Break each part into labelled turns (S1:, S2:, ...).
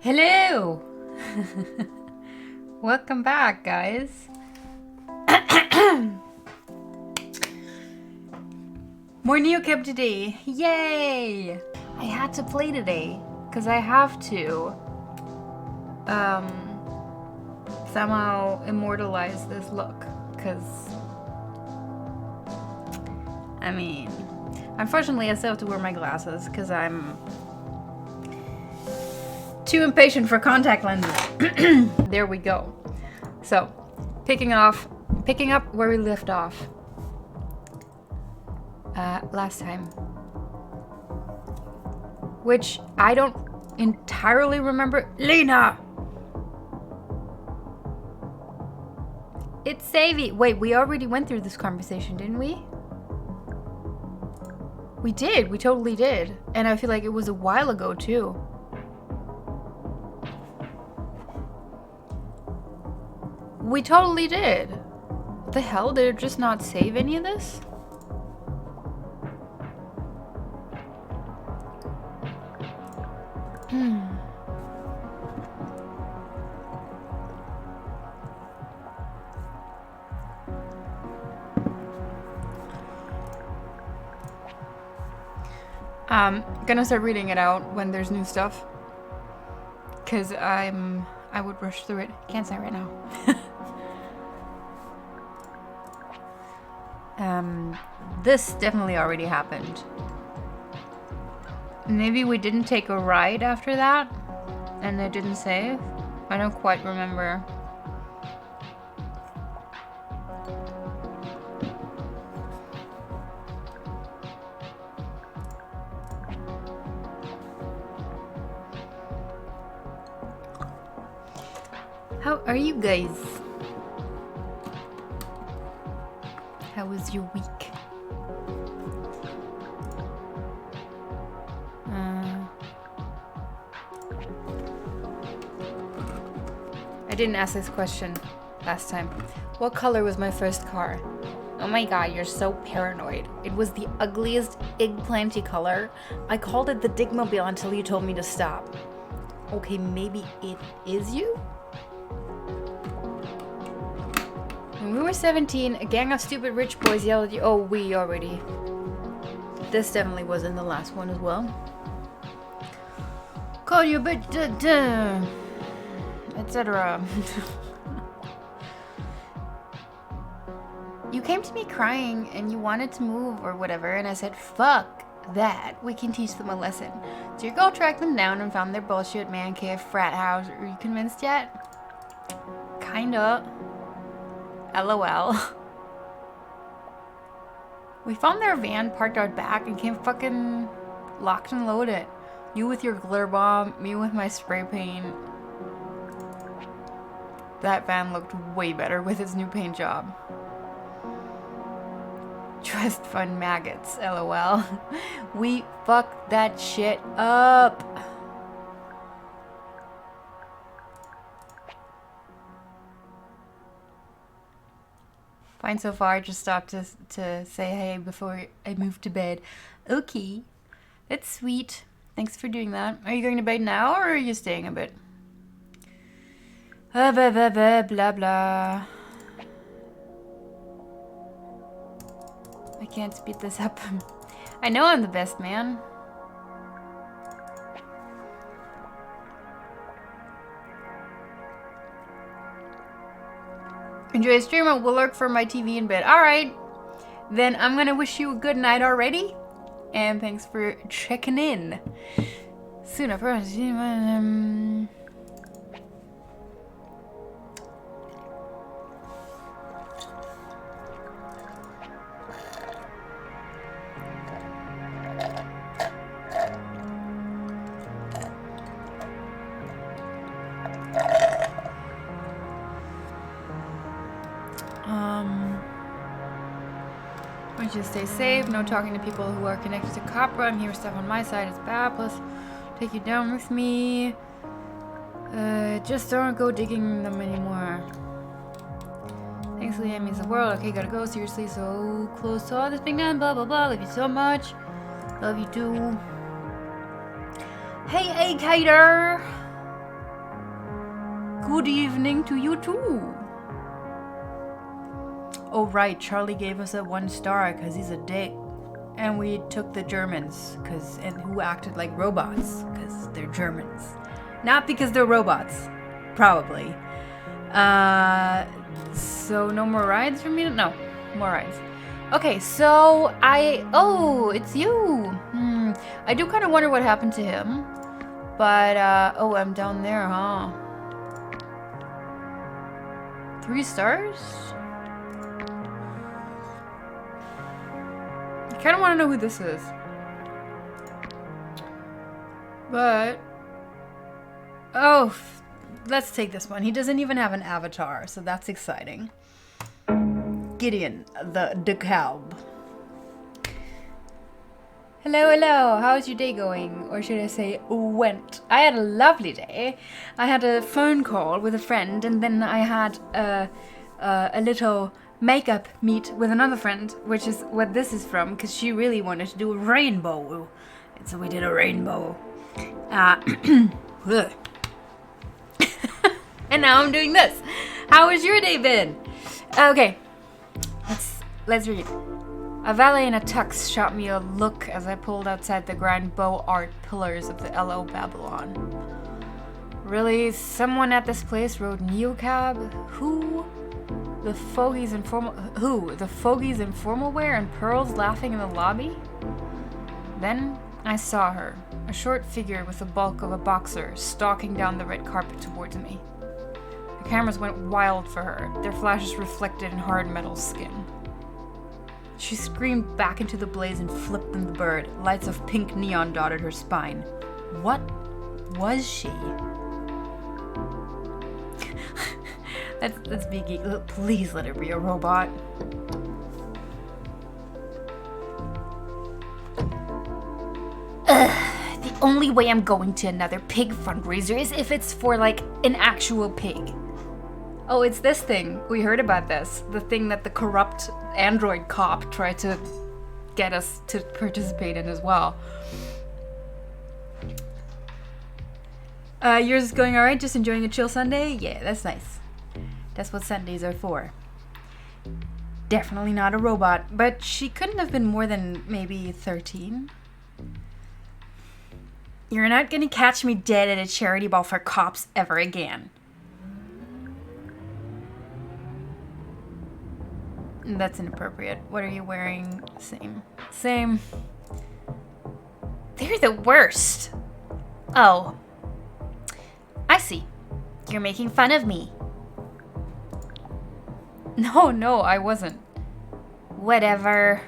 S1: Hello! Welcome back, guys. More Neocab today. Yay! I had to play today because I have to somehow immortalize this look because I mean, unfortunately I still have to wear my glasses because I'm too impatient for contact lenses. There we go. So, picking up where we left off last time, which I don't entirely remember. Lena, it's Savie. Wait, we already went through this conversation, didn't we? We did. We totally did, and I feel like it was a while ago too. We totally did. What the hell? Did it just not save any of this? Gonna start reading it out when there's new stuff. Cause I would rush through it. Can't say right now. This definitely already happened. Maybe we didn't take a ride after that, and it didn't save? I don't quite remember. How are you guys? How was your week? I didn't ask this question last time. What color was my first car? Oh my god, you're so paranoid. It was the ugliest eggplanty color. I called it the Digmobile until you told me to stop. Okay, maybe it is you? When we were 17, a gang of stupid rich boys yelled at you. Oh, we already. This definitely was in the last one as well. Call you a bitch, etc. You came to me crying and you wanted to move or whatever, and I said, fuck that. We can teach them a lesson. So your girl tracked them down and found their bullshit man cave frat house. Are you convinced yet? Kinda. LOL. We found their van parked out back and came fucking locked and loaded. You with your glitter bomb, me with my spray paint. That van looked way better with its new paint job. Trust fund maggots, LOL. We fucked that shit up. Fine so far, just stopped to say hey before I move to bed. Okay, that's sweet. Thanks for doing that. Are you going to bed now or are you staying a bit? Blah, blah, blah. I can't speed this up. I know I'm the best, man. Enjoy the stream. I will lurk for my TV in bed. Alright. Then I'm gonna wish you a good night already. And thanks for checking in. Soon approach. I want you to stay safe. No talking to people who are connected to Copra. I'm here. Stuff on my side is bad. Plus, take you down with me. Just don't go digging them anymore. Thanks, Liam means the world. Okay, gotta go. Seriously, so close to all this big man. Blah blah blah. Love you so much. Love you too. Hey, Egg Hater. Good evening to you too. Oh right, Charlie gave us a 1 star because he's a dick. And we took the Germans, who acted like robots, because they're Germans. Not because they're robots, probably. So no more rides for me? No, more rides. Okay, so oh, it's you. I do kind of wonder what happened to him. But, oh, I'm down there, huh? 3 stars? I kind of want to know who this is. But, oh, let's take this one. He doesn't even have an avatar, so that's exciting. Gideon, the DeKalb. Hello, hello. How's your day going? Or should I say, went? I had a lovely day. I had a phone call with a friend, and then I had a little makeup meet with another friend, which is what this is from, because she really wanted to do a rainbow. And so we did a rainbow. And now I'm doing this. How has your day been? Okay. Let's read. A valet in a tux shot me a look as I pulled outside the grand bow art pillars of the L.O. Babylon. Really? Someone at this place rode neocab? Who? The fogies in formal wear and pearls laughing in the lobby? Then I saw her, a short figure with the bulk of a boxer, stalking down the red carpet towards me. The cameras went wild for her, their flashes reflected in hard metal skin. She screamed back into the blaze and flipped in the bird. Lights of pink neon dotted her spine. What was she? Let's be geek. Please let her be a robot. The only way I'm going to another pig fundraiser is if it's for, like, an actual pig. Oh, it's this thing. We heard about this. The thing that the corrupt android cop tried to get us to participate in as well. Yours is going alright? Just enjoying a chill Sunday? Yeah, that's nice. That's what Sundays are for. Definitely not a robot, but she couldn't have been more than maybe 13. You're not gonna catch me dead at a charity ball for cops ever again. That's inappropriate. What are you wearing? Same. They're the worst. Oh. I see. You're making fun of me. No, I wasn't. Whatever.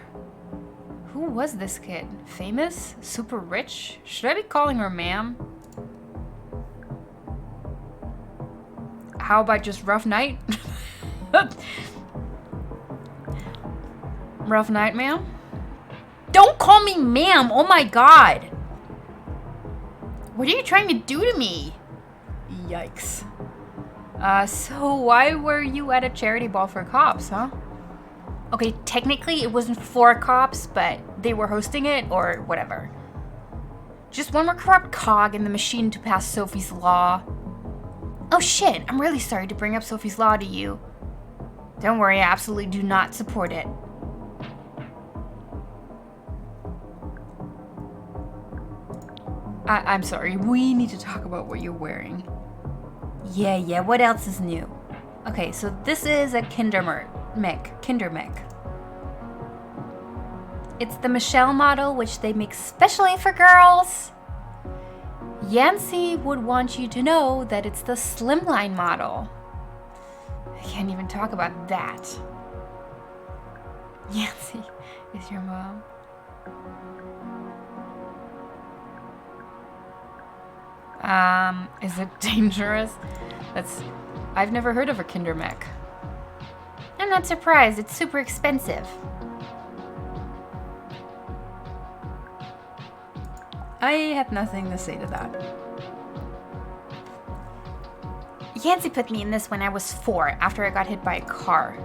S1: Who was this kid? Famous? Super rich? Should I be calling her ma'am? How about just rough night? Rough night, ma'am? Don't call me ma'am! Oh my god! What are you trying to do to me? Yikes. So why were you at a charity ball for cops, huh? Okay, technically it wasn't for cops, but they were hosting it, or whatever. Just one more corrupt cog in the machine to pass Sophie's Law. Oh shit, I'm really sorry to bring up Sophie's Law to you. Don't worry, I absolutely do not support it. I'm sorry, we need to talk about what you're wearing. Yeah, what else is new? Okay, so this is a Kindermech. It's the Michelle model, which they make specially for girls. Yancy would want you to know that it's the slimline model. I can't even talk about that. Yancy is your mom. Is it dangerous? I've never heard of a Kindermech. I'm not surprised, it's super expensive. I had nothing to say to that. Yancy put me in this when I was 4, after I got hit by a car.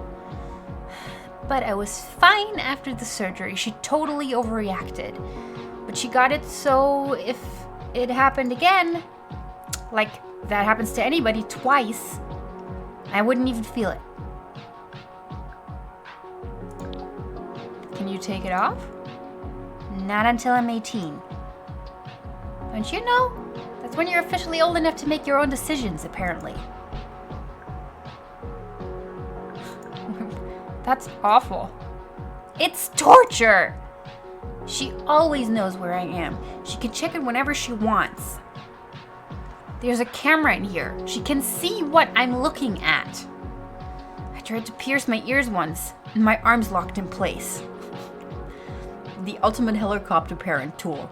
S1: But I was fine after the surgery. She totally overreacted. But she got it so if it happened again, like If that happens to anybody twice, I wouldn't even feel it. Can you take it off? Not until I'm 18. Don't you know? That's when you're officially old enough to make your own decisions, apparently. That's awful. It's torture! She always knows where I am. She can check it whenever she wants. There's a camera in here. She can see what I'm looking at. I tried to pierce my ears once, and my arms locked in place. The ultimate helicopter parent tool.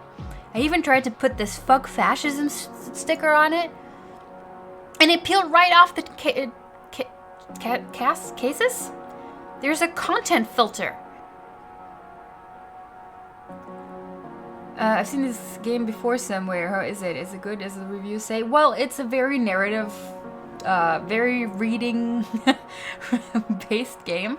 S1: I even tried to put this fuck fascism sticker on it, and it peeled right off the cases? There's a content filter. I've seen this game before somewhere. How is it? Is it good, as the reviews say? Well, it's a very narrative, very reading-based game.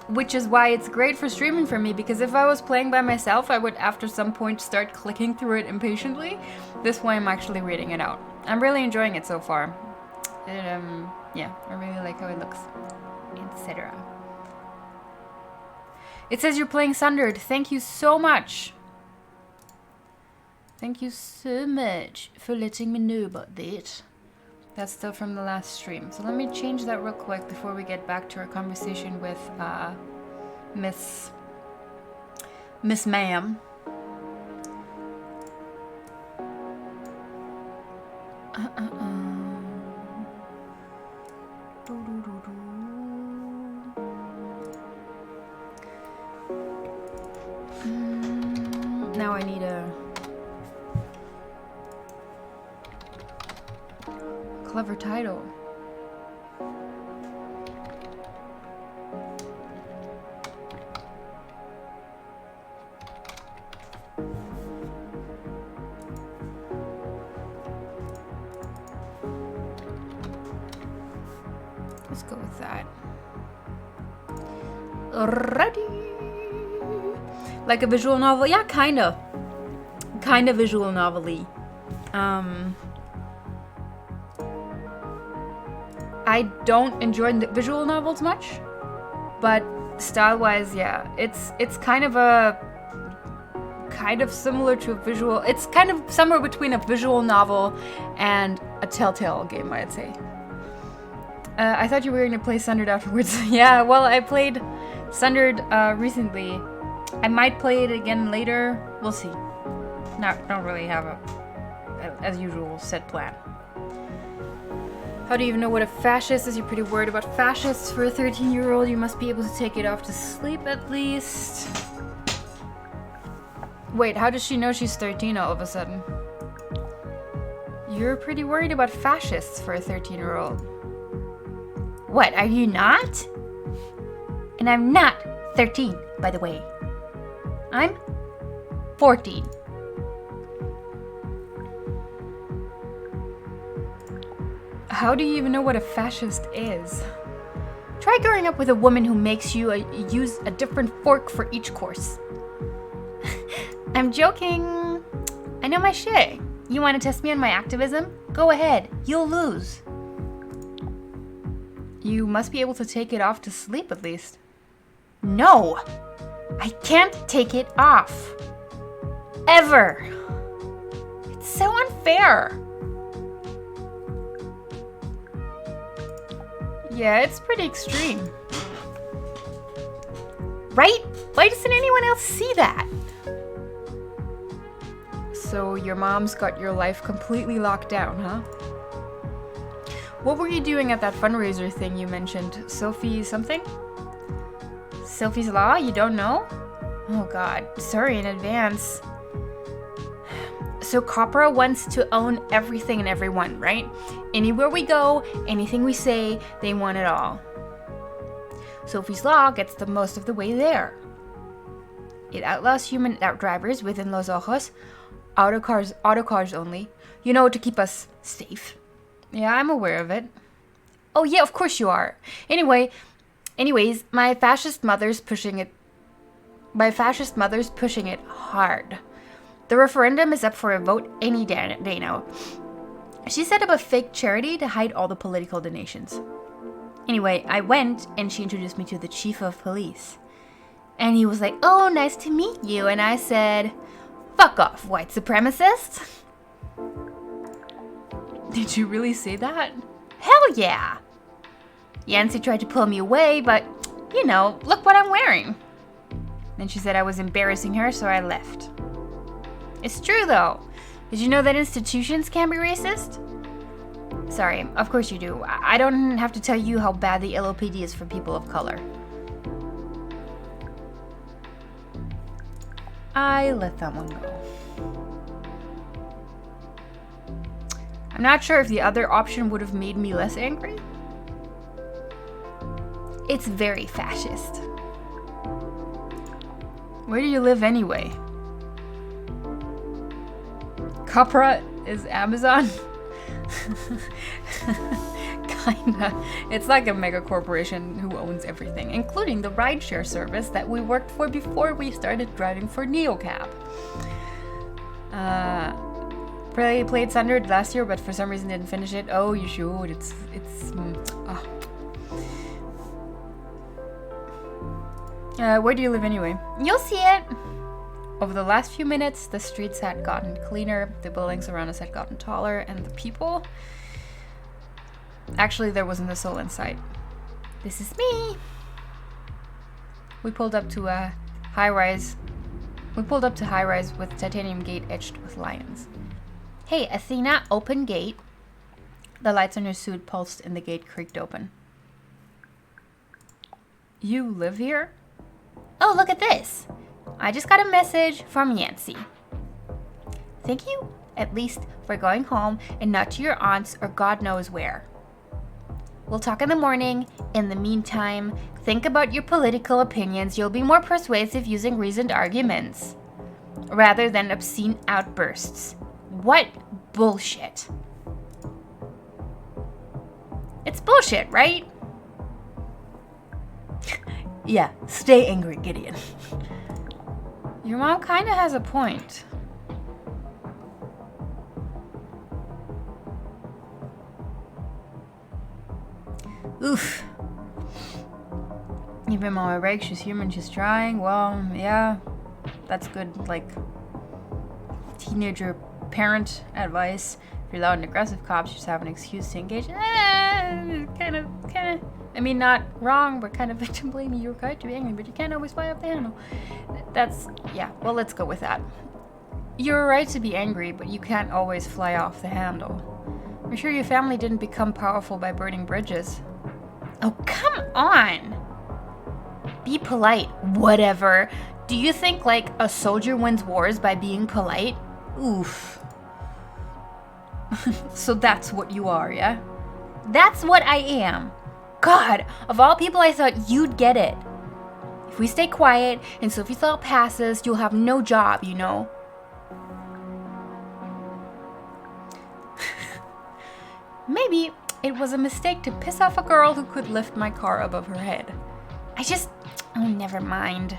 S1: Which is why it's great for streaming for me, because if I was playing by myself, I would after some point start clicking through it impatiently. This way I'm actually reading it out. I'm really enjoying it so far. Yeah, I really like how it looks, etc. It says you're playing Sundered. Thank you so much. Thank you so much for letting me know about that. That's still from the last stream. So let me change that real quick before we get back to our conversation with Miss Ma'am. Now I need a clever title. Let's go with that. Alrighty. Like a visual novel? Yeah, kinda. Kinda visual novel-y. I don't enjoy the visual novels much, but style-wise, yeah, it's kind of similar to a visual. It's kind of somewhere between a visual novel and a Telltale game, I'd say. I thought you were going to play Sundered afterwards. Yeah, well, I played Sundered recently. I might play it again later. We'll see. Don't really have a, as usual, set plan. How do you even know what a fascist is? You're pretty worried about fascists for a 13-year-old. You must be able to take it off to sleep at least. Wait, how does she know she's 13 all of a sudden? You're pretty worried about fascists for a 13-year-old. What, are you not? And I'm not 13, by the way. I'm 14. How do you even know what a fascist is? Try growing up with a woman who makes you use a different fork for each course. I'm joking. I know my shit. You want to test me on my activism? Go ahead. You'll lose. You must be able to take it off to sleep at least. No! I can't take it off. Ever. It's so unfair. Yeah, it's pretty extreme. Right? Why doesn't anyone else see that? So your mom's got your life completely locked down, huh? What were you doing at that fundraiser thing you mentioned? Sophie something? Sophie's Law? You don't know? Oh god, sorry in advance. So Copra wants to own everything and everyone, right? Anywhere we go, anything we say, they want it all. Sophie's Law gets the most of the way there. It outlaws human drivers within Los Ojos. Auto cars only. You know, to keep us safe. Yeah, I'm aware of it. Oh yeah, of course you are. Anyways, my fascist mother's pushing it hard. The referendum is up for a vote any day now. She set up a fake charity to hide all the political donations. Anyway, I went and she introduced me to the chief of police. And he was like, "Oh, nice to meet you." And I said, "Fuck off, white supremacist." Did you really say that? Hell yeah. Yancy tried to pull me away, but, you know, look what I'm wearing. Then she said I was embarrassing her, so I left. It's true, though. Did you know that institutions can be racist? Sorry, of course you do. I don't have to tell you how bad the LOPD is for people of color. I let that one go. I'm not sure if the other option would have made me less angry. It's very fascist. Where do you live anyway? Capra is Amazon? Kinda. It's like a mega corporation who owns everything, including the rideshare service that we worked for before we started driving for NeoCab. Played Sundered last year, but for some reason didn't finish it. Oh, you should. Where do you live anyway? You'll see it. Over the last few minutes, the streets had gotten cleaner, the buildings around us had gotten taller, and the people... Actually, there wasn't a soul in sight. This is me. We pulled up to a high-rise. We pulled up to high-rise with titanium gate etched with lions. "Hey, Athena, open gate." The lights on her suit pulsed and the gate creaked open. You live here? Oh, look at this. I just got a message from Yancy. Thank you, at least, for going home and not to your aunt's or God knows where. We'll talk in the morning. In the meantime, think about your political opinions. You'll be more persuasive using reasoned arguments rather than obscene outbursts. What bullshit. It's bullshit, right? Yeah, stay angry, Gideon. Your mom kinda has a point. Oof. Even Mama Reg, she's human, she's trying. Well, yeah, that's good, like, teenager parent advice. If you're loud and aggressive, cops just have an excuse to engage. Kind of. I mean, not wrong, but kind of victim blaming. You're right to be angry, but you can't always fly off the handle. Yeah, well, let's go with that. You're right to be angry, but you can't always fly off the handle. I'm sure your family didn't become powerful by burning bridges. Oh, come on! Be polite, whatever. Do you think, like, a soldier wins wars by being polite? Oof. So that's what you are, yeah? That's what I am. God, of all people, I thought you'd get it. If we stay quiet and Sophie Thal passes, you'll have no job, you know? Maybe it was a mistake to piss off a girl who could lift my car above her head. Oh, never mind.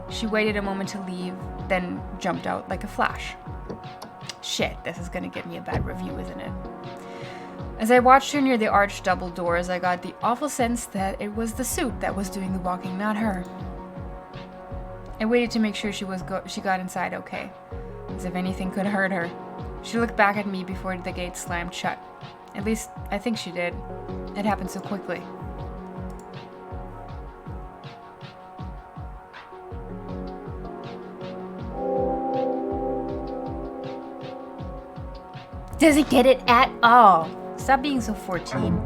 S1: She waited a moment to leave, then jumped out like a flash. Shit, this is gonna get me a bad review, isn't it? As I watched her near the arched double doors, I got the awful sense that it was the suit that was doing the walking, not her. I waited to make sure she got inside okay, as if anything could hurt her. She looked back at me before the gate slammed shut. At least, I think she did. It happened so quickly. Doesn't get it at all. Stop being so 14.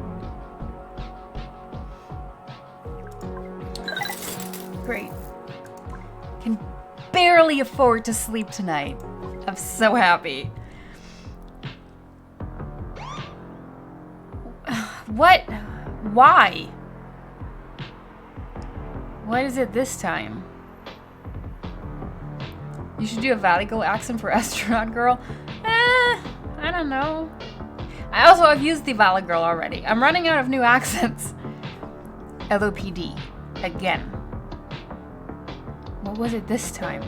S1: Great. Can barely afford to sleep tonight. I'm so happy. What? Why? What is it this time? You should do a Valley Girl accent for Astronaut Girl. I don't know. I've used the Valley Girl already. I'm running out of new accents. LOPD. Again. What was it this time?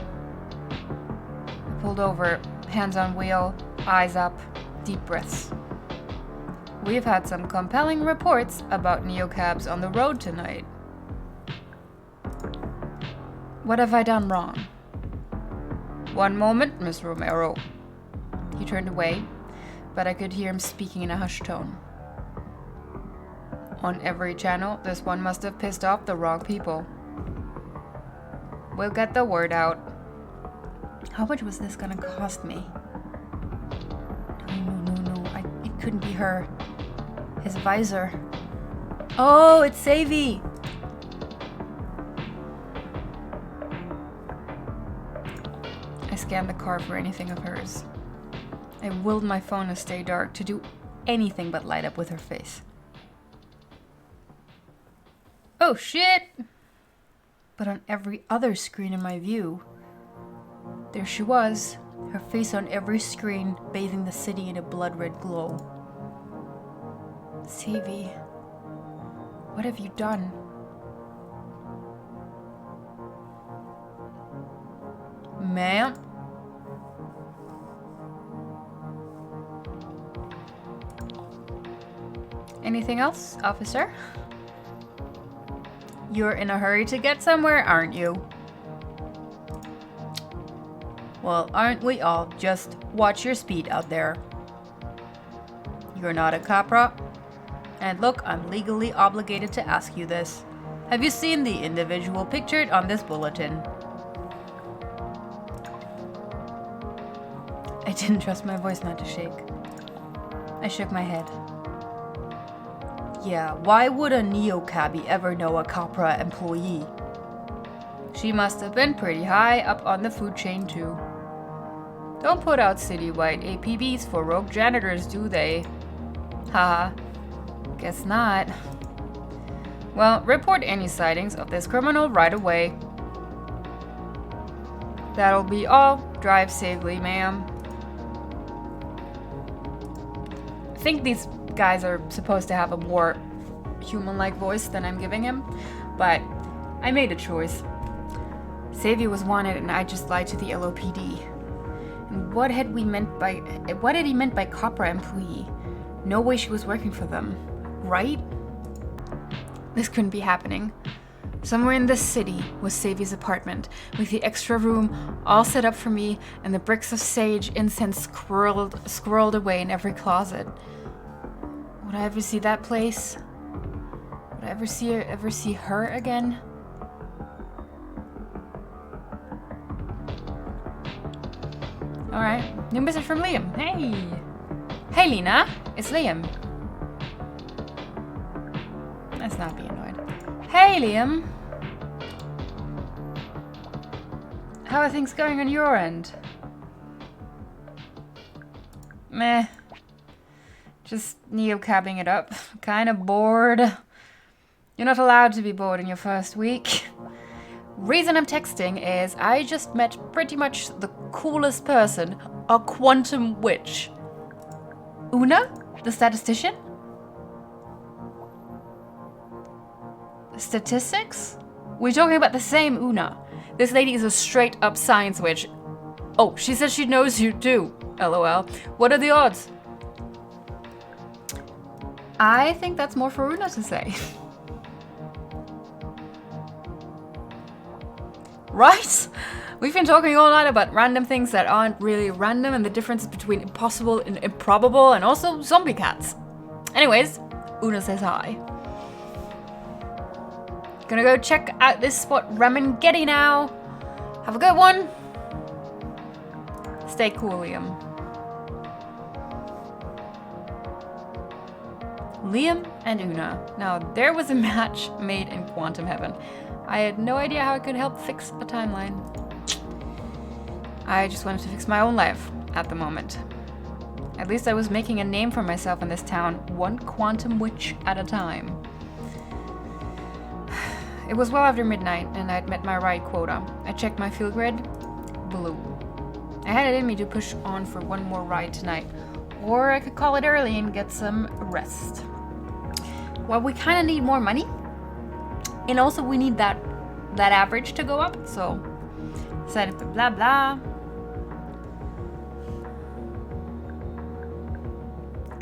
S1: I pulled over, hands on wheel, eyes up, deep breaths. We've had some compelling reports about neocabs on the road tonight. What have I done wrong? One moment, Miss Romero. He turned away, but I could hear him speaking in a hushed tone. On every channel, this one must have pissed off the wrong people. We'll get the word out. How much was this gonna cost me? No. It couldn't be her. His visor. Oh, it's Savie! I scanned the car for anything of hers. I willed my phone to stay dark, to do anything but light up with her face. Oh shit! But on every other screen in my view, there she was, her face on every screen, bathing the city in a blood-red glow. Savie, what have you done? Ma'am? Anything else, officer? You're in a hurry to get somewhere, aren't you? Well, aren't we all? Just watch your speed out there. You're not a capra? And look, I'm legally obligated to ask you this. Have you seen the individual pictured on this bulletin? I didn't trust my voice not to shake. I shook my head. Yeah, why would a neocabbie ever know a Capra employee? She must have been pretty high up on the food chain too. Don't put out citywide APBs for rogue janitors, do they? Haha, guess not. Well, report any sightings of this criminal right away. That'll be all. Drive safely, ma'am. I think these guys are supposed to have a more human-like voice than I'm giving him, but I made a choice. Savie was wanted and I just lied to the LOPD. And what had he meant by Capra employee? No way she was working for them, right? This couldn't be happening. Somewhere in this city was Savie's apartment, with the extra room all set up for me and the bricks of sage incense squirreled away in every closet. Would I ever see that place? Would I ever see her again? Alright, new message from Liam. Hey! Hey Lena, it's Liam. Let's not be annoyed. Hey Liam! How are things going on your end? Meh. Just neocabbing it up. Kinda bored. You're not allowed to be bored in your first week. Reason I'm texting is I just met pretty much the coolest person, a quantum witch. Una? The statistician? Statistics? We're talking about the same Una. This lady is a straight up science witch. Oh, she says she knows you too. LOL. What are the odds? I think that's more for Una to say. Right? We've been talking all night about random things that aren't really random and the difference between impossible and improbable and also zombie cats. Anyways, Una says hi. Gonna go check out this spot Ramengeti now. Have a good one. Stay cool, Liam. Liam and Una. Now, there was a match made in quantum heaven. I had no idea how I could help fix a timeline. I just wanted to fix my own life at the moment. At least I was making a name for myself in this town, one quantum witch at a time. It was well after midnight, and I'd met my ride quota. I checked my field grid. Blue. I had it in me to push on for one more ride tonight, or I could call it early and get some rest. Well, we kind of need more money, and also we need that average to go up, so decided to blah blah.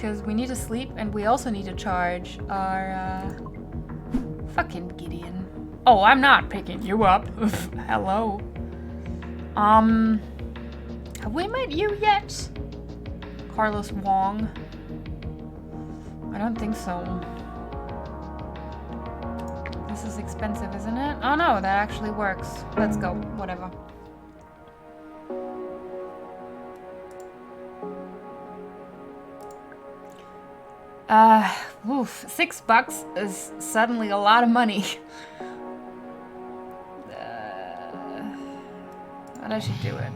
S1: because we need to sleep and we also need to charge our fucking Gideon. Oh, I'm not picking you up. Hello. Have we met you yet? Carlos Wong. I don't think so. This is expensive, isn't it? Oh no, that actually works. Let's go. Whatever. Oof. $6 is suddenly a lot of money. But I should do it.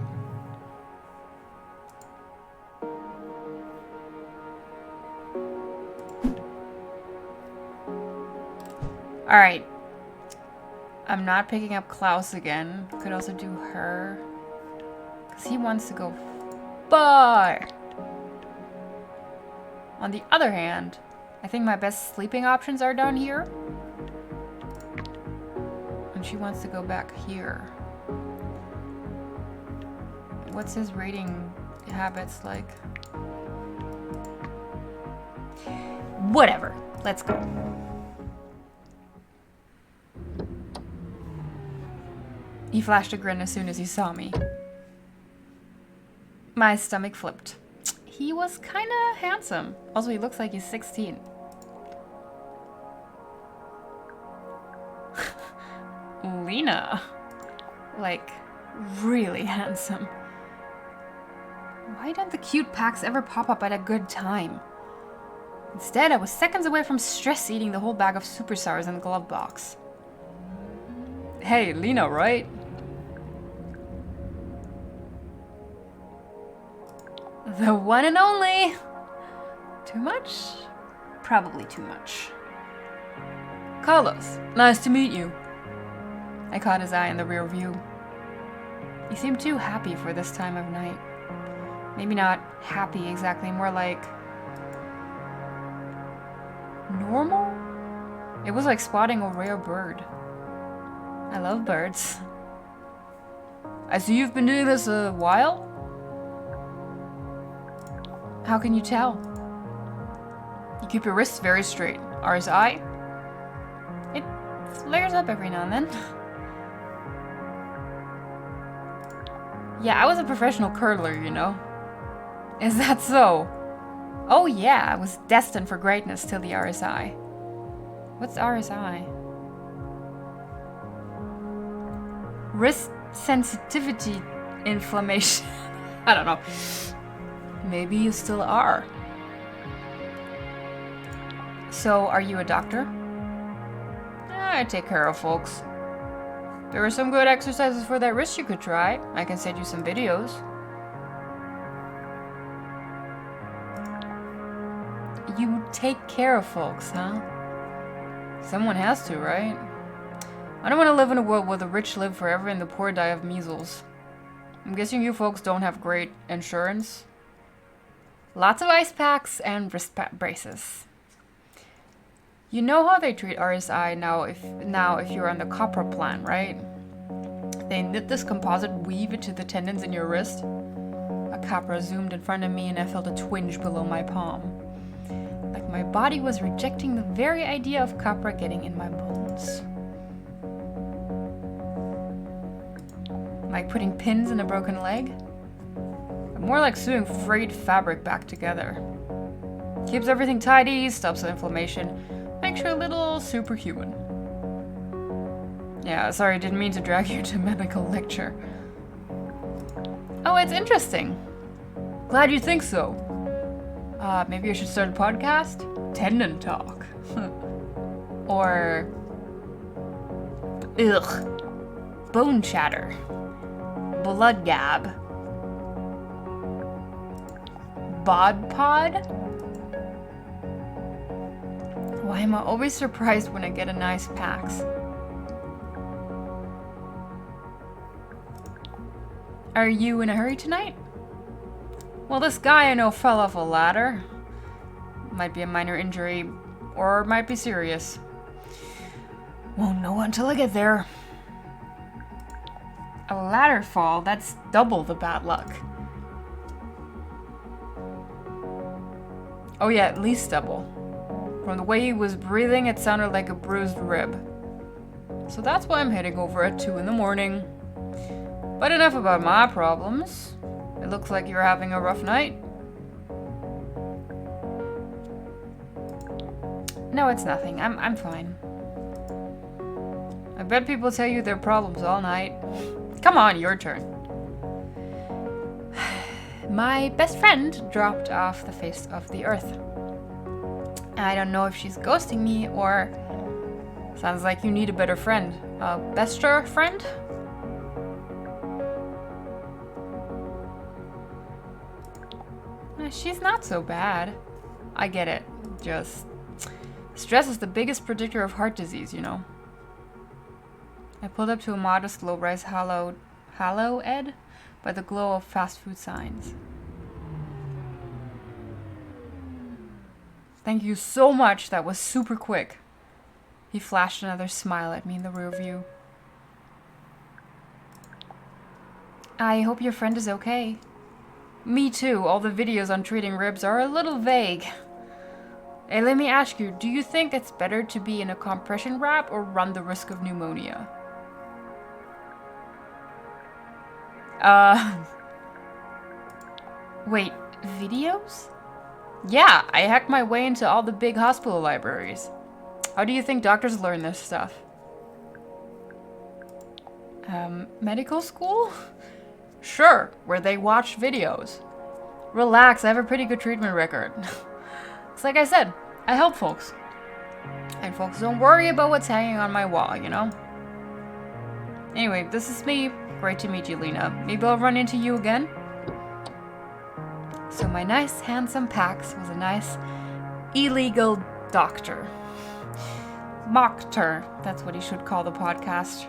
S1: Alright. I'm not picking up Klaus again. Could also do her. Because he wants to go far. On the other hand, I think my best sleeping options are down here. And she wants to go back here. What's his raiding habits like? Whatever. Let's go. He flashed a grin as soon as he saw me. My stomach flipped. He was kind of handsome. Also, he looks like he's 16. Lena. Like, really handsome. Why don't the cute packs ever pop up at a good time? Instead, I was seconds away from stress eating the whole bag of super sours in the glove box. Hey, Lena, right? The one and only! Too much? Probably too much. Carlos, nice to meet you. I caught his eye in the rear view. He seemed too happy for this time of night. Maybe not happy exactly, more like normal? It was like spotting a rare bird. I love birds. I see you've been doing this a while? How can you tell? You keep your wrists very straight. RSI? It flares up every now and then. Yeah, I was a professional curler, you know. Is that so? Oh yeah, I was destined for greatness till the RSI. What's RSI? Wrist sensitivity inflammation. I don't know. Maybe you still are. So, are you a doctor? I take care of folks. There are some good exercises for that wrist you could try. I can send you some videos. You take care of folks, huh? Someone has to, right? I don't want to live in a world where the rich live forever and the poor die of measles. I'm guessing you folks don't have great insurance. Lots of ice packs and wrist braces. You know how they treat RSI now if you're on the copper plan, right? They knit this composite weave into the tendons in your wrist. A capra zoomed in front of me and I felt a twinge below my palm. Like my body was rejecting the very idea of copra getting in my bones. Like putting pins in a broken leg? More like sewing frayed fabric back together. Keeps everything tidy, stops the inflammation, makes you a little superhuman. Yeah, sorry, didn't mean to drag you to a medical lecture. Oh, it's interesting. Glad you think so. Maybe I should start a podcast? Tendon talk. Or... ugh. Bone chatter. Blood gab. Bod pod? Why am I always surprised when I get a nice PAX? Are you in a hurry tonight? Well, this guy I know fell off a ladder. Might be a minor injury, or might be serious. Won't know until I get there. A ladder fall, that's double the bad luck. Oh yeah, at least double. From the way he was breathing, it sounded like a bruised rib. So that's why I'm heading over at 2 in the morning. But enough about my problems. It looks like you're having a rough night. No, it's nothing. I'm fine. I bet people tell you their problems all night. Come on, your turn. My best friend dropped off the face of the earth. I don't know if she's ghosting me or... Sounds like you need a better friend. A bester friend? She's not so bad. I get it. Just... stress is the biggest predictor of heart disease, you know. I pulled up to a modest low-rise hallowed by the glow of fast food signs. Thank you so much. That was super quick. He flashed another smile at me in the rear view. I hope your friend is okay. Me too. All the videos on treating ribs are a little vague. Hey, let me ask you, do you think it's better to be in a compression wrap or run the risk of pneumonia? Wait, videos? Yeah, I hacked my way into all the big hospital libraries. How do you think doctors learn this stuff? Medical school? Sure, where they watch videos. Relax, I have a pretty good treatment record. It's like I said, I help folks. And folks don't worry about what's hanging on my wall, you know? Anyway, this is me. Great to meet you, Lena. Maybe I'll run into you again? So my nice, handsome Pax was a nice, illegal doctor. Mockter, that's what he should call the podcast.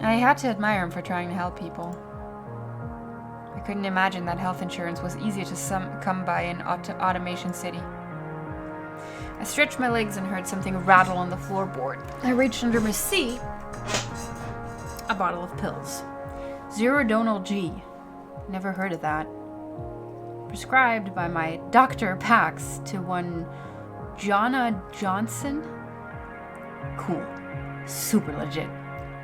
S1: I had to admire him for trying to help people. I couldn't imagine that health insurance was easier to come by in Automation City. I stretched my legs and heard something rattle on the floorboard. I reached under my seat. A bottle of pills. Zerodonal G. Never heard of that. Prescribed by my Dr. Pax to one Jonna Johnson. Cool. Super legit.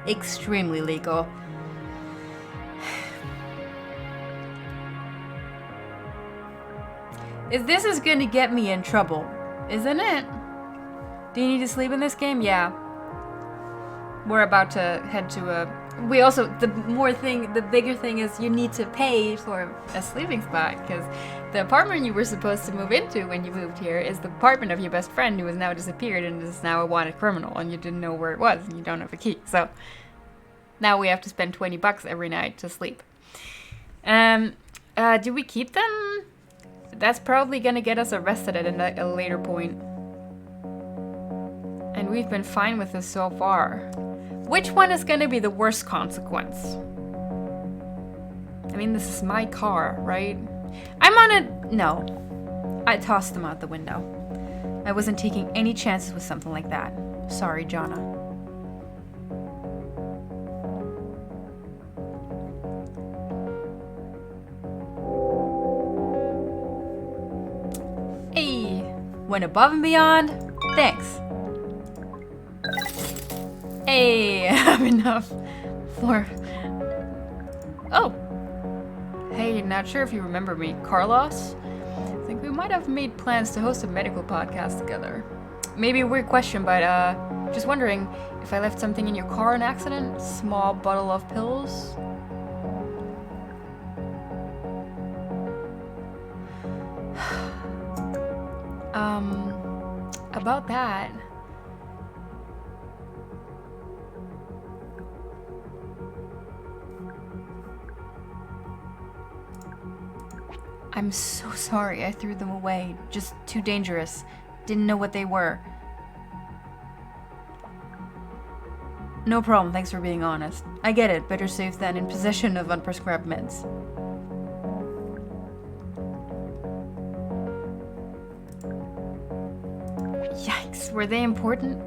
S1: Extremely legal. This is going to get me in trouble, isn't it? Do you need to sleep in this game? Yeah. We're about to head to a... the bigger thing is you need to pay for a sleeping spot, because the apartment you were supposed to move into when you moved here is the apartment of your best friend who has now disappeared and is now a wanted criminal, and you didn't know where it was and you don't have a key. So now we have to spend $20 every night to sleep. Do we keep them? That's probably gonna get us arrested at a later point. And we've been fine with this so far. Which one is gonna be the worst consequence? I mean, this is my car, right? No. I tossed them out the window. I wasn't taking any chances with something like that. Sorry, Jonna. Hey, went above and beyond. Thanks. Hey, I have enough for... Oh. Hey, not sure if you remember me. Carlos? I think we might have made plans to host a medical podcast together. Maybe a weird question, but just wondering if I left something in your car in an accident? Small bottle of pills? About that... I'm so sorry I threw them away. Just too dangerous. Didn't know what they were. No problem, thanks for being honest. I get it, better safe than in possession of unprescribed meds. Yikes, were they important?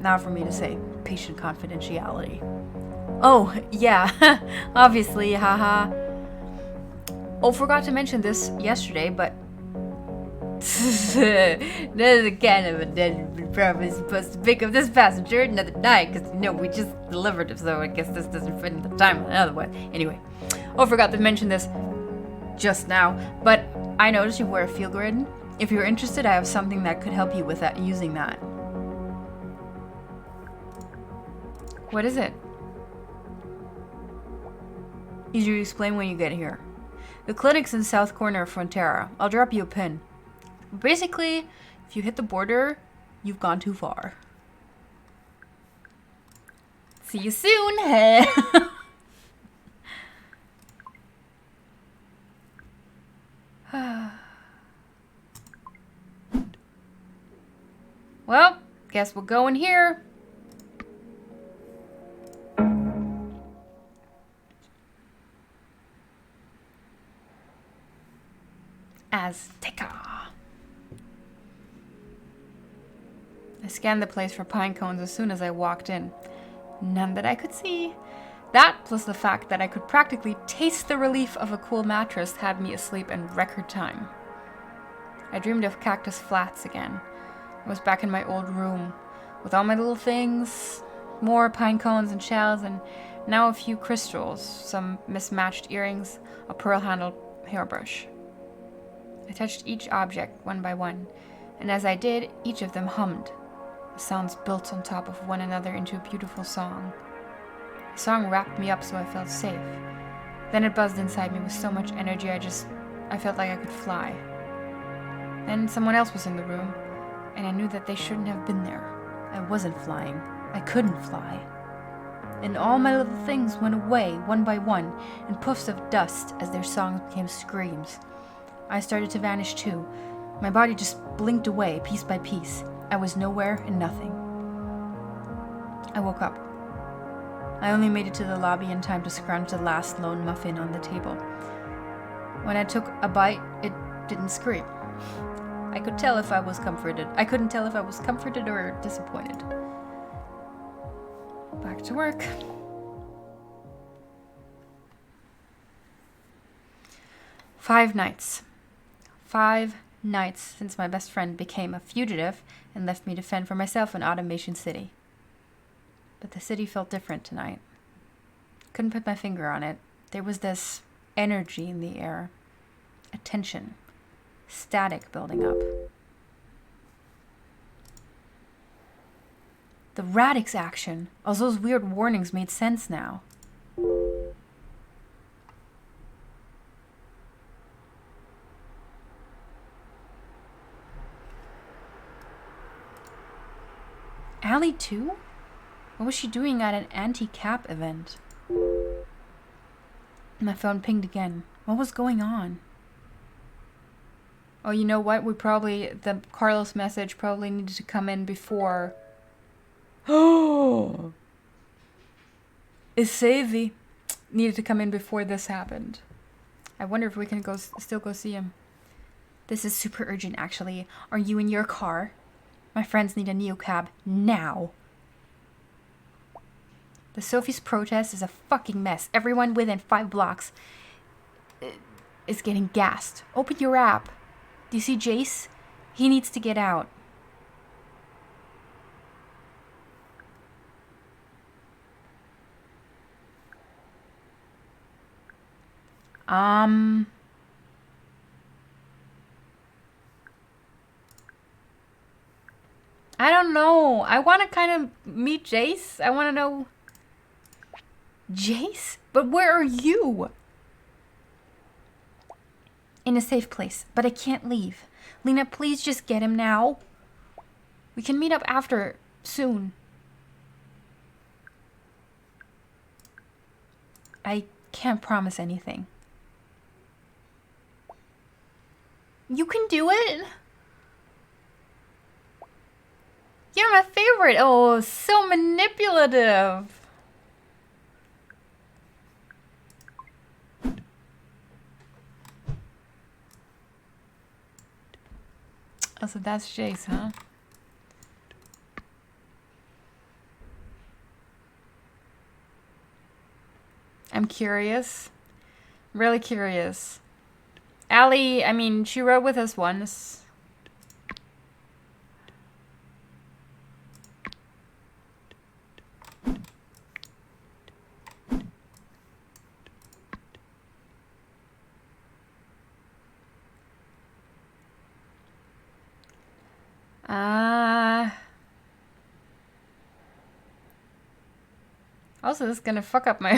S1: Not for me to say. Patient confidentiality. Oh, yeah. Obviously, haha. Oh, forgot to mention this yesterday, but this is kind of a dead. Probably supposed to pick up this passenger another night because we just delivered it, so I guess this doesn't fit in the time of another one. Anyway, forgot to mention this just now, but I noticed you wear a field grid. If you're interested, I have something that could help you with that, using that. What is it? Easier to explain when you get here. The clinic's in south corner of Frontera. I'll drop you a pin. Basically, if you hit the border, you've gone too far. See you soon! Well, guess we'll go in here. Azteca. I scanned the place for pine cones as soon as I walked in. None that I could see. That, plus the fact that I could practically taste the relief of a cool mattress, had me asleep in record time. I dreamed of cactus flats again. I was back in my old room, with all my little things, more pine cones and shells, and now a few crystals, some mismatched earrings, a pearl-handled hairbrush. I touched each object one by one, and as I did, each of them hummed. The sounds built on top of one another into a beautiful song. The song wrapped me up so I felt safe. Then it buzzed inside me with so much energy I felt like I could fly. Then someone else was in the room, and I knew that they shouldn't have been there. I wasn't flying. I couldn't fly. And all my little things went away one by one in puffs of dust as their songs became screams. I started to vanish too. My body just blinked away piece by piece. I was nowhere and nothing. I woke up. I only made it to the lobby in time to scrunch the last lone muffin on the table. When I took a bite, it didn't scream. I couldn't tell if I was comforted or disappointed. Back to work. 5 nights. 5 nights since my best friend became a fugitive and left me to fend for myself in Automation City. But the city felt different tonight. Couldn't put my finger on it. There was this energy in the air. A tension. Static building up. The Radix action. All those weird warnings made sense now. Allie too? What was she doing at an anti-cap event? My phone pinged again. What was going on? Oh, you know what? The Carlos message probably needed to come in before. Oh! Is Savie needed to come in before this happened. I wonder if we can still go see him. This is super urgent, actually. Are you in your car? My friends need a neocab now. The Sophie's protest is a fucking mess. Everyone within 5 blocks is getting gassed. Open your app. Do you see Jace? He needs to get out. I don't know. I want to kind of meet Jace. I want to know. Jace? But where are you? In a safe place, but I can't leave. Lena, please just get him now. We can meet up after, soon. I can't promise anything. You can do it. You're my favorite. Oh, so manipulative. Oh, so that's Jace, huh? curious. Really curious. Allie, I mean, she rode with us once. Also, this is gonna fuck up my...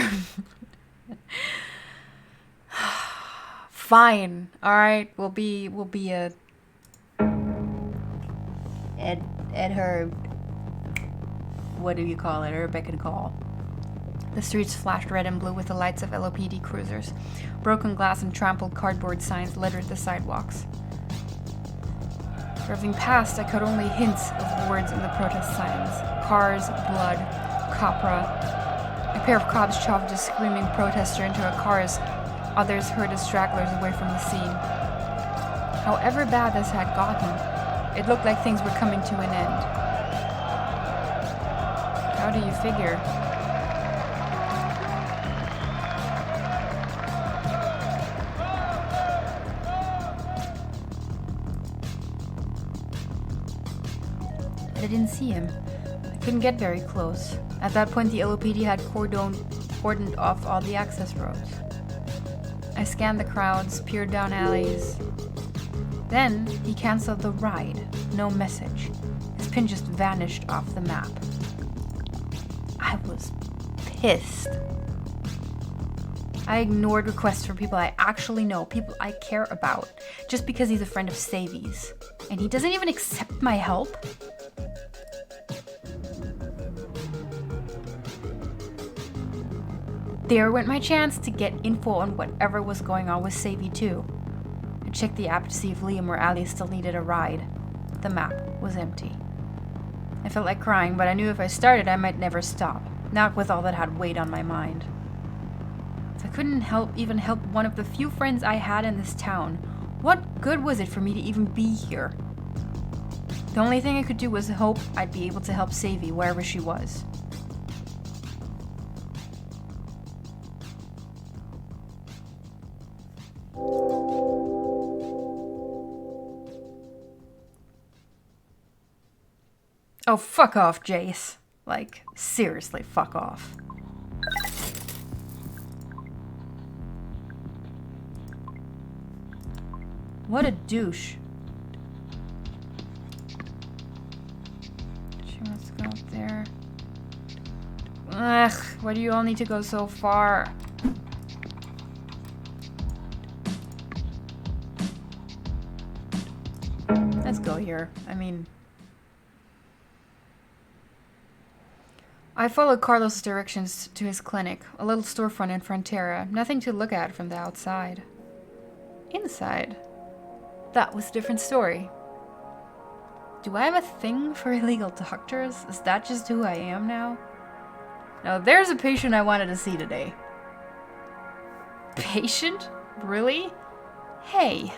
S1: Fine. Alright, we'll be a... At her... What do you call it? Her beck and call. The streets flashed red and blue with the lights of LOPD cruisers. Broken glass and trampled cardboard signs littered the sidewalks. Driving past, I caught only hints of words in the protest signs. Cars, blood, copra. A pair of cops shoved a screaming protester into a car as others herded stragglers away from the scene. However bad this had gotten, it looked like things were coming to an end. How do you figure? I didn't see him. I couldn't get very close. At that point, the LOPD had cordoned off all the access roads. I scanned the crowds, peered down alleys. Then, he canceled the ride. No message. His pin just vanished off the map. I was pissed. I ignored requests from people I actually know, people I care about, just because he's a friend of Savie's. And he doesn't even accept my help? There went my chance to get info on whatever was going on with Savie too. I checked the app to see if Liam or Allie still needed a ride. The map was empty. I felt like crying, but I knew if I started I might never stop. Not with all that had weighed on my mind. If I couldn't even help one of the few friends I had in this town, what good was it for me to even be here? The only thing I could do was hope I'd be able to help Savie wherever she was. Oh, fuck off, Jace. Like, seriously, fuck off. What a douche. She wants to go up there. Ugh, why do you all need to go so far? Let's go here. I mean... I followed Carlos' directions to his clinic, a little storefront in Frontera, nothing to look at from the outside. Inside, that was a different story. Do I have a thing for illegal doctors? Is that just who I am now? Now there's a patient I wanted to see today. Patient? Really? Hey.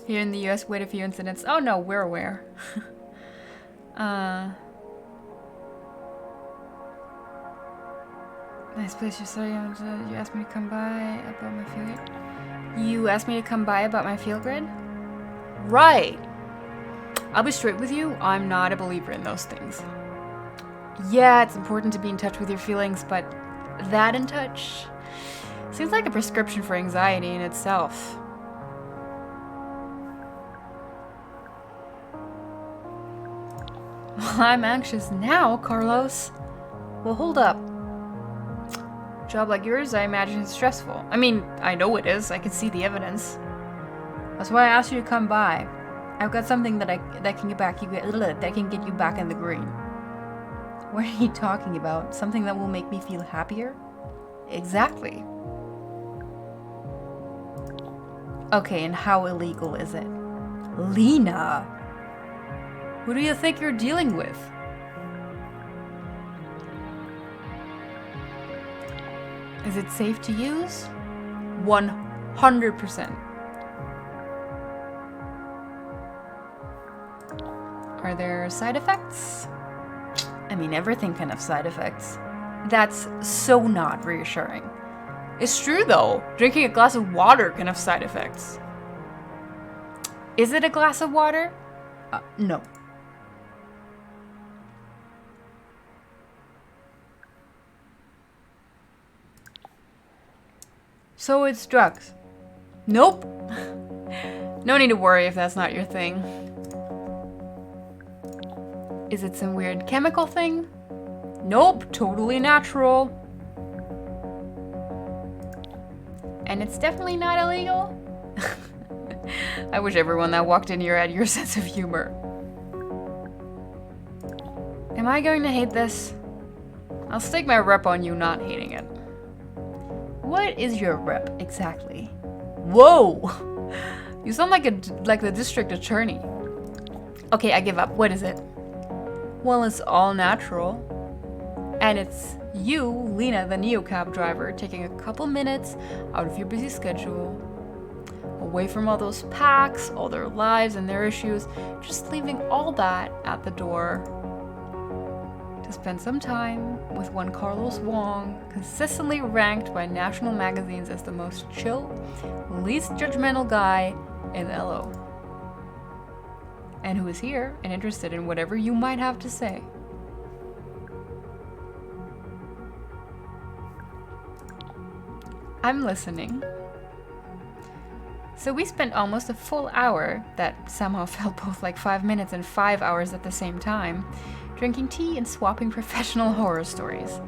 S1: Here in the US, wait a few incidents. Oh no, we're aware. Nice place you saw. You asked me to come by about my field grid. You asked me to come by about my field grid? Right. I'll be straight with you. I'm not a believer in those things. Yeah, it's important to be in touch with your feelings, but that in touch seems like a prescription for anxiety in itself. I'm anxious now, Carlos. Well, hold up. A job like yours, I imagine, is stressful. I mean, I know it is. I can see the evidence. That's why I asked you to come by. I've got something that can get you back in the green. What are you talking about? Something that will make me feel happier? Exactly. Okay, and how illegal is it? Lena! Who do you think you're dealing with? Is it safe to use? 100%. Are there side effects? I mean, everything can have side effects. That's so not reassuring. It's true though. Drinking a glass of water can have side effects. Is it a glass of water? No. So it's drugs. Nope. No need to worry if that's not your thing. Is it some weird chemical thing? Nope, totally natural. And it's definitely not illegal? I wish everyone that walked in here had your sense of humor. Am I going to hate this? I'll stake my rep on you not hating it. What is your rep exactly? Whoa! You sound like the district attorney. Okay, I give up. What is it? Well, it's all natural. And it's you, Lena, the neocab driver, taking a couple minutes out of your busy schedule, away from all those packs, all their lives and their issues, just leaving all that at the door to spend some time with one Carlos Wong, consistently ranked by national magazines as the most chill, least judgmental guy in LO. And who is here and interested in whatever you might have to say. I'm listening. So we spent almost a full hour, that somehow felt both like 5 minutes and 5 hours at the same time, drinking tea and swapping professional horror stories.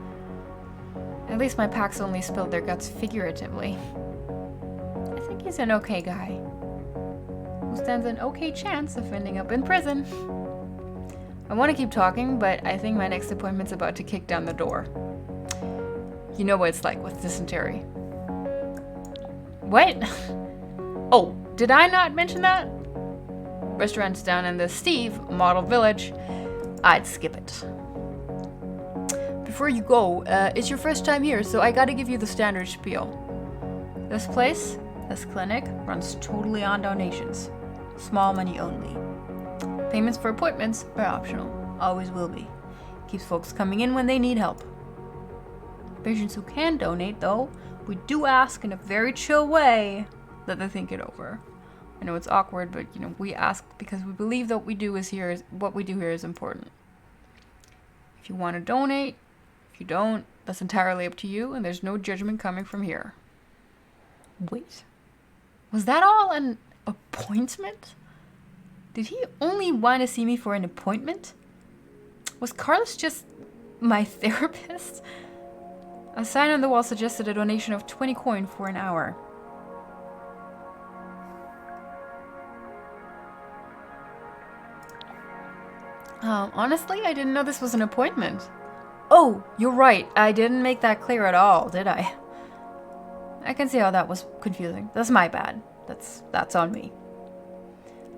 S1: At least my packs only spilled their guts figuratively. I think he's an okay guy, who stands an okay chance of ending up in prison. I want to keep talking, but I think my next appointment's about to kick down the door. You know what it's like with dysentery. What? Oh, did I not mention that? Restaurants down in the Steve Model Village. I'd skip it. Before you go, it's your first time here, so I gotta give you the standard spiel. This place, this clinic, runs totally on donations. Small money only. Payments for appointments are optional. Always will be. Keeps folks coming in when they need help. Patients who can donate, though, we do ask in a very chill way that they think it over. I know it's awkward, but we ask because we believe that what we do here is important. If you want to donate, if you don't, that's entirely up to you, and there's no judgment coming from here. Wait, was that all an appointment? Did he only want to see me for an appointment? Was Carlos just my therapist? A sign on the wall suggested a donation of 20 coin for an hour. Honestly, I didn't know this was an appointment. Oh, you're right. I didn't make that clear at all, did I? I can see how that was confusing. That's my bad. That's on me.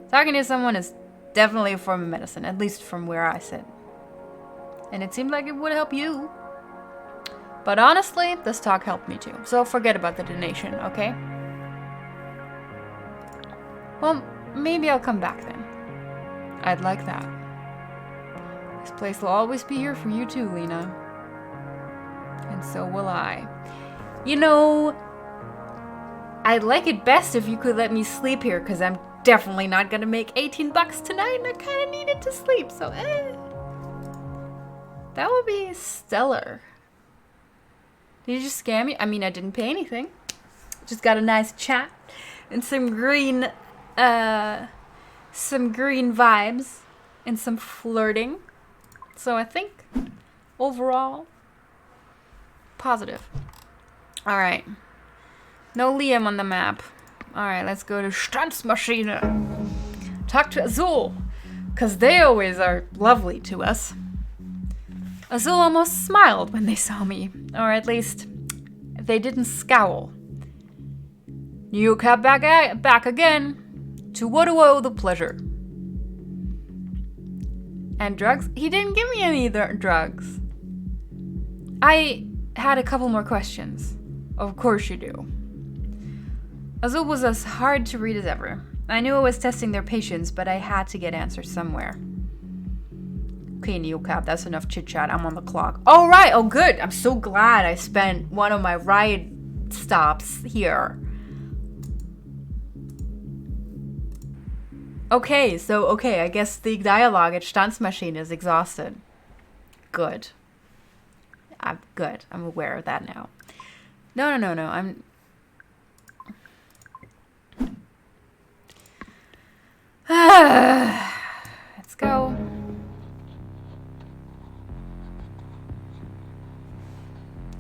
S1: Talking to someone is definitely a form of medicine, at least from where I sit. And it seemed like it would help you. But honestly, this talk helped me too. So forget about the donation, okay? Well, maybe I'll come back then. I'd like that. This place will always be here for you too, Lena. And so will I. I'd like it best if you could let me sleep here, because I'm definitely not gonna make 18 bucks tonight, and I kind of needed to sleep, so that would be stellar. Did you just scam me? I mean, I didn't pay anything. Just got a nice chat and some green vibes and some flirting. So I think overall positive. All right. No Liam on the map. All right, let's go to Standsmaschine. Talk to Azul, because they always are lovely to us. Azul almost smiled when they saw me, or at least they didn't scowl. You cab back again. To what do I owe the pleasure? And drugs? He didn't give me any drugs. I had a couple more questions. Of course you do. Azul was as hard to read as ever. I knew I was testing their patience, but I had to get answers somewhere. Okay, Neocap, that's enough chit-chat. I'm on the clock. All right. Oh, good. I'm so glad I spent one of my ride stops here. Okay, I guess the dialogue at Stanzmaschine is exhausted. Good. I'm good. I'm aware of that now. No. I'm... Let's go.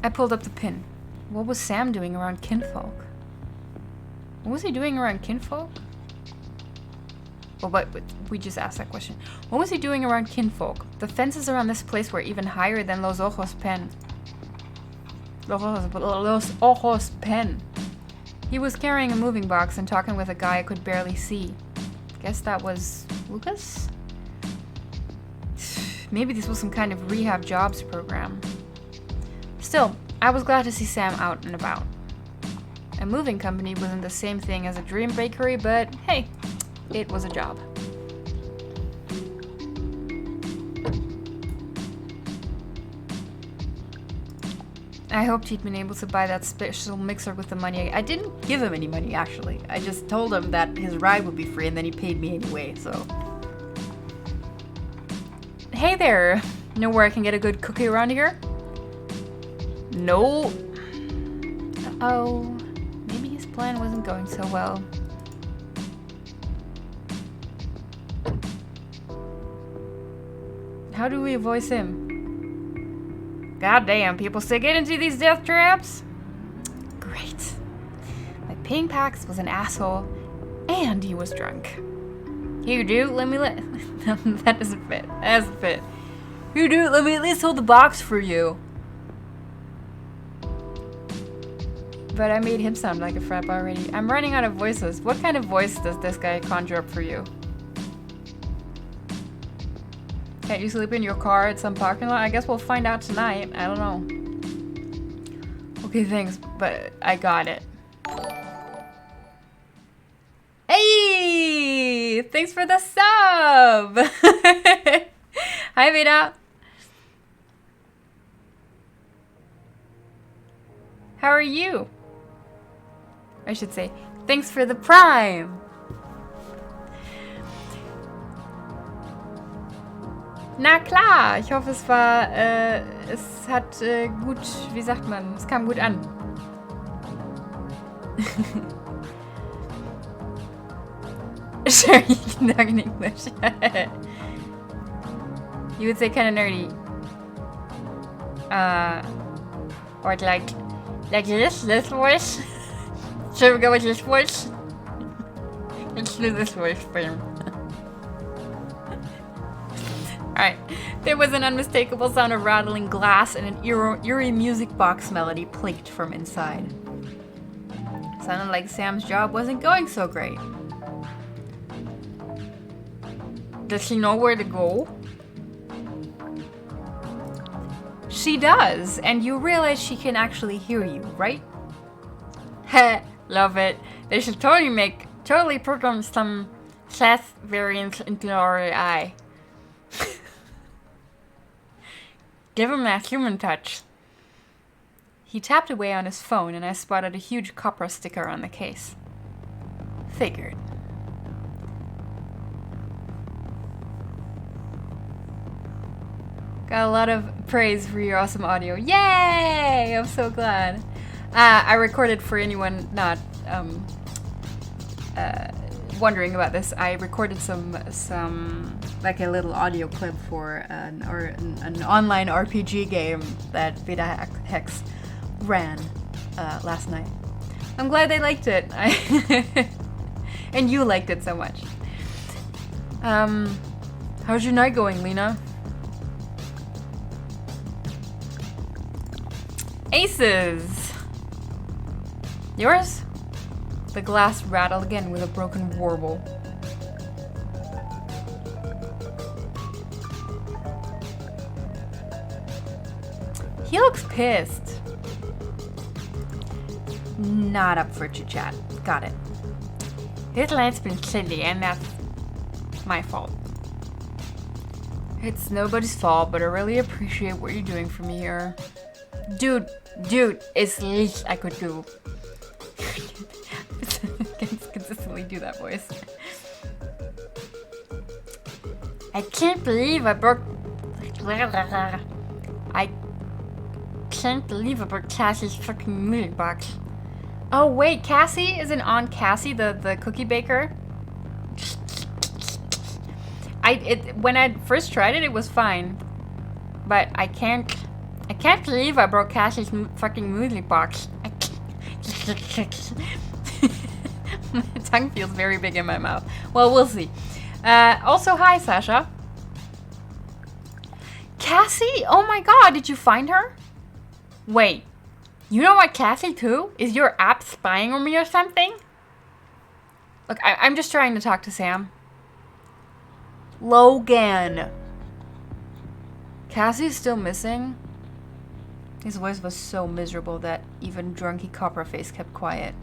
S1: I pulled up the pin. What was Sam doing around kinfolk? What was he doing around kinfolk? Well, but we just asked that question. What was he doing around kinfolk? The fences around this place were even higher than Los Ojos Pen. Los Ojos Pen. He was carrying a moving box and talking with a guy I could barely see. Guess that was Lucas? Maybe this was some kind of rehab jobs program. Still, I was glad to see Sam out and about. A moving company wasn't the same thing as a dream bakery, but hey, it was a job. I hoped he'd been able to buy that special mixer with the money. I didn't give him any money, actually. I just told him that his ride would be free, and then he paid me anyway, so... Hey there! Know where I can get a good cookie around here? No. Uh-oh. Maybe his plan wasn't going so well. How do we voice him? Goddamn, people still get into these death traps? Great. My ping Pax was an asshole, and he was drunk. Here, dude, let me that doesn't fit. That doesn't fit. Here, dude, let me at least hold the box for you. But I made him sound like a frap already. I'm running out of voices. What kind of voice does this guy conjure up for you? Can't you sleep in your car at some parking lot? I guess we'll find out tonight. I don't know. Okay, thanks, but I got it. Hey! Thanks for the sub! Hi, Vida. How are you? I should say, thanks for the prime! Na klar, ich hoffe, es hat gut, wie sagt man, es kam gut an. Sure, you can talk in English. You would say kind of nerdy. Or like this voice. Should we go with this voice? Let's do this voice for him. Alright, there was an unmistakable sound of rattling glass and an eerie music box melody plinked from inside. Sounded like Sam's job wasn't going so great. Does she know where to go? She does, and you realize she can actually hear you, right? Heh, love it. They should totally program some Seth variants into our AI. Give him that human touch. He tapped away on his phone and I spotted a huge copra sticker on the case. Figured. Got a lot of praise for your awesome audio. Yay! I'm so glad. I recorded, for anyone not wondering about this, I recorded some like a little audio clip for an online RPG game that Vita Hex ran last night. I'm glad they liked it. And you liked it so much. How's your night going, Lena? Aces! Yours? The glass rattled again with a broken warble. He looks pissed. Not up for chit-chat. Got it. His life's been silly and that's my fault. It's nobody's fault, but I really appreciate what you're doing for me here. Dude, it's the least I could do. Consistently do that voice. I can't believe I broke... I can't believe I broke Cassie's fucking music box. Oh wait, Cassie? Isn't Aunt Cassie the cookie baker? When I first tried it, it was fine. But I can't believe I broke Cassie's fucking music box. My tongue feels very big in my mouth. Well, we'll see. Also, hi, Sasha. Cassie? Oh my god, did you find her? Wait, you know what, Cassie too? Is your app spying on me or something? Look, I'm just trying to talk to Sam. Logan. Cassie's still missing? His voice was so miserable that even drunky Copperface kept quiet.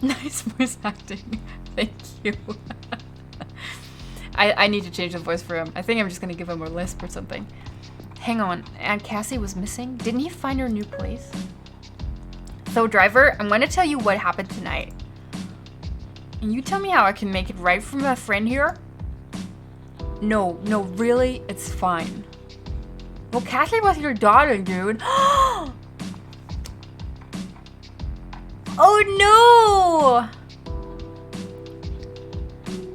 S1: Nice voice acting. Thank you. I need to change the voice for him. I think I'm just gonna give him a lisp or something. Hang on, Aunt Cassie was missing? Didn't he find her new place? So, driver, I'm gonna tell you what happened tonight. And you tell me how I can make it right for my friend here? No, really, it's fine. Well, Cassie was your daughter, dude. Oh no!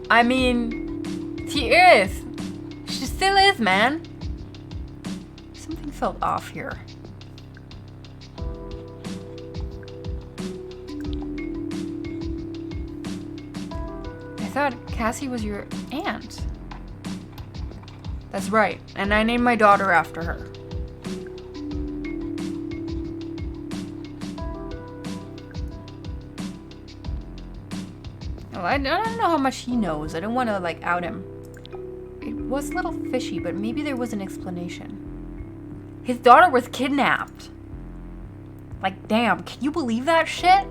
S1: I mean, she is. She still is, man. Something felt off here. I thought Cassie was your aunt. That's right, and I named my daughter after her. Oh, I don't know how much he knows. I don't want to, like, out him. It was a little fishy, but maybe there was an explanation. His daughter was kidnapped. Like, damn, can you believe that shit?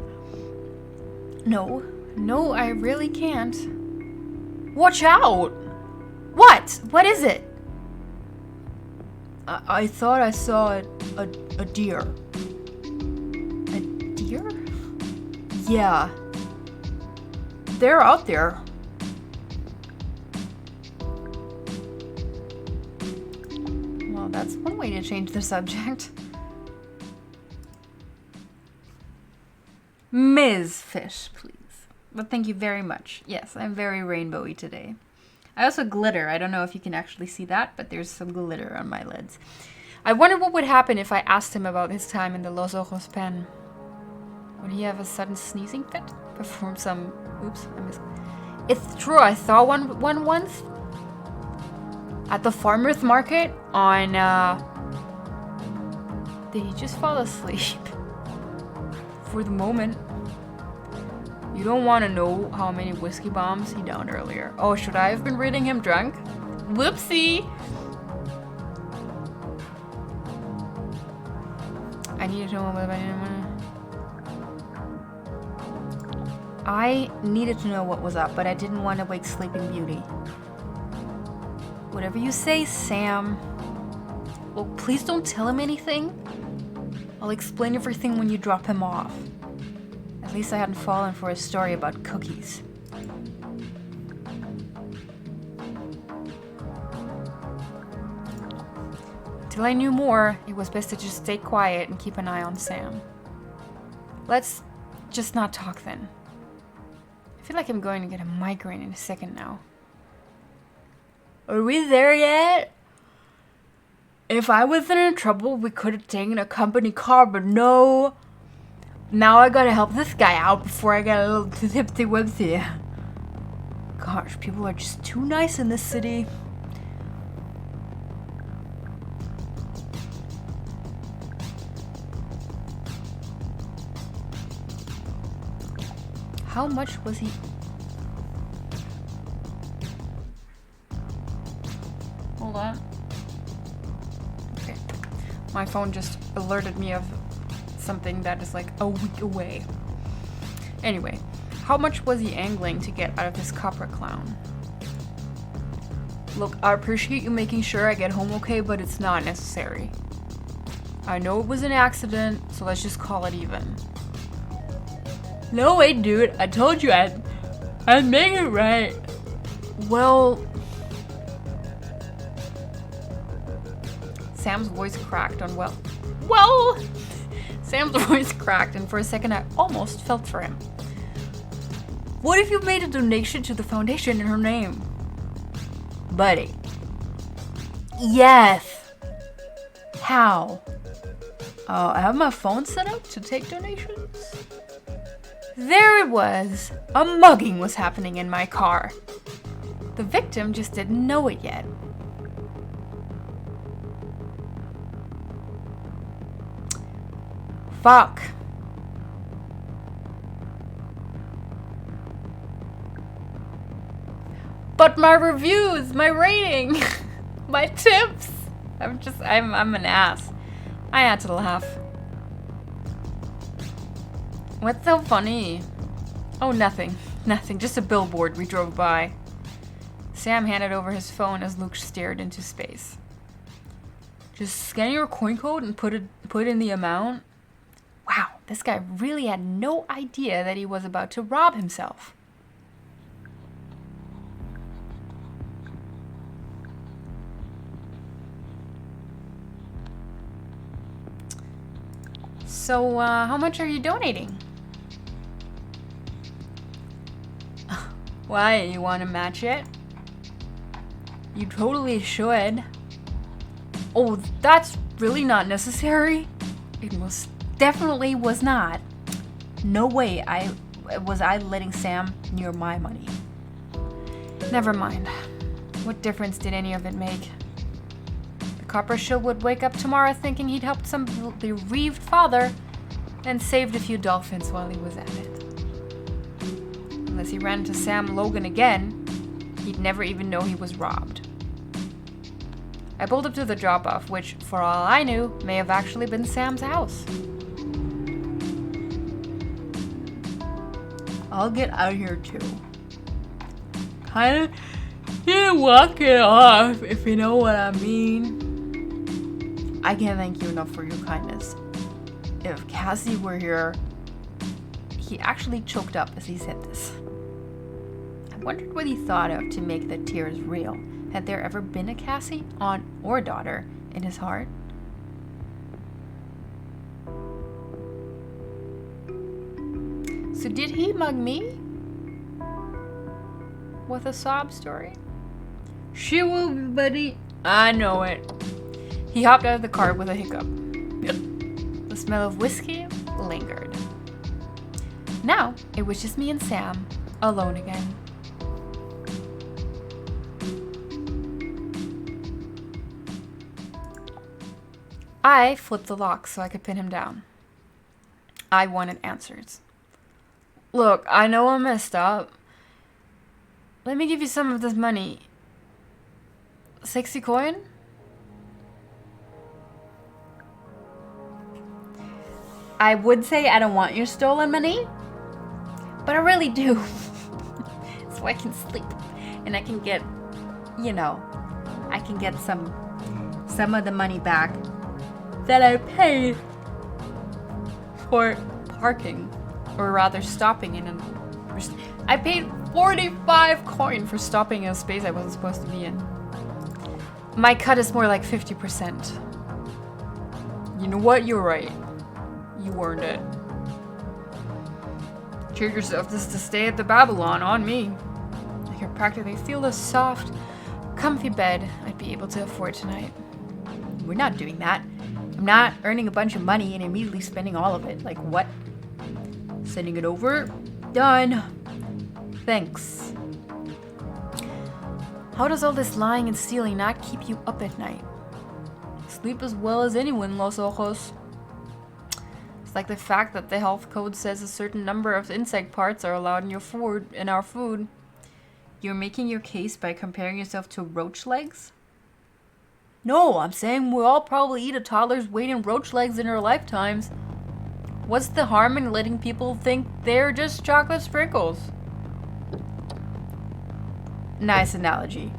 S1: No, I really can't. Watch out! What? What is it? I thought I saw a deer. A deer? Yeah. They're out there. Well, that's one way to change the subject. Ms. Fish, please. But thank you very much. Yes, I'm very rainbowy today. I also glitter. I don't know if you can actually see that, but there's some glitter on my lids. I wonder what would happen if I asked him about his time in the Los Ojos pen. Would he have a sudden sneezing fit? Perform some... Oops, I missed. It's true, I saw one once. At the farmer's market on... Did he just fall asleep? For the moment. You don't want to know how many whiskey bombs he downed earlier. Oh, should I have been reading him drunk? Whoopsie! I needed to know what I needed to know what was up, but I didn't want to wake Sleeping Beauty. Whatever you say, Sam. Well, please don't tell him anything. I'll explain everything when you drop him off. At least I hadn't fallen for a story about cookies. Till I knew more, it was best to just stay quiet and keep an eye on Sam. Let's just not talk then. I feel like I'm going to get a migraine in a second now. Are we there yet? If I wasn't in trouble, we could have taken a company car, but no. Now I gotta help this guy out before I get a little too tipsy-wipsy. Gosh, people are just too nice in this city. How much was he? Hold on. Okay. My phone just alerted me of something that is like a week away. Anyway, how much was he angling to get out of this copper clown? Look, I appreciate you making sure I get home okay, but it's not necessary. I know it was an accident, so let's just call it even. No way, dude. I told you I'd make it right. Well... Sam's voice cracked on well... Sam's voice cracked, and for a second I almost felt for him. What if you made a donation to the foundation in her name? Buddy. Yes! How? I have my phone set up to take donations. There it was. A mugging was happening in my car. The victim just didn't know it yet. Fuck. But my reviews, my rating, my tips. I'm an ass. I had to laugh. What's so funny? Oh, nothing. Nothing. Just a billboard we drove by. Sam handed over his phone as Luke stared into space. Just scan your coin code and put in the amount. Wow, this guy really had no idea that he was about to rob himself. So, how much are you donating? Why, you want to match it? You totally should. Oh, that's really not necessary? It most definitely was not. No way I letting Sam near my money. Never mind. What difference did any of it make? The copper shill would wake up tomorrow thinking he'd helped some bereaved father and saved a few dolphins while he was at it. Unless he ran into Sam Logan again, he'd never even know he was robbed. I pulled up to the drop-off, which, for all I knew, may have actually been Sam's house. I'll get out of here too. Kinda walk it off, if you know what I mean. I can't thank you enough for your kindness. If Cassie were here... He actually choked up as he said this. I wondered what he thought of to make the tears real. Had there ever been a Cassie, aunt or daughter, in his heart? So did he mug me? With a sob story? She will, buddy. I know it. He hopped out of the car with a hiccup. The smell of whiskey lingered. Now, it was just me and Sam, alone again. I flipped the lock so I could pin him down. I wanted answers. Look, I know I messed up. Let me give you some of this money. 60 coin? I would say I don't want your stolen money, but I really do. So I can sleep and I can get, I can get some of the money back that I paid for parking, or rather stopping in an... I paid 45 coin for stopping in a space I wasn't supposed to be in. My cut is more like 50%. You know what? You're right. You earned it. Treat yourself just to stay at the Babylon on me. I can practically feel the soft, comfy bed I'd be able to afford tonight. We're not doing that. I'm not earning a bunch of money and immediately spending all of it. Like what? Sending it over? Done. Thanks. How does all this lying and stealing not keep you up at night? Sleep as well as anyone, Los Ojos. It's like the fact that the health code says a certain number of insect parts are allowed in our food. You're making your case by comparing yourself to roach legs? No, I'm saying we'll all probably eat a toddler's weight in roach legs in our lifetimes. What's the harm in letting people think they're just chocolate sprinkles? Nice analogy.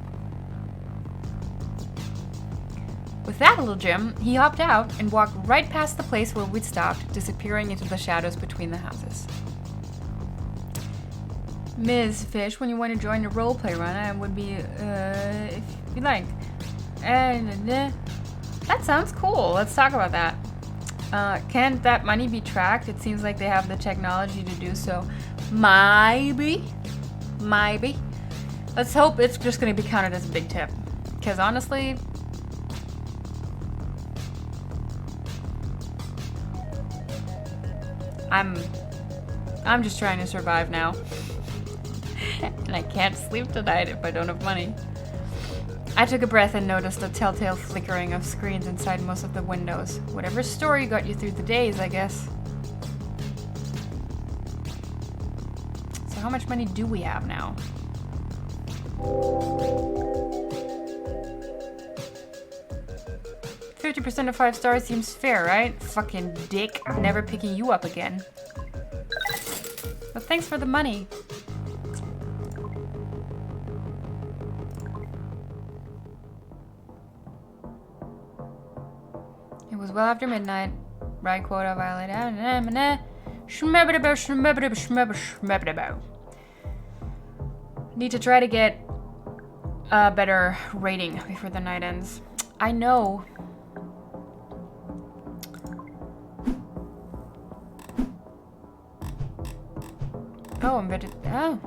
S1: With that little gem, he hopped out and walked right past the place where we'd stopped, disappearing into the shadows between the houses. Ms. Fish, when you want to join the roleplay run, I would be, if you like. And that sounds cool. Let's talk about that. Can that money be tracked? It seems like they have the technology to do so. Maybe. Let's hope it's just going to be counted as a big tip. Because honestly, I'm just trying to survive now. And I can't sleep tonight if I don't have money. I took a breath and noticed a telltale flickering of screens inside most of the windows. Whatever story got you through the days, I guess. So how much money do we have now? 50% of 5 stars seems fair, right? Fucking dick. Never picking you up again. But thanks for the money. It was well after midnight. Right quota violated. Need to try to get a better rating before the night ends. I know. Oh, I'm better. Oh,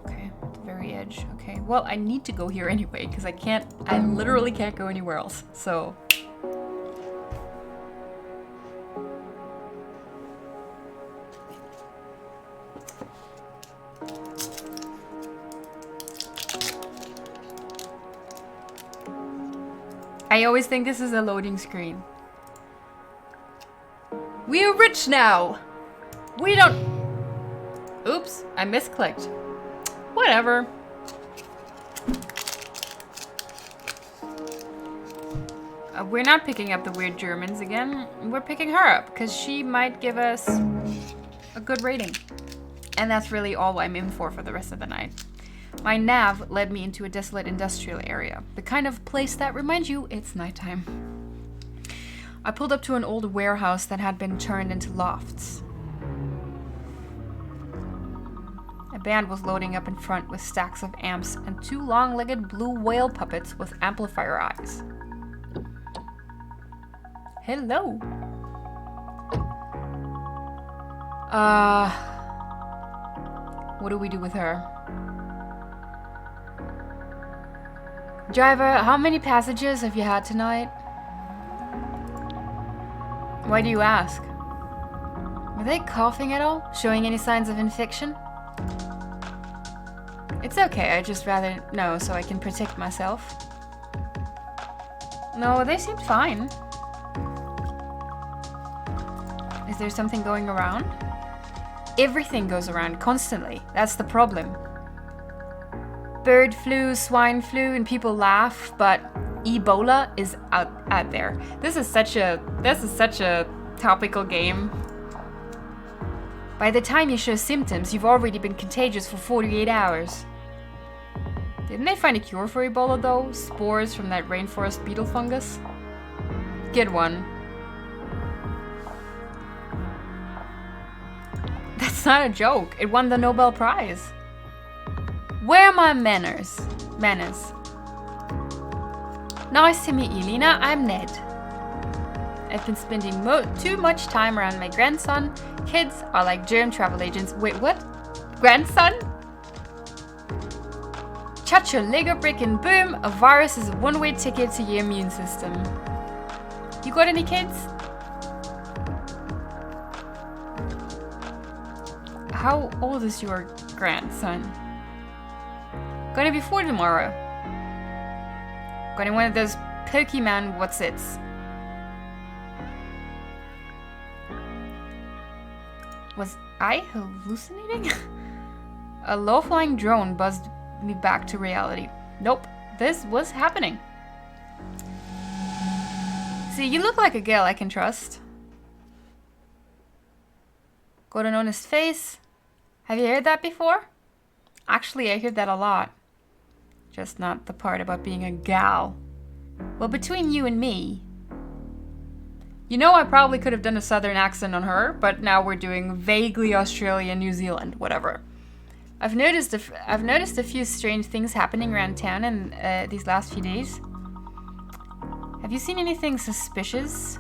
S1: okay. At the very edge. Okay. Well, I need to go here anyway because I literally can't go anywhere else. So. I always think this is a loading screen. We are rich now! We don't... Oops, I misclicked. Whatever. We're not picking up the weird Germans again. We're picking her up because she might give us a good rating. And that's really all I'm in for the rest of the night. My nav led me into a desolate industrial area, the kind of place that reminds you it's nighttime. I pulled up to an old warehouse that had been turned into lofts. A band was loading up in front with stacks of amps and 2 long-legged blue whale puppets with amplifier eyes. Hello. What do we do with her? Driver, how many passages have you had tonight? Why do you ask? Are they coughing at all? Showing any signs of infection? It's okay, I'd just rather know so I can protect myself. No, they seemed fine. Is there something going around? Everything goes around constantly. That's the problem. Bird flu, swine flu, and people laugh, but Ebola is out there. This is such a topical game. By the time you show symptoms, you've already been contagious for 48 hours. Didn't they find a cure for Ebola though? Spores from that rainforest beetle fungus? Good one. That's not a joke. It won the Nobel Prize. Where are my manners? Nice to meet you, Lena. I'm Ned. I've been spending too much time around my grandson. Kids are like germ travel agents. Wait, what? Grandson? Touch your Lego brick and boom, a virus is a one-way ticket to your immune system. You got any kids? How old is your grandson? Gonna be 4 tomorrow. Got one of those Pokemon what's-its. Was I hallucinating? A low-flying drone buzzed me back to reality. Nope, this was happening. See, you look like a girl I can trust. Got an honest face. Have you heard that before? Actually, I hear that a lot. Just not the part about being a gal. Well, between you and me, you know, I probably could have done a southern accent on her, but now we're doing vaguely Australia, New Zealand, whatever. I've noticed a few strange things happening around town in these last few days. Have you seen anything suspicious?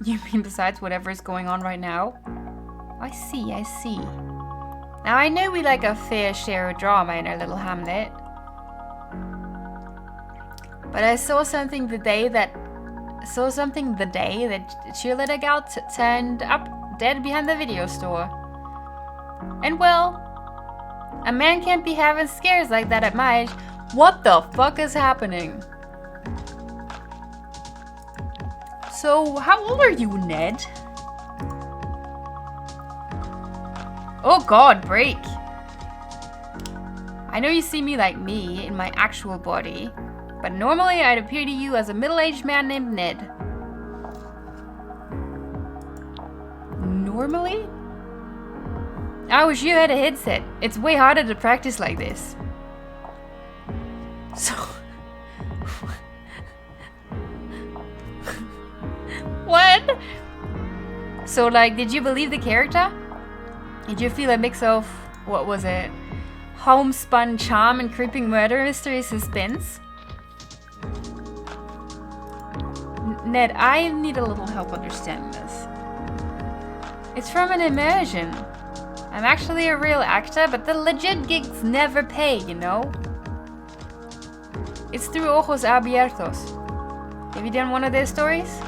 S1: You mean besides whatever is going on right now? I see. Now I know we like a fair share of drama in our little hamlet. But I saw something the day that cheerleader gal turned up dead behind the video store. And well, a man can't be having scares like that at my age. What the fuck is happening? So, how old are you, Ned? Oh god, break. I know you see me like me in my actual body, but normally I'd appear to you as a middle-aged man named Ned. Normally? I wish you had a headset. It's way harder to practice like this. So... What? So, like, did you believe the character? Did you feel a mix of, what was it? Homespun charm and creeping murder mystery suspense? Ned, I need a little help understanding this. It's from an immersion. I'm actually a real actor, but the legit gigs never pay, you know? It's through Ojos Abiertos. Have you done one of their stories?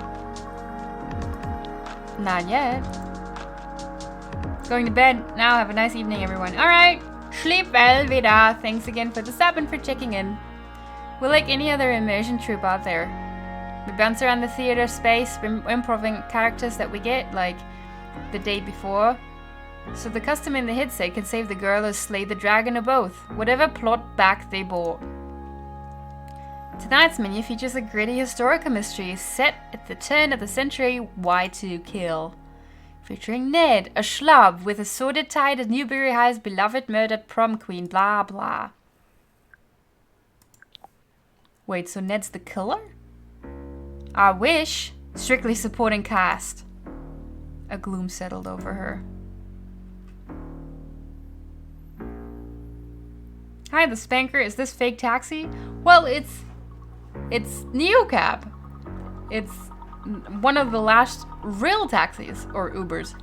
S1: Not yet. Going to bed. Now have a nice evening, everyone. Alright. Sleep well, wieder. Thanks again for the sub and for checking in. We're like any other immersion troupe out there. We bounce around the theater space, improving characters that we get, like the day before. So the custom in the headset can save the girl or slay the dragon or both, whatever plot back they bought. Tonight's menu features a gritty historical mystery set at the turn of the century, Why to Kill. Featuring Ned, a schlub with a sordid tie to Newberry High's beloved murdered prom queen, blah blah. Wait, so Ned's the killer? I wish. Strictly supporting cast. A gloom settled over her. Hi, the Spanker. Is this fake taxi? Well, it's Neocab. It's one of the last real taxis or Ubers.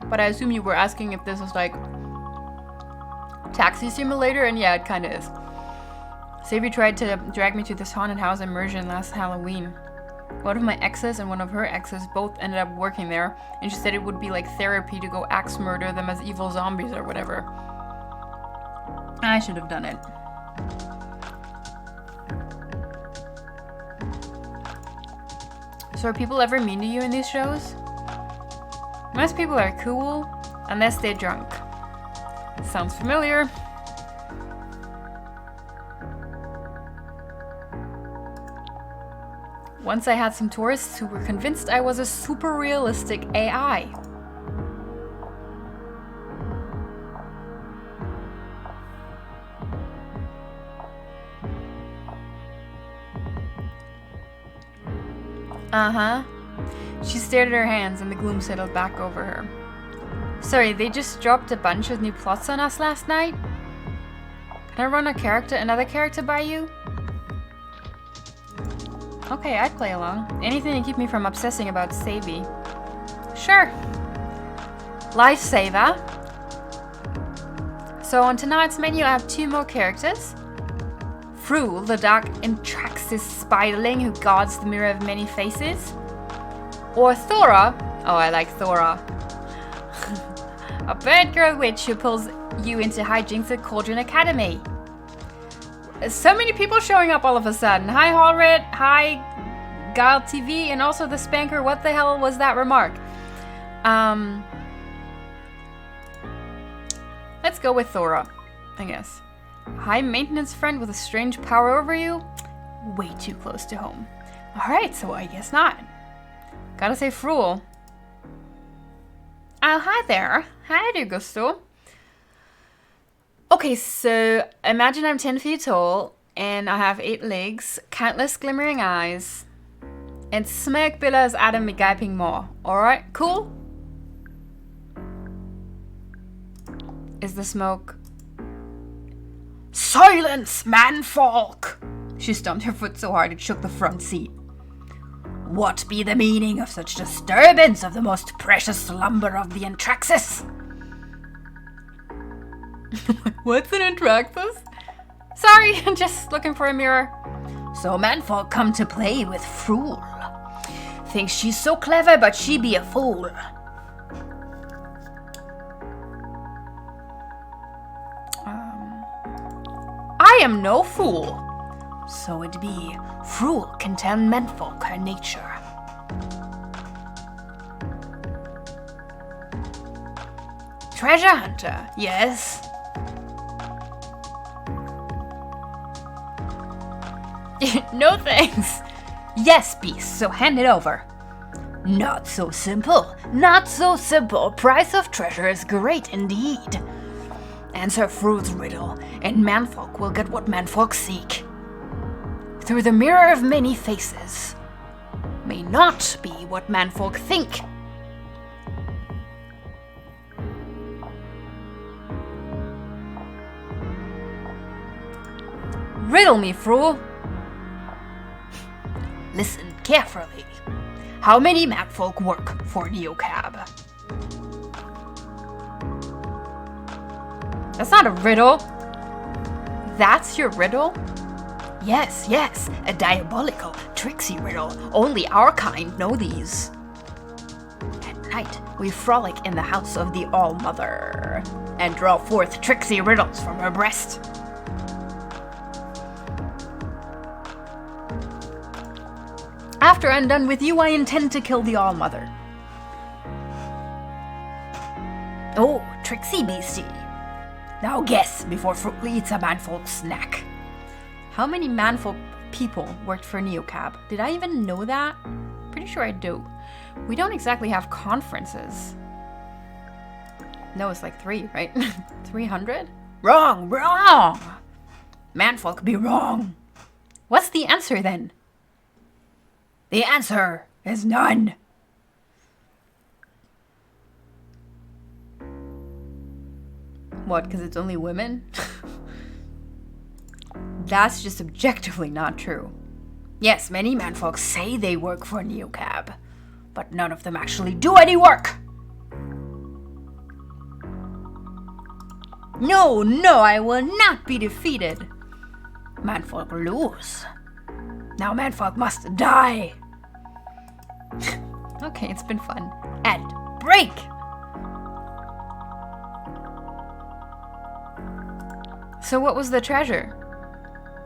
S1: But I assume you were asking if this was like Taxi Simulator, and yeah, it kind of is. Savie tried to drag me to this haunted house immersion last Halloween. One of my exes and one of her exes both ended up working there, and she said it would be like therapy to go axe murder them as evil zombies or whatever. I should have done it. So are people ever mean to you in these shows? Most people are cool, unless they're drunk. Sounds familiar. Once I had some tourists who were convinced I was a super realistic AI. Uh-huh. She stared at her hands and the gloom settled back over her. Sorry, they just dropped a bunch of new plots on us last night? Can I run another character by you? Okay, I'd play along. Anything to keep me from obsessing about Savie. Sure. Lifesaver. So on tonight's menu I have 2 more characters. Frul, the dark Antraxis spiderling who guards the mirror of many faces. Or Thora. Oh, I like Thora. A bird girl witch who pulls you into hijinks at Cauldron Academy. So many people showing up all of a sudden. Hi Hallred, hi Guile TV, and also the Spanker. What the hell was that remark? Let's go with Thora, I guess. High maintenance friend with a strange power over you? Way too close to home. Alright, so I guess not. Gotta say Frul. Oh, hi there. Hi there, Gusto. Okay, so imagine I'm 10 feet tall and I have 8 legs, countless glimmering eyes, and smoke billows out of my gaping maw. Alright, cool? Is the smoke... Silence, manfolk! She stomped her foot so hard it shook the front seat. What be the meaning of such disturbance of the most precious slumber of the Antraxis? What's an Antraxis? Sorry, I'm just looking for a mirror. So manfolk come to play with Fool. Thinks she's so clever, but she be a fool. I am no fool. So it be, Fool can tell menfolk her nature. Treasure hunter, yes. No thanks. Yes, beast, so hand it over. Not so simple, not so simple. Price of treasure is great indeed. Answer Fruit's riddle, and manfolk will get what manfolk seek. Through the mirror of many faces, may not be what manfolk think. Riddle me, Fool. Listen carefully. How many manfolk work for Neocab? That's not a riddle. That's your riddle? Yes, yes, a diabolical, tricksy riddle. Only our kind know these. At night, we frolic in the house of the All-Mother and draw forth tricksy riddles from her breast. After I'm done with you, I intend to kill the All-Mother. Oh, tricksy beastie. Now guess before Fruitly eats a manfolk snack. How many manfolk people worked for Neocab? Did I even know that? Pretty sure I do. We don't exactly have conferences. No, it's like 3, right? 300? Wrong, wrong! Manfolk be wrong. What's the answer then? The answer is none. What, because it's only women? That's just objectively not true. Yes, many manfolk say they work for Neocab, but none of them actually do any work. No, no, I will not be defeated. Manfolk lose. Now manfolk must die. Okay, it's been fun. And break! So what was the treasure?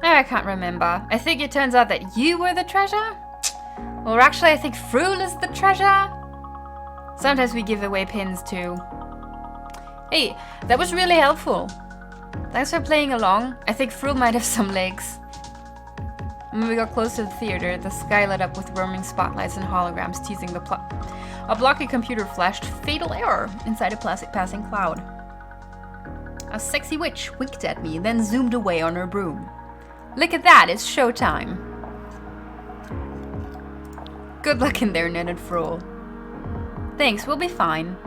S1: I can't remember. I think it turns out that you were the treasure? Or actually, I think Fruil is the treasure? Sometimes we give away pins too. Hey, that was really helpful. Thanks for playing along. I think Fruil might have some legs. When we got close to the theater, the sky lit up with roaming spotlights and holograms teasing the plot. A blocky computer flashed fatal error inside a plastic passing cloud. A sexy witch winked at me, then zoomed away on her broom. Look at that, it's showtime. Good luck in there, knitted Fruil. Thanks, we'll be fine.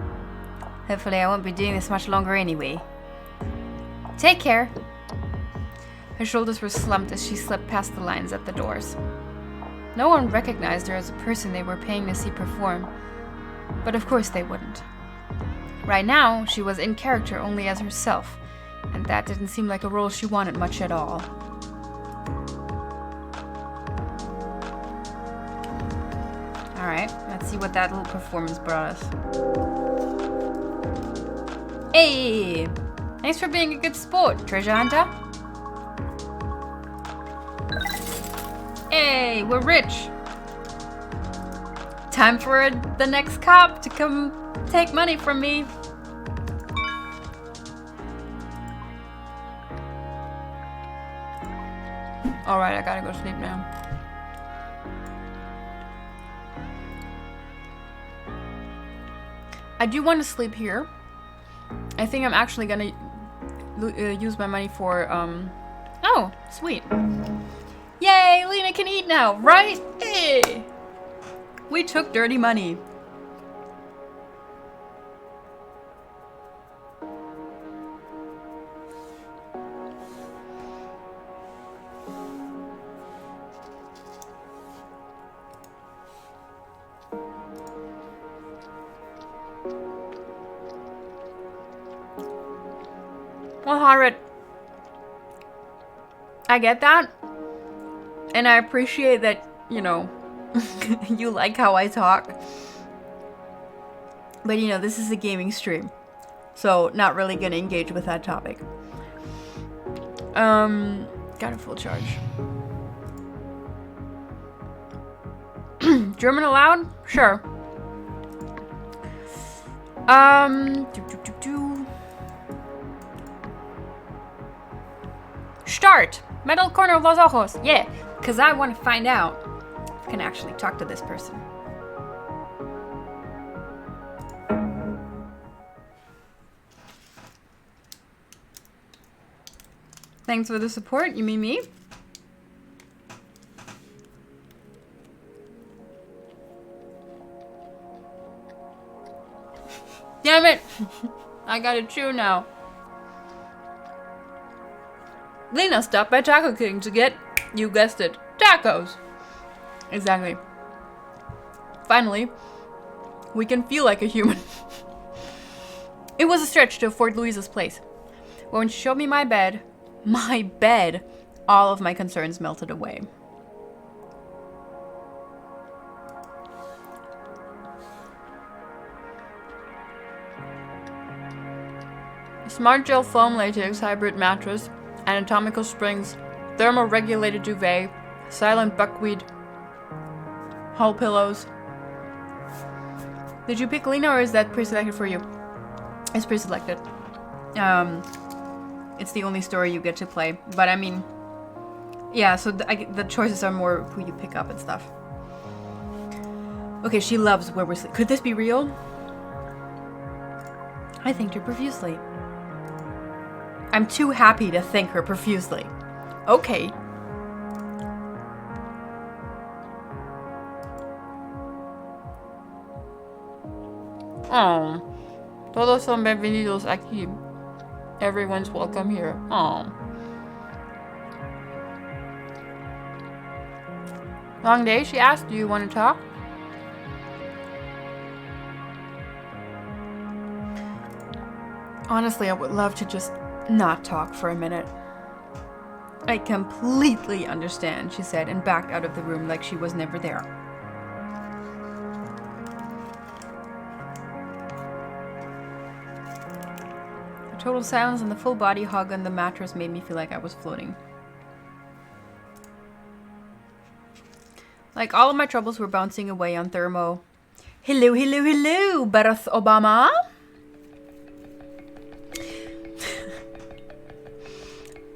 S1: Hopefully I won't be doing this much longer anyway. Take care. Her shoulders were slumped as she slipped past the lines at the doors. No one recognized her as a person they were paying to see perform, but of course they wouldn't. Right now, she was in character only as herself, and that didn't seem like a role she wanted much at all. Alright, let's see what that little performance brought us. Hey! Thanks for being a good sport, treasure hunter. Hey, we're rich. Time for the next cop to come take money from me. Alright, I gotta go sleep now. I do want to sleep here. I think I'm actually gonna use my money for, oh, sweet. Yay, Lena can eat now, right? Hey! We took dirty money. I get that. And I appreciate that, you know, you like how I talk. But, you know, this is a gaming stream. So, not really gonna engage with that topic. Got a full charge. German allowed? Sure. Start! Metal corner of los ojos. Yeah, because I want to find out if I can actually talk to this person. Thanks for the support. You mean me? Damn it! I gotta chew now. Lena stopped by Taco King to get, you guessed it, tacos. Exactly. Finally, we can feel like a human. It was a stretch to afford Louisa's place. But when she showed me my bed, all of my concerns melted away. Smart gel foam latex hybrid mattress, anatomical springs, thermoregulated duvet, silent buckwheat, hull pillows. Did you pick Lena or is that pre-selected for you? It's pre-selected. It's the only story you get to play. But I mean, yeah, so the choices are more who you pick up and stuff. Okay, she loves where we're sleeping. Could this be real? I thanked her profusely. I'm too happy to thank her profusely. Okay. Oh. Todos son bienvenidos aquí. Everyone's welcome here. Oh. Long day, she asked. Do you want to talk? Honestly, I would love to just not talk for a minute. I completely understand, she said, and backed out of the room like she was never there. The total silence and the full body hug on the mattress made me feel like I was floating. Like all of my troubles were bouncing away on thermo. Hello, hello, hello, Barack Obama.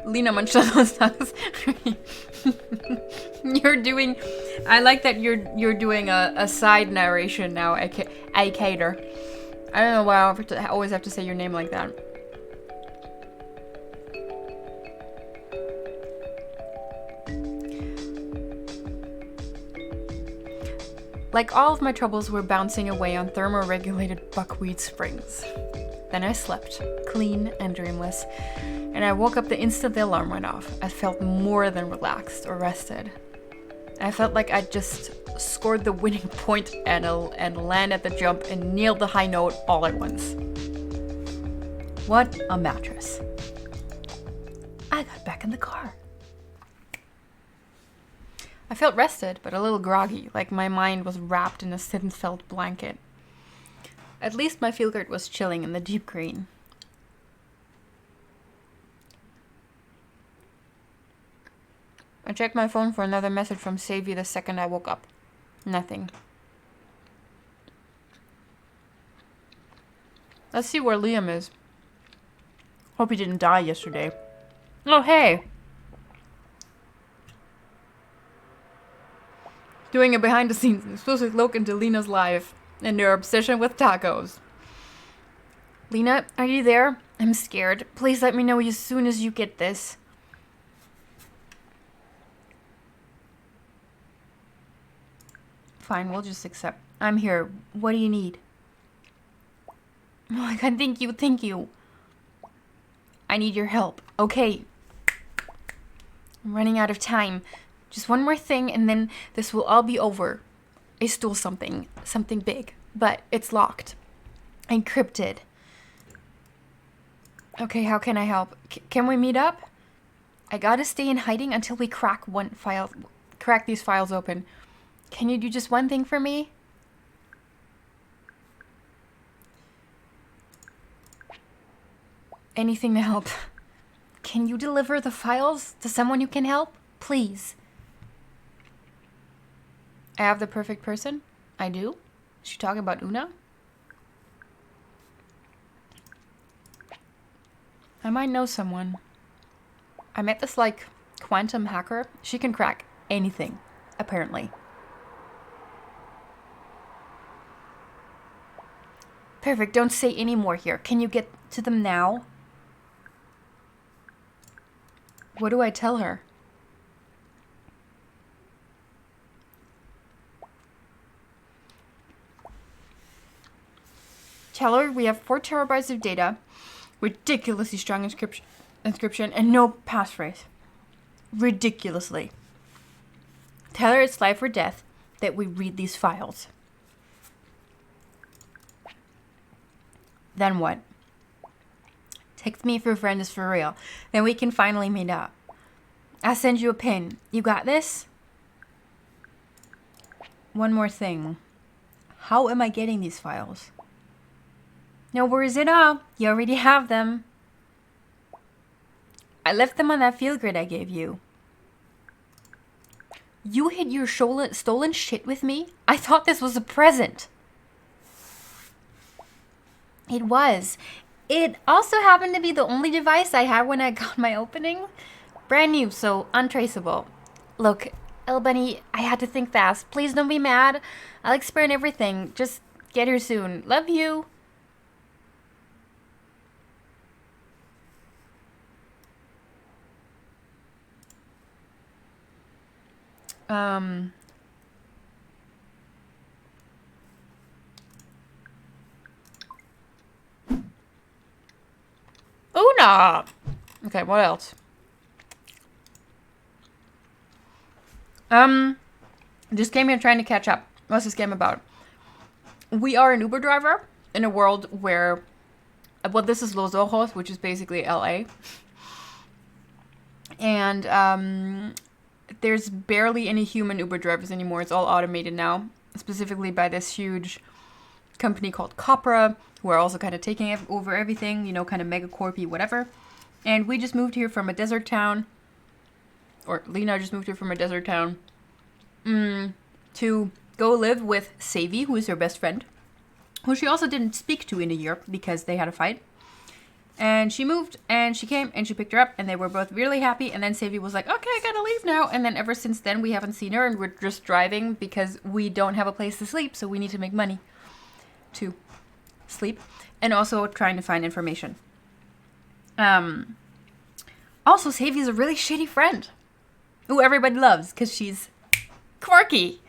S1: Lena munched on those tacos. You're doing. I like that you're doing a side narration now. I cater. I don't know why I always have to say your name like that. Like all of my troubles were bouncing away on thermoregulated buckwheat springs. Then I slept, clean and dreamless, and I woke up the instant the alarm went off. I felt more than relaxed or rested. I felt like I just scored the winning point and landed the jump and nailed the high note all at once. What a mattress. I got back in the car. I felt rested, but a little groggy, like my mind was wrapped in a thin felt blanket. At least my feel-good was chilling in the deep green. I checked my phone for another message from Savie the second I woke up. Nothing. Let's see where Liam is. Hope he didn't die yesterday. Oh, hey! Doing a behind the scenes exclusive look into Lena's life and their obsession with tacos. Lena, are you there? I'm scared. Please let me know as soon as you get this. Fine, we'll just accept. I'm here. What do you need? Oh my god, thank you, thank you. I need your help. Okay. I'm running out of time. Just one more thing and then this will all be over. I stole something. Something big. But it's locked. Encrypted. Okay, how can I help? Can we meet up? I gotta stay in hiding until we crack these files open. Can you do just one thing for me? Anything to help. Can you deliver the files to someone you can help? Please. I have the perfect person? I do? Is she talking about Una? I might know someone. I met this, like, quantum hacker. She can crack anything, apparently. Perfect, don't say any more here. Can you get to them now? What do I tell her? Tell her we have 4 terabytes of data, ridiculously strong encryption, and no passphrase. Ridiculously. Tell her it's life or death that we read these files. Then what? Text me if your friend is for real. Then we can finally meet up. I'll send you a pin. You got this? One more thing. How am I getting these files? No worries at all. You already have them. I left them on that field grid I gave you. You hid your stolen shit with me? I thought this was a present. It was. It also happened to be the only device I had when I got my opening. Brand new, so untraceable. Look, El Bunny, I had to think fast. Please don't be mad. I'll explain everything. Just get here soon. Love you. Una! Okay, what else? Just came here trying to catch up. What's this game about? We are an Uber driver in a world where, well, this is Los Ojos, which is basically LA. And, there's barely any human Uber drivers anymore. It's all automated now, specifically by this huge company called Copra, who are also kind of taking over everything, you know, kind of megacorp-y, whatever. And we just moved here from a desert town, or Lena just moved here from a desert town, to go live with Savie, who is her best friend, who she also didn't speak to in a year because they had a fight. And she moved, and she came, and she picked her up, and they were both really happy. And then Savie was like, okay, I gotta leave now. And then ever since then, we haven't seen her, and we're just driving because we don't have a place to sleep, so we need to make money to sleep. And also trying to find information. Also, Savie's a really shitty friend who everybody loves because she's quirky.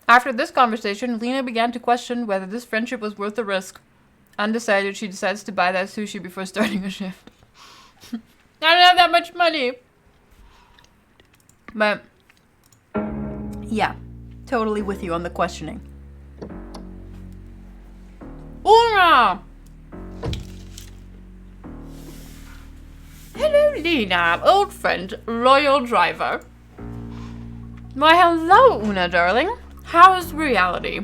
S1: After this conversation, Lena began to question whether this friendship was worth the risk. Undecided, she decides to buy that sushi before starting a shift. I don't have that much money. But, yeah, totally with you on the questioning. Una! Hello, Lena, old friend, loyal driver. Why, hello, Una, darling. How's reality?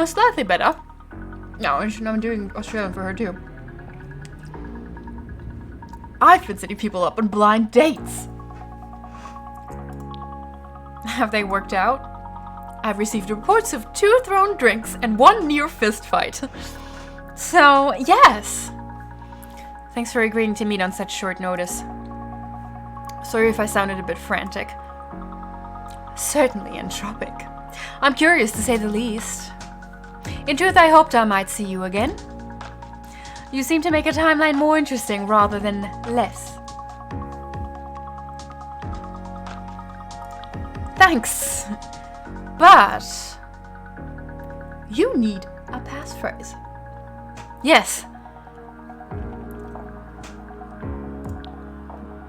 S1: Slightly better. No, I'm doing Australian for her, too. I've been setting people up on blind dates. Have they worked out? I've received reports of 2 thrown drinks and 1 near fist fight. So, yes. Thanks for agreeing to meet on such short notice. Sorry if I sounded a bit frantic. Certainly entropic. I'm curious to say the least. In truth, I hoped I might see you again. You seem to make a timeline more interesting rather than less. Thanks. But you need a passphrase. Yes.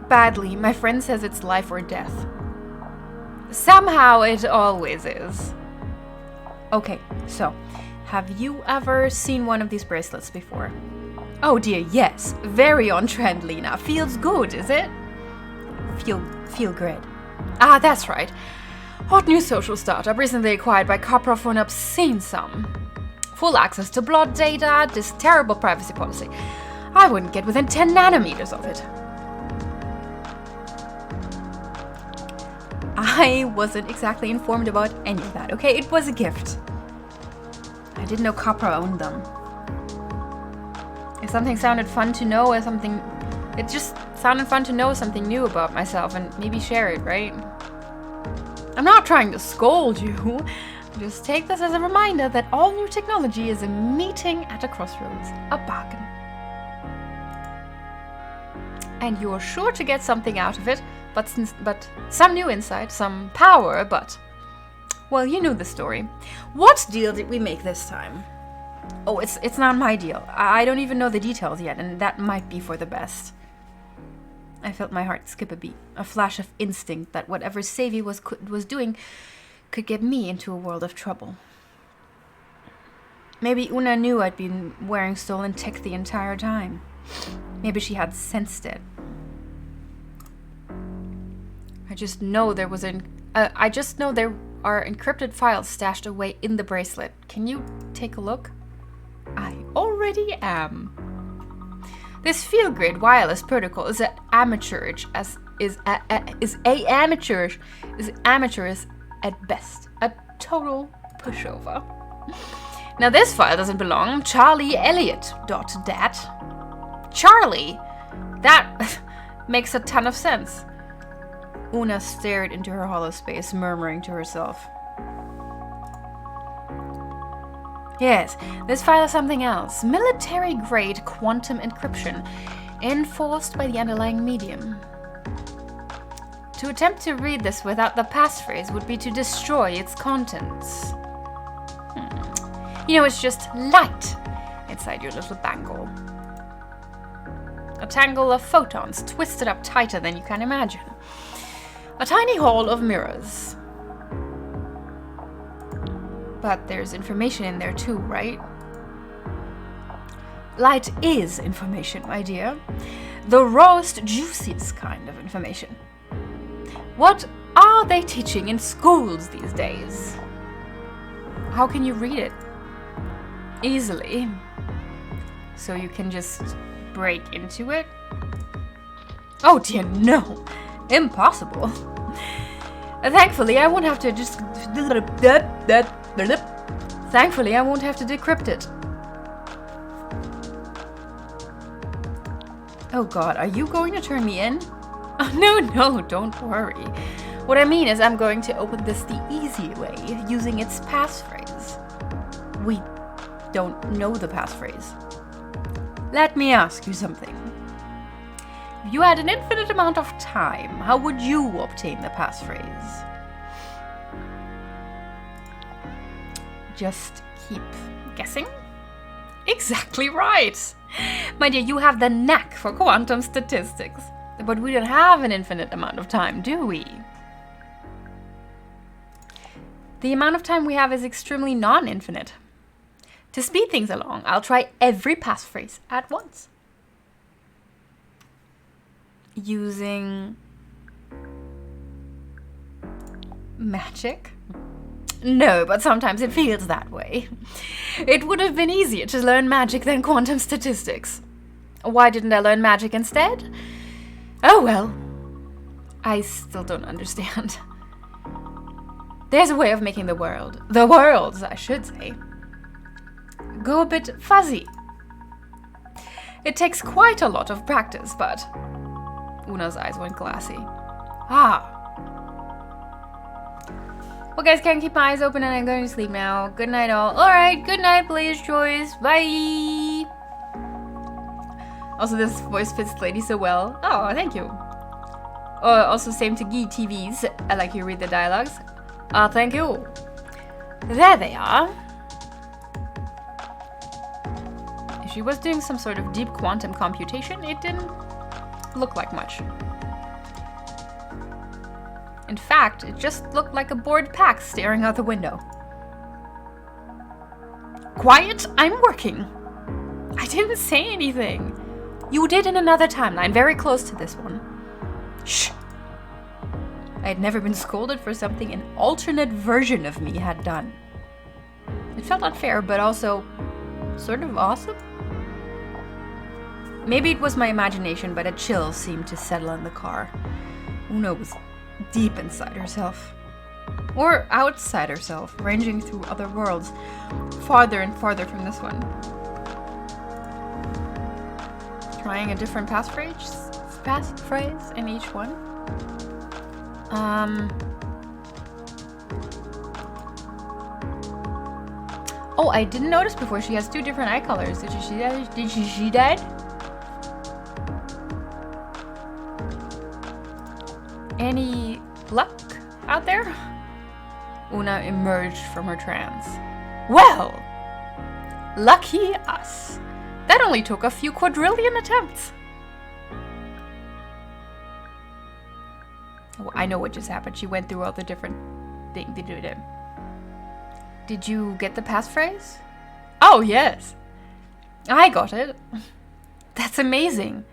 S1: Badly. My friend says it's life or death. Somehow it always is. Okay, so have you ever seen one of these bracelets before? Oh dear, yes. Very on trend, Lena. Feels good, is it? Feel good. Ah, that's right. Hot new social startup recently acquired by Copra for an obscene sum. Full access to blood data, this terrible privacy policy. I wouldn't get within 10 nanometers of it. I wasn't exactly informed about any of that, okay? It was a gift. I didn't know Copra owned them. If something sounded fun to know or something... It just sounded fun to know something new about myself and maybe share it, right? I'm not trying to scold you. Just take this as a reminder that all new technology is a meeting at a crossroads, a bargain. And you're sure to get something out of it, but some new insight, some power, but... Well, you know the story. What deal did we make this time? Oh, it's not my deal. I don't even know the details yet, and that might be for the best. I felt my heart skip a beat, a flash of instinct that whatever Savie was doing could get me into a world of trouble. Maybe Una knew I'd been wearing stolen tech the entire time. Maybe she had sensed it. I just know there are encrypted files stashed away in the bracelet. Can you take a look? I already am. This field grid wireless protocol is amateurish at best, a total pushover. Now this file doesn't belong. Charlie Elliot.dat. Charlie, that makes a ton of sense. Una stared into her hollow space, murmuring to herself. Yes, this file is something else. Military-grade quantum encryption, enforced by the underlying medium. To attempt to read this without the passphrase would be to destroy its contents. You know, it's just light inside your little bangle. A tangle of photons twisted up tighter than you can imagine. A tiny hall of mirrors. But there's information in there too, right? Light is information, my dear. The rawest, juiciest kind of information. What are they teaching in schools these days? How can you read it? Easily. So you can just break into it? Oh dear, no. Impossible. Thankfully, I won't have to just... Thankfully, I won't have to decrypt it. Oh god, are you going to turn me in? Oh, no, don't worry. What I mean is I'm going to open this the easy way, using its passphrase. We don't know the passphrase. Let me ask you something. If you had an infinite amount of time, how would you obtain the passphrase? Just keep guessing? Exactly right! My dear, you have the knack for quantum statistics. But we don't have an infinite amount of time, do we? The amount of time we have is extremely non-infinite. To speed things along, I'll try every passphrase at once. Using magic? No, but sometimes it feels that way. It would have been easier to learn magic than quantum statistics. Why didn't I learn magic instead? Oh well. I still don't understand. There's a way of making the worlds, I should say, go a bit fuzzy. It takes quite a lot of practice, but... Una's eyes went glassy. Ah. Well, guys, can't keep my eyes open and I'm going to sleep now. Good night, all. Alright, good night, Player's Choice. Bye. Also, this voice fits the lady so well. Oh, thank you. Also, same to Gee TVs. I like you read the dialogues. Thank you. There they are. If she was doing some sort of deep quantum computation, it didn't look like much. In fact, it just looked like a bored pack staring out the window. Quiet, I'm working. I didn't say anything. You did in another timeline, very close to this one. Shh. I had never been scolded for something an alternate version of me had done. It felt unfair, but also sort of awesome. Maybe it was my imagination, but a chill seemed to settle in the car. Una was deep inside herself. Or outside herself, ranging through other worlds, farther and farther from this one. Trying a different passphrase in each one. Oh, I didn't notice before. She has 2 different eye colors. Did you see that? Did you see that? Any luck out there? Una emerged from her trance. Well, lucky us. That only took a few quadrillion attempts. Oh, I know what just happened. She went through all the different things to do them. Did you get the passphrase? Oh, yes. I got it. That's amazing.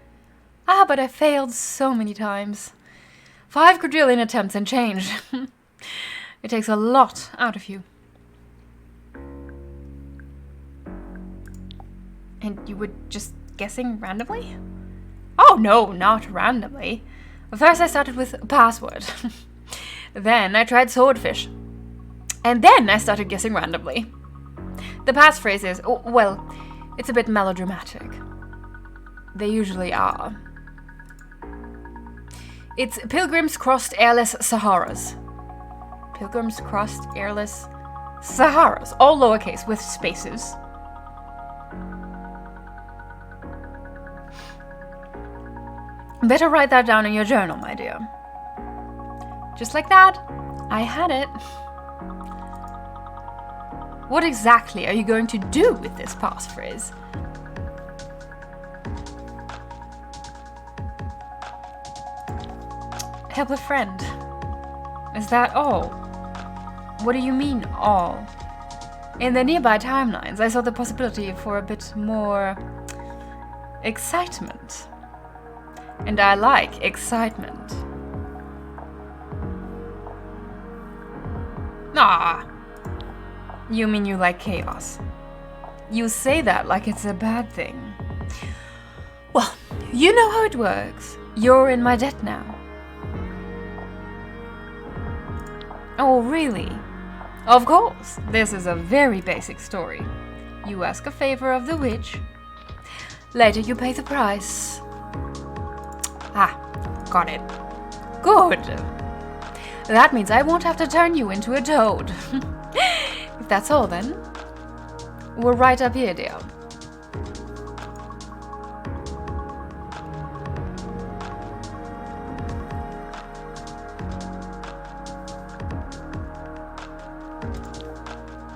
S1: But I failed so many times. 5 quadrillion attempts and change. It takes a lot out of you. And you were just guessing randomly? Oh, no, not randomly. First I started with a password. Then I tried Strohfisch. And then I started guessing randomly. The passphrase is, well, it's a bit melodramatic. They usually are. It's Pilgrims Crossed Airless Saharas. Pilgrims Crossed Airless Saharas. All lowercase with spaces. Better write that down in your journal, my dear. Just like that, I had it. What exactly are you going to do with this passphrase? Help a friend. Is that all? What do you mean, all? In the nearby timelines, I saw the possibility for a bit more excitement. And I like excitement. Ah, you mean you like chaos? You say that like it's a bad thing. Well, you know how it works. You're in my debt now. Oh, really? Of course, this is a very basic story. You ask a favor of the witch. Later you pay the price. Got it. Good. That means I won't have to turn you into a toad. If that's all, then. We're right up here, dear.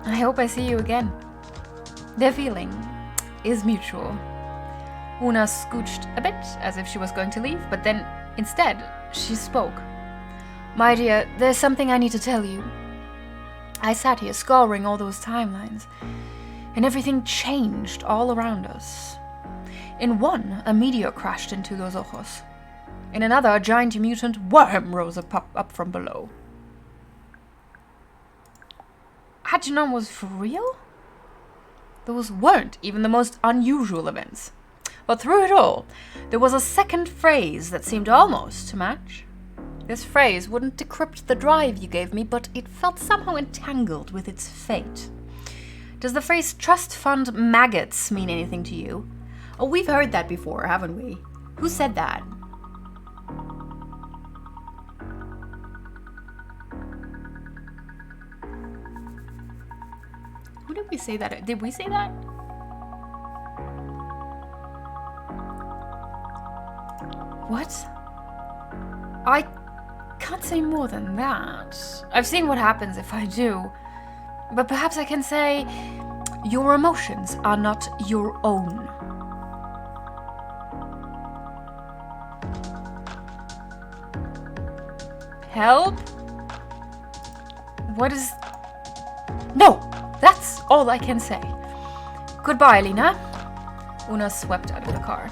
S1: I hope I see you again. The feeling is mutual. Una scooched a bit, as if she was going to leave, but then, instead, she spoke. My dear, there's something I need to tell you. I sat here scouring all those timelines, and everything changed all around us. In one, a meteor crashed into those ojos. In another, a giant mutant worm rose up from below. Had you known was for real? Those weren't even the most unusual events. But through it all, there was a second phrase that seemed almost to match. This phrase wouldn't decrypt the drive you gave me, but it felt somehow entangled with its fate. Does the phrase trust fund maggots mean anything to you? Oh, we've heard that before, haven't we? Who said that? Who did we say that? Did we say that? What? I can't say more than that. I've seen what happens if I do. But perhaps I can say, your emotions are not your own. Help? What is... No! That's all I can say. Goodbye, Lena. Una swept out of the car.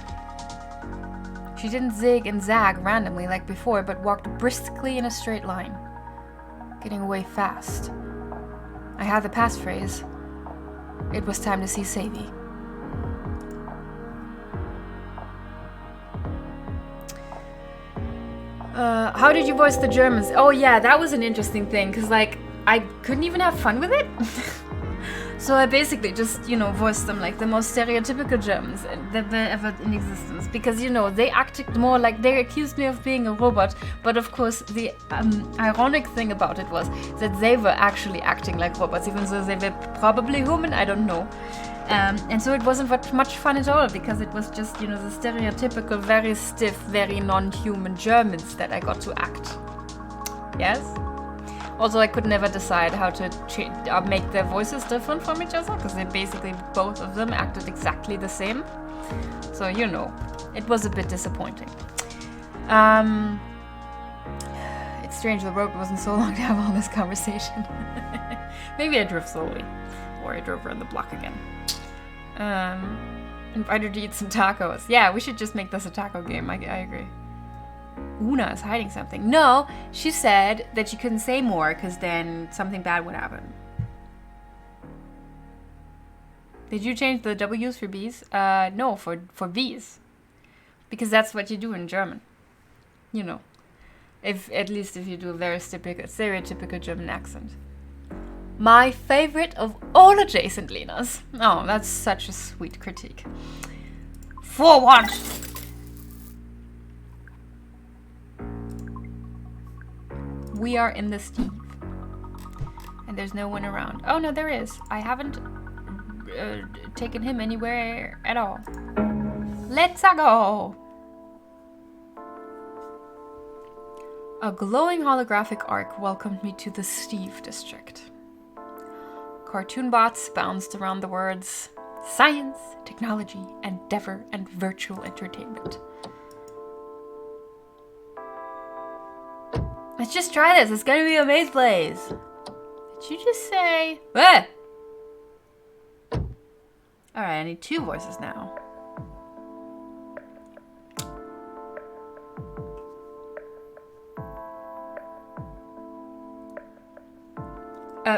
S1: She didn't zig and zag randomly like before, but walked briskly in a straight line, getting away fast. I had the passphrase. It was time to see Savie. How did you voice the Germans? Oh yeah, that was an interesting thing, because like, I couldn't even have fun with it. So I basically just, you know, voiced them like the most stereotypical Germans that were ever in existence. Because, you know, they acted more like, they accused me of being a robot. But of course, the ironic thing about it was that they were actually acting like robots, even though they were probably human, I don't know. And so it wasn't much fun at all, because it was just, you know, the stereotypical, very stiff, very non-human Germans that I got to act. Yes? Also, I could never decide how to make their voices different from each other, because they basically, both of them acted exactly the same. So, you know, it was a bit disappointing. It's strange the road wasn't so long to have all this conversation. Maybe I drove slowly, or I drove around the block again. Invite her to eat some tacos. Yeah, we should just make this a taco game. I agree. Una is hiding something. No, she said that she couldn't say more because then something bad would happen. Did you change the W's for B's? No, for B's. Because that's what you do in German. You know. At least if you do a very stereotypical German accent. My favorite of all adjacent Lenas. Oh, that's such a sweet critique. Forward! We are in the Steve. And there's no one around. Oh, no, there is. I haven't taken him anywhere at all. Let's go! A glowing holographic arc welcomed me to the Steve district. Cartoon bots bounced around the words science, technology, endeavor, and virtual entertainment. Let's just try this. It's gonna be a maze blaze. Did you just say... Ah! Alright, I need 2 voices now.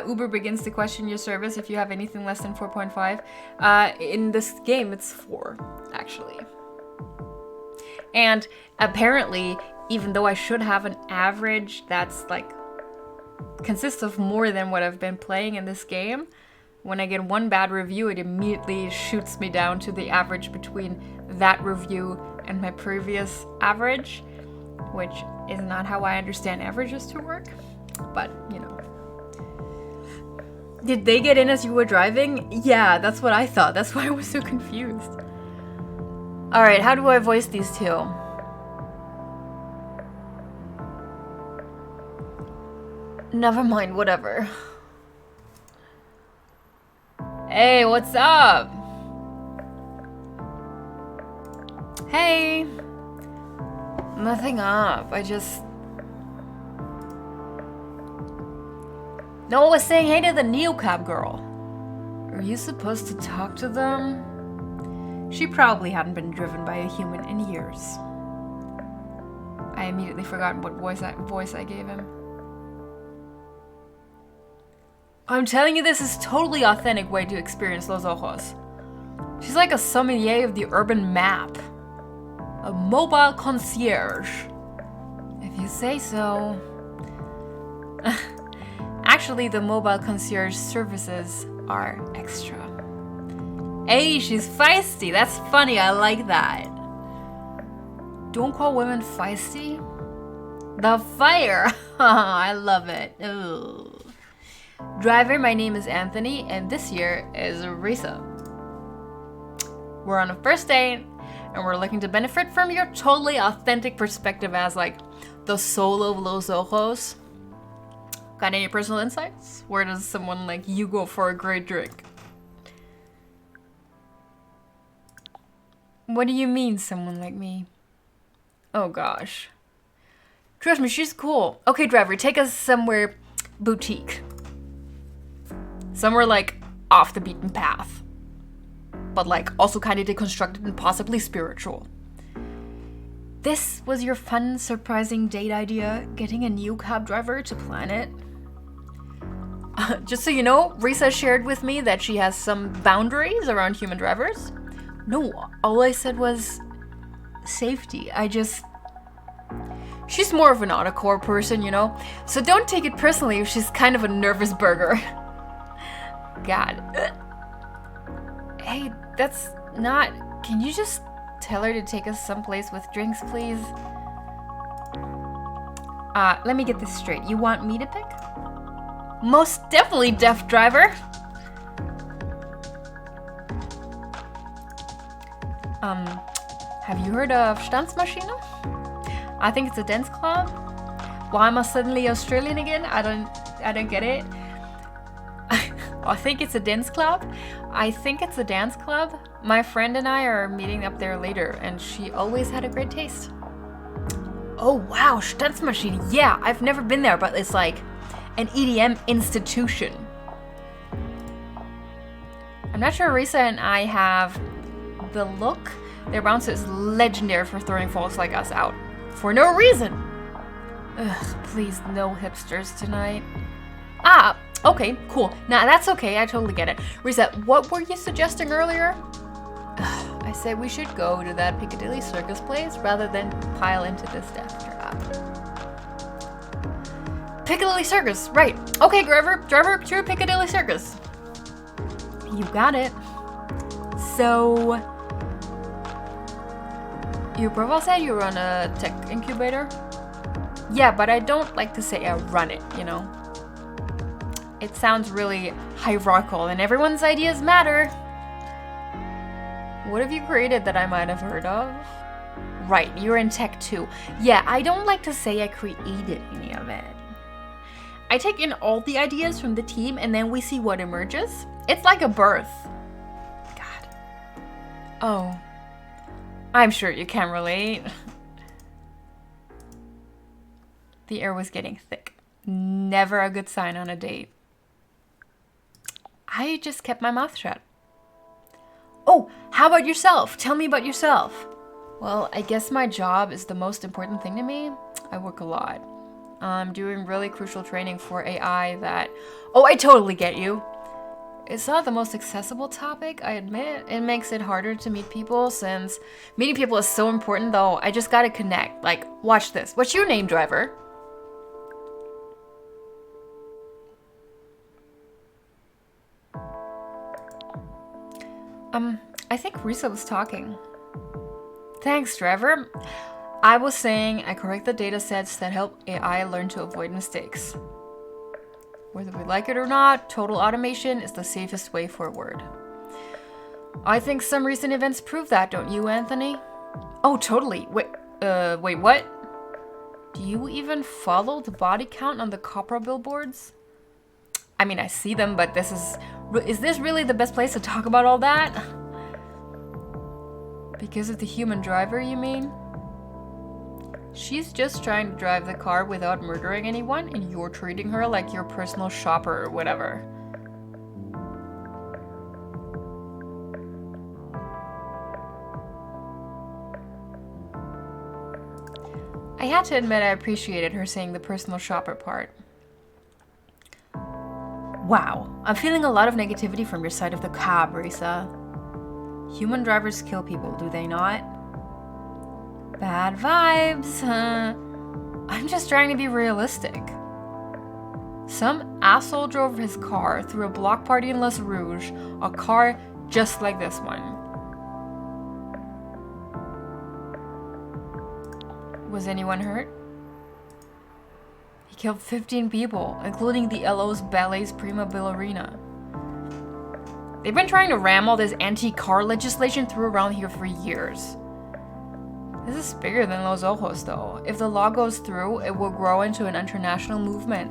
S1: Uber begins to question your service if you have anything less than 4.5. In this game, it's 4, actually. And apparently, even though I should have an average that's like consists of more than what I've been playing in this game, when I get one bad review, it immediately shoots me down to the average between that review and my previous average, which is not how I understand averages to work, but you know. Did they get in as you were driving? Yeah, that's what I thought. That's why I was so confused. Alright, how do I voice these two? Never mind, whatever. Hey, what's up? Hey. Nothing up. I just... No one was saying hey to the neocab girl. Are you supposed to talk to them? She probably hadn't been driven by a human in years. I immediately forgot what voice I gave him. I'm telling you, this is totally authentic way to experience Los Ojos. She's like a sommelier of the urban map. A mobile concierge. If you say so. Actually, the mobile concierge services are extra. Hey, she's feisty. That's funny. I like that. Don't call women feisty. The fire. I love it. Ooh. Driver, my name is Anthony, and this here is Risa. We're on a first date, and we're looking to benefit from your totally authentic perspective as, like, the soul of Los Ojos. Got any personal insights? Where does someone like you go for a great drink? What do you mean, someone like me? Oh gosh. Trust me, she's cool. Okay, driver, take us somewhere boutique. Somewhere like off the beaten path. But like also kind of deconstructed and possibly spiritual. This was your fun, surprising date idea, getting a new cab driver to plan it? Just so you know, Risa shared with me that she has some boundaries around human drivers. No, all I said was safety. She's more of an autocore person, you know? So don't take it personally if she's kind of a nervous burger. God. Hey, that's not... Can you just tell her to take us someplace with drinks, please? Let me get this straight. You want me to pick? Most definitely, deaf driver. Have you heard of Stanzmaschine? I think it's a dance club. Why am I suddenly Australian again? I don't get it. I think it's a dance club. I think it's a dance club. My friend and I are meeting up there later, and she always had a great taste. Oh wow, Stanzmaschine. Yeah, I've never been there, but it's like an EDM institution. I'm not sure Risa and I have the look. Their bouncer is legendary for throwing folks like us out. For no reason. Ugh, please no hipsters tonight. Ah, okay, cool. Nah, that's okay, I totally get it. Risa, what were you suggesting earlier? Ugh, I said we should go to that Piccadilly Circus place rather than pile into this death trap. Piccadilly Circus, right. Okay, driver to Piccadilly Circus. You got it. So, your profile said you run a tech incubator? Yeah, but I don't like to say I run it, you know? It sounds really hierarchical and everyone's ideas matter. What have you created that I might have heard of? Right, you're in tech too. Yeah, I don't like to say I created any of it. I take in all the ideas from the team and then we see what emerges. It's like a birth. God. Oh. I'm sure you can relate. The air was getting thick. Never a good sign on a date. I just kept my mouth shut. Oh, how about yourself? Tell me about yourself. Well, I guess my job is the most important thing to me. I work a lot. I'm doing really crucial training for AI that... Oh, I totally get you. It's not the most accessible topic, I admit. It makes it harder to meet people since meeting people is so important, though. I just gotta connect. Like, watch this. What's your name, driver? I think Risa was talking. Thanks, driver. I was saying I correct the data sets that help AI learn to avoid mistakes. Whether we like it or not, total automation is the safest way forward. I think some recent events prove that, don't you, Anthony? Oh, totally. Wait, what? Do you even follow the body count on the copra billboards? I mean, I see them, but is this really the best place to talk about all that? Because of the human driver, you mean? She's just trying to drive the car without murdering anyone, and you're treating her like your personal shopper or whatever. I had to admit I appreciated her saying the personal shopper part. Wow, I'm feeling a lot of negativity from your side of the cab, Risa. Human drivers kill people, do they not? Bad vibes, huh? I'm just trying to be realistic. Some asshole drove his car through a block party in Les Rouges, a car just like this one. Was anyone hurt? He killed 15 people, including the LO's ballet's prima ballerina. They've been trying to ram all this anti-car legislation through around here for years. This is bigger than Los Ojos, though. If the law goes through, it will grow into an international movement.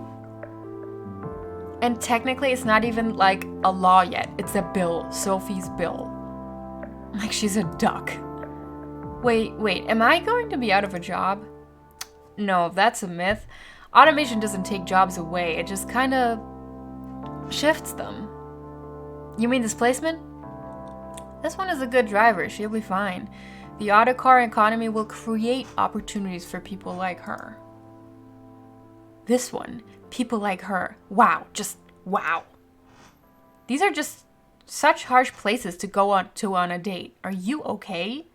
S1: And technically, it's not even like a law yet. It's a bill. Sophie's bill. Like she's a duck. Wait, am I going to be out of a job? No, that's a myth. Automation doesn't take jobs away. It just kind of shifts them. You mean displacement? This one is a good driver. She'll be fine. The auto car economy will create opportunities for people like her. This one, people like her. Wow, just wow. These are just such harsh places to go on a date. Are you okay?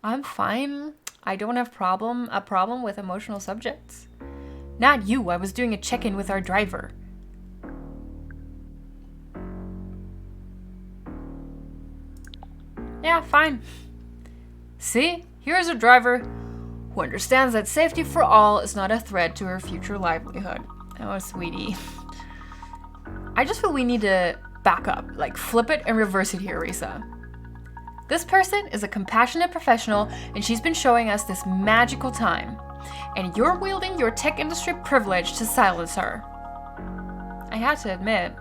S1: I'm fine. I don't have a problem with emotional subjects. Not you. I was doing a check-in with our driver. Yeah, fine. See? Here's a driver who understands that safety for all is not a threat to her future livelihood. Oh, sweetie. I just feel we need to back up. Like, flip it and reverse it here, Risa. This person is a compassionate professional, and she's been showing us this magical time. And you're wielding your tech industry privilege to silence her. I have to admit.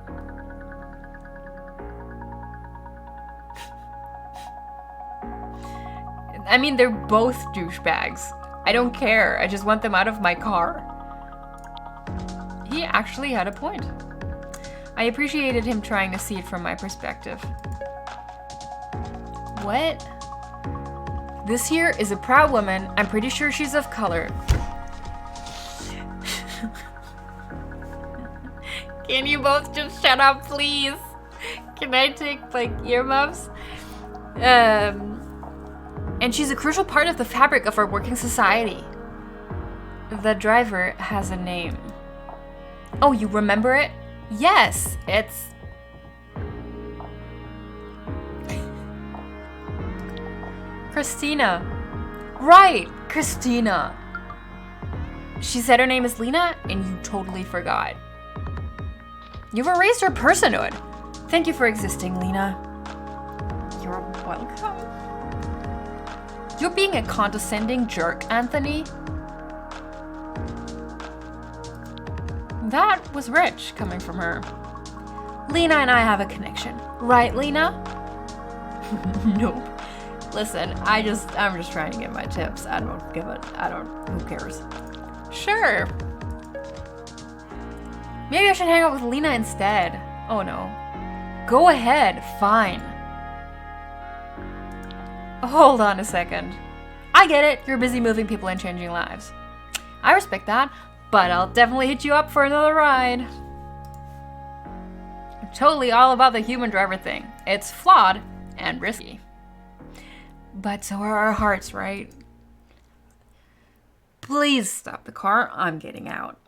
S1: I mean, they're both douchebags. I don't care. I just want them out of my car. He actually had a point. I appreciated him trying to see it from my perspective. What? This here is a proud woman. I'm pretty sure she's of color. Can you both just shut up, please? Can I take, like, earmuffs? And she's a crucial part of the fabric of our working society. The driver has a name. Oh, you remember it? Yes, it's... Christina. Right, Christina. She said her name is Lena, and you totally forgot. You've erased her personhood. Thank you for existing, Lena. You're welcome. You're being a condescending jerk, Anthony. That was rich coming from her. Lena and I have a connection. Right, Lena? Nope. Listen, I'm just trying to get my tips. Who cares? Sure. Maybe I should hang out with Lena instead. Oh no. Go ahead, fine. Hold on a second. I get it, you're busy moving people and changing lives. I respect that, but I'll definitely hit you up for another ride. I'm totally all about the human driver thing. It's flawed and risky. But so are our hearts, right? Please stop the car. I'm getting out.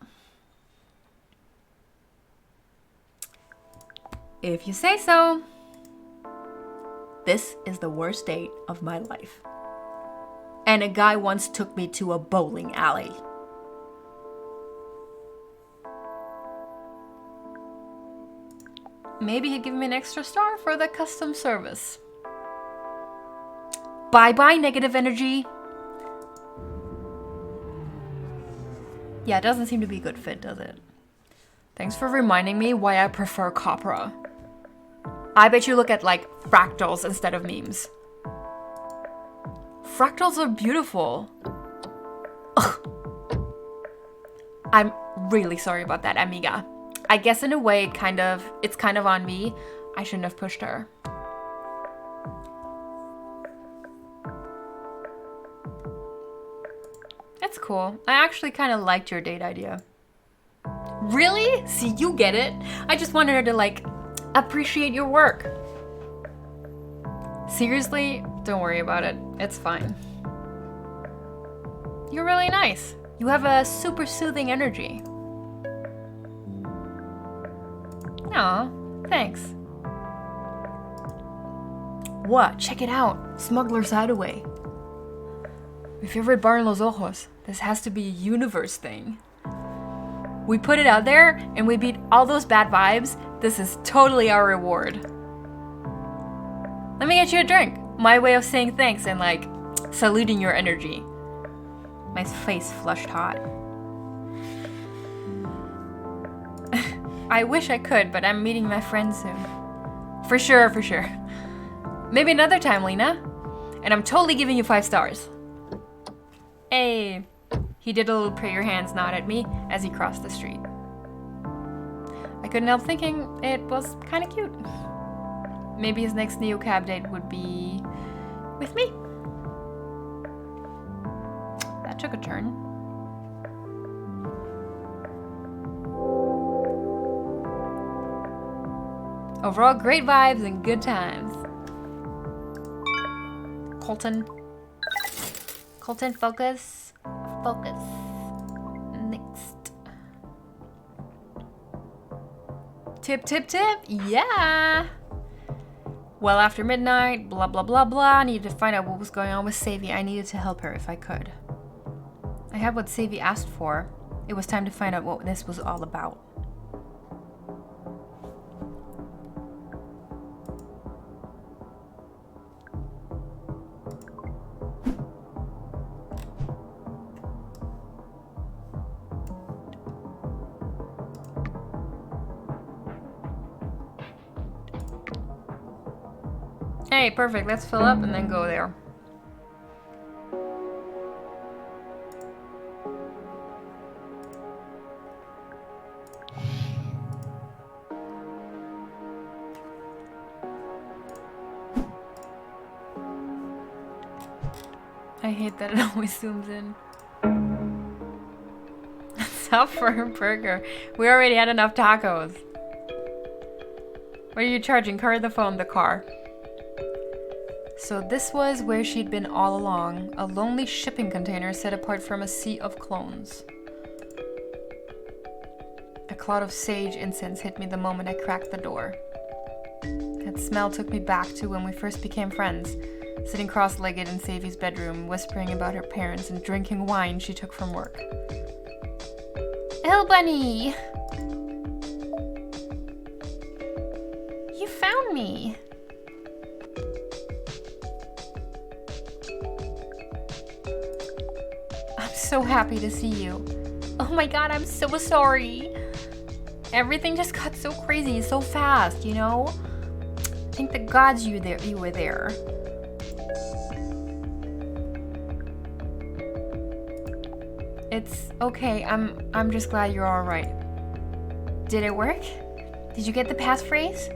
S1: If you say so. This is the worst date of my life. And a guy once took me to a bowling alley. Maybe he'd give me an extra star for the custom service. Bye-bye, negative energy. Yeah, it doesn't seem to be a good fit, does it? Thanks for reminding me why I prefer Copra. I bet you look at, like, fractals instead of memes. Fractals are beautiful. Ugh. I'm really sorry about that, amiga. I guess in a way, it's kind of on me. I shouldn't have pushed her. It's cool. I actually kind of liked your date idea. Really? See, you get it. I just wanted her to, like, appreciate your work. Seriously, don't worry about it. It's fine. You're really nice. You have a super soothing energy. Aw, thanks. What? Check it out. Smuggler's Hideaway. My favorite bar in Los Ojos. This has to be a universe thing. We put it out there and we beat all those bad vibes. This is totally our reward. Let me get you a drink. My way of saying thanks and like saluting your energy. My face flushed hot. I wish I could, but I'm meeting my friends soon. For sure, for sure. Maybe another time, Lena. And I'm totally giving you 5 stars. Hey. He did a little prayer hands nod at me as he crossed the street. I couldn't help thinking it was kind of cute. Maybe his next neocab date would be with me. That took a turn. Overall, great vibes and good times. Colton, focus. Focus. Next. Tip. Yeah. Well, after midnight, blah, blah, blah, blah. I needed to find out what was going on with Savie. I needed to help her if I could. I had what Savie asked for. It was time to find out what this was all about. Hey, perfect. Let's fill up and then go there. I hate that it always zooms in. Stop for a burger. We already had enough tacos. What are you charging? Car or the phone? The car. So this was where she'd been all along, a lonely shipping container set apart from a sea of clones. A cloud of sage incense hit me the moment I cracked the door. That smell took me back to when we first became friends, sitting cross-legged in Savie's bedroom, whispering about her parents and drinking wine she took from work. Elle Bunny! You found me! So happy to see you. Oh my god, I'm so sorry. Everything just got so crazy so fast, you know? Thank the gods you were there. It's okay. I'm just glad you're all right. Did it work? Did you get the passphrase?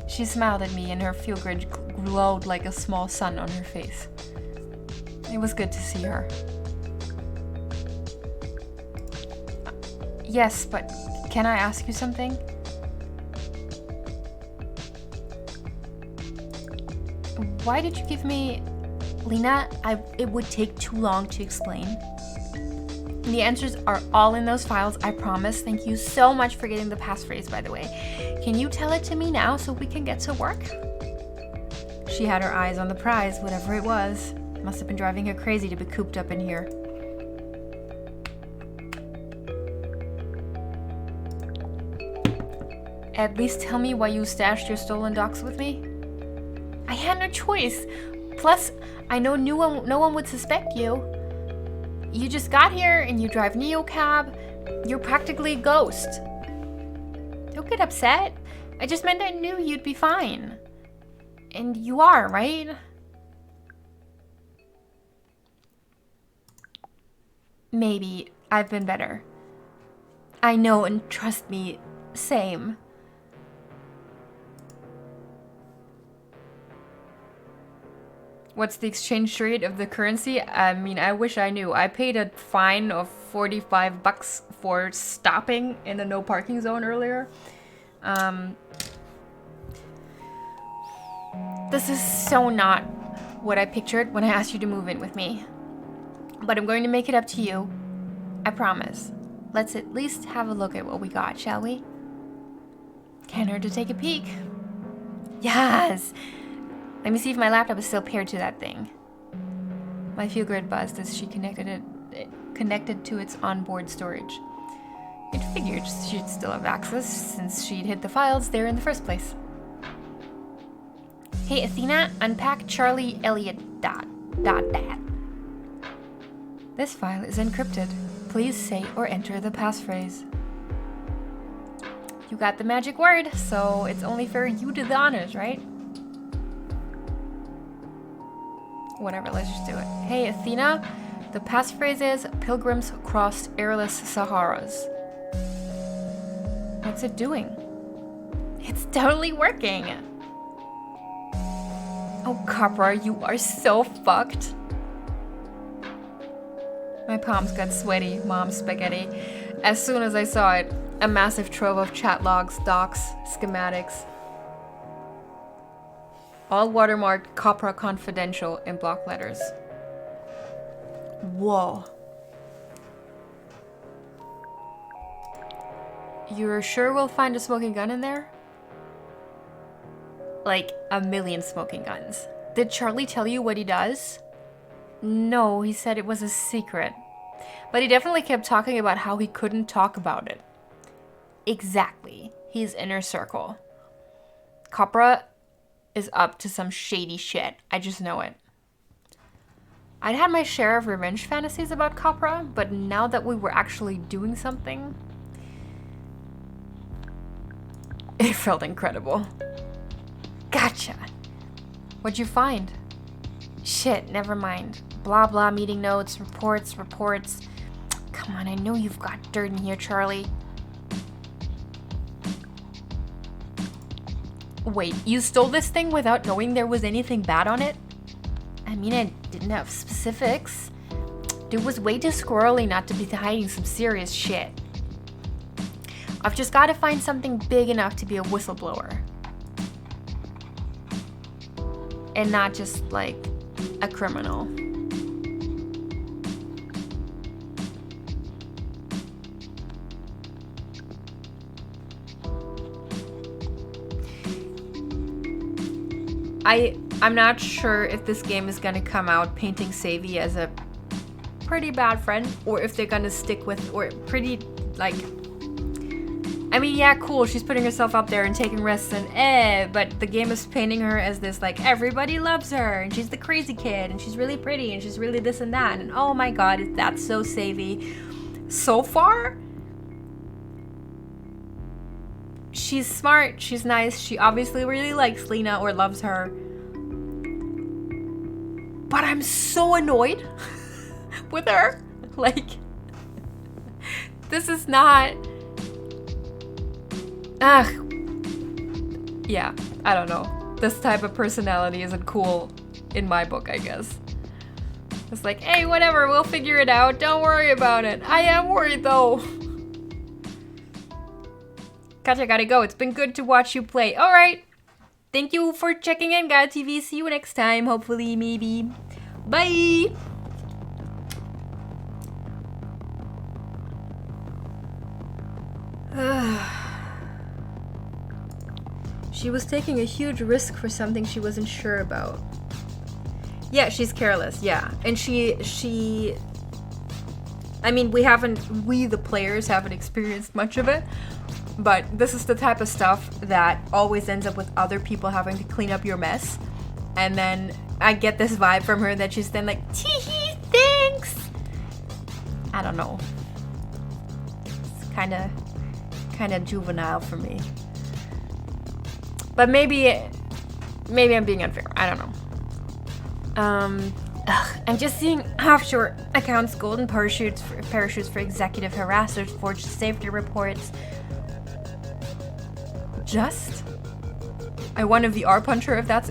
S1: She smiled at me and her feel-good glowed like a small sun on her face. It was good to see her. Yes, but can I ask you something? Why did you give me... Lena, it would take too long to explain. The answers are all in those files, I promise. Thank you so much for getting the passphrase, by the way. Can you tell it to me now so we can get to work? She had her eyes on the prize, whatever it was. Must have been driving her crazy to be cooped up in here. At least tell me why you stashed your stolen docs with me. I had no choice. Plus, I know no one would suspect you. You just got here and you drive neocab. You're practically a ghost. Don't get upset. I just meant I knew you'd be fine. And you are, right? Maybe. I've been better. I know, and trust me, same. What's the exchange rate of the currency? I mean, I wish I knew. I paid a fine of $45 for stopping in a no parking zone earlier. This is so not what I pictured when I asked you to move in with me. But I'm going to make it up to you. I promise. Let's at least have a look at what we got, shall we? Can't hurt to take a peek. Yes! Let me see if my laptop is still paired to that thing. My feel grid buzzed as she connected to its onboard storage. It figured she'd still have access since she'd hid the files there in the first place. Hey Athena, unpack Charlie Elliot ... This file is encrypted. Please say or enter the passphrase. You got the magic word, so it's only fair you do the honors, right? Whatever, let's just do it. Hey Athena, the passphrase is Pilgrims Crossed Airless Saharas. What's it doing? It's totally working! Oh, Capra, you are so fucked. My palms got sweaty, mom spaghetti. As soon as I saw it, a massive trove of chat logs, docs, schematics. All watermarked Capra Confidential in block letters. Whoa. You're sure we'll find a smoking gun in there? Like, a million smoking guns. Did Charlie tell you what he does? No, he said it was a secret. But he definitely kept talking about how he couldn't talk about it. Exactly. He's inner circle. Capra is up to some shady shit. I just know it. I'd had my share of revenge fantasies about Capra, but now that we were actually doing something, it felt incredible. Gotcha. What'd you find? Shit, never mind. Blah blah, meeting notes, reports. Come on, I know you've got dirt in here, Charlie. Wait, you stole this thing without knowing there was anything bad on it? I mean, I didn't have specifics. Dude was way too squirrely not to be hiding some serious shit. I've just got to find something big enough to be a whistleblower. And not just, like, a criminal. I'm not sure if this game is gonna come out painting Savie as a pretty bad friend, or if they're gonna stick with, or pretty, like, I mean, yeah, cool, she's putting herself up there and taking risks and but the game is painting her as this, like, everybody loves her, and she's the crazy kid, and she's really pretty, and she's really this and that, and oh my god, that's so Savie. So far, she's smart, she's nice, she obviously really likes Lena or loves her. But I'm so annoyed with her. Like, this is not... Yeah, I don't know. This type of personality isn't cool in my book, I guess. It's like, hey, whatever, we'll figure it out. Don't worry about it. I am worried, though. Gotcha, gotta go. It's been good to watch you play. Alright. Thank you for checking in, Gaia TV. See you next time. Hopefully, maybe. Bye! She was taking a huge risk for something she wasn't sure about. Yeah, she's careless, yeah. And she... I mean, we the players haven't experienced much of it. But this is the type of stuff that always ends up with other people having to clean up your mess. And then I get this vibe from her that she's then like, tee-hee, thanks! I don't know. It's kind of juvenile for me. But maybe I'm being unfair. I don't know. I'm just seeing offshore accounts, golden parachutes for executive harassers, forged safety reports. Just? I want a VR puncher if that's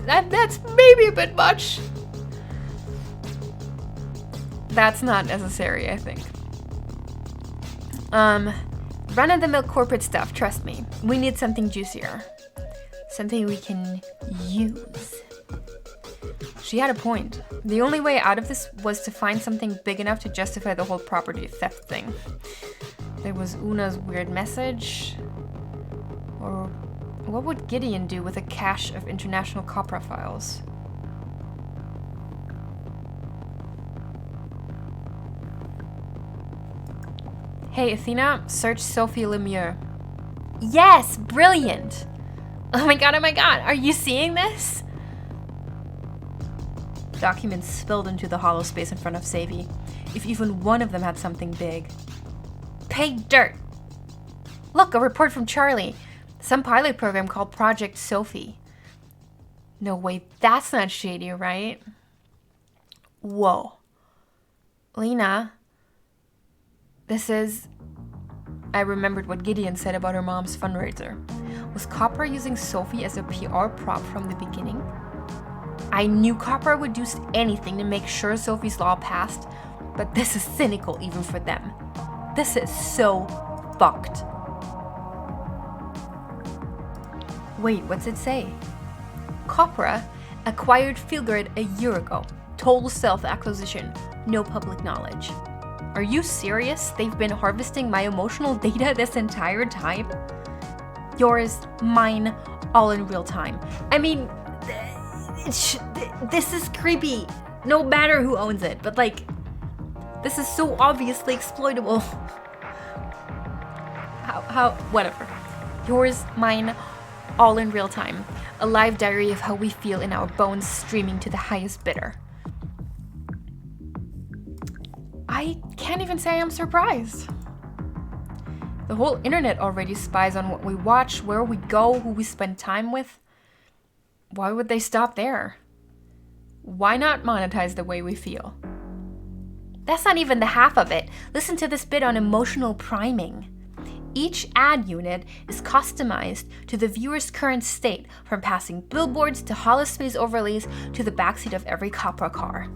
S1: maybe a bit much. That's not necessary, I think. Run-of-the-mill corporate stuff, trust me. We need something juicier. Something we can use. She had a point. The only way out of this was to find something big enough to justify the whole property theft thing. There was Una's weird message. Or what would Gideon do with a cache of international Capra files? Hey, Athena, search Sophie Lemieux. Yes, brilliant. Oh my god, are you seeing this? Documents spilled into the hollow space in front of Savie. If even one of them had something big. Pay dirt! Look, a report from Charlie. Some pilot program called Project Sophie. No way, that's not shady, right? Whoa. Lena, I remembered what Gideon said about her mom's fundraiser. Was Copra using Sophie as a PR prop from the beginning? I knew Copra would do anything to make sure Sophie's law passed, but this is cynical even for them. This is so fucked. Wait, what's it say? Copra acquired Feelgrid a year ago. Total self-acquisition, no public knowledge. Are you serious? They've been harvesting my emotional data this entire time? Yours, mine, all in real time. I mean, this is creepy. No matter who owns it, but like, this is so obviously exploitable. Whatever. Yours, mine, all in real time. A live diary of how we feel in our bones streaming to the highest bidder. I can't even say I'm surprised. The whole internet already spies on what we watch, where we go, who we spend time with. Why would they stop there? Why not monetize the way we feel? That's not even the half of it. Listen to this bit on emotional priming. Each ad unit is customized to the viewer's current state, from passing billboards to holospace overlays to the backseat of every Copra car.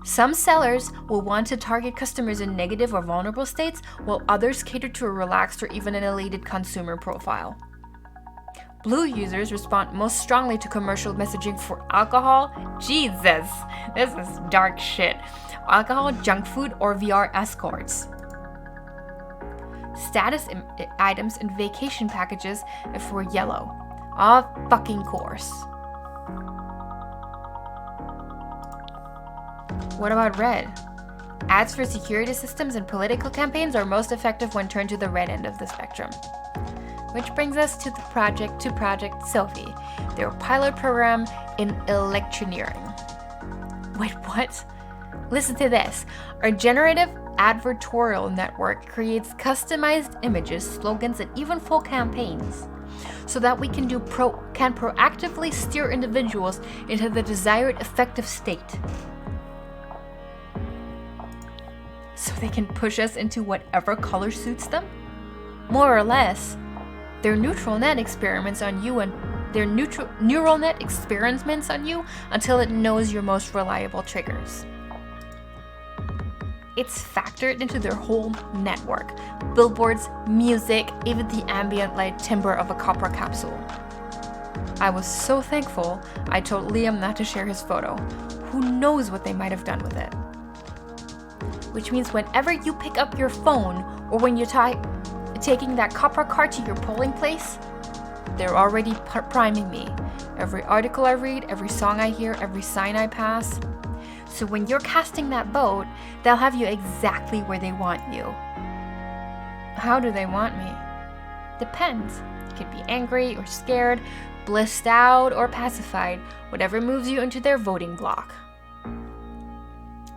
S1: Some sellers will want to target customers in negative or vulnerable states, while others cater to a relaxed or even an elated consumer profile. Blue users respond most strongly to commercial messaging for alcohol. Jesus, this is dark shit. Alcohol, junk food, or VR escorts. Status items and vacation packages for yellow. Of fucking course. What about red? Ads for security systems and political campaigns are most effective when turned to the red end of the spectrum. Which brings us to Project Sophie, their pilot program in electioneering. Wait, what? Listen to this. Our generative advertorial network creates customized images, slogans, and even full campaigns, so that we can proactively steer individuals into the desired effective state. So they can push us into whatever color suits them? More or less. Their neural net experiments on you until it knows your most reliable triggers. It's factored into their whole network. Billboards, music, even the ambient light timbre of a Copra capsule. I was so thankful I told Liam not to share his photo. Who knows what they might have done with it? Which means whenever you pick up your phone, or when you're taking that Copra card to your polling place, they're already priming me. Every article I read, every song I hear, every sign I pass. So when you're casting that vote, they'll have you exactly where they want you. How do they want me? Depends. You could be angry or scared, blissed out or pacified, whatever moves you into their voting block.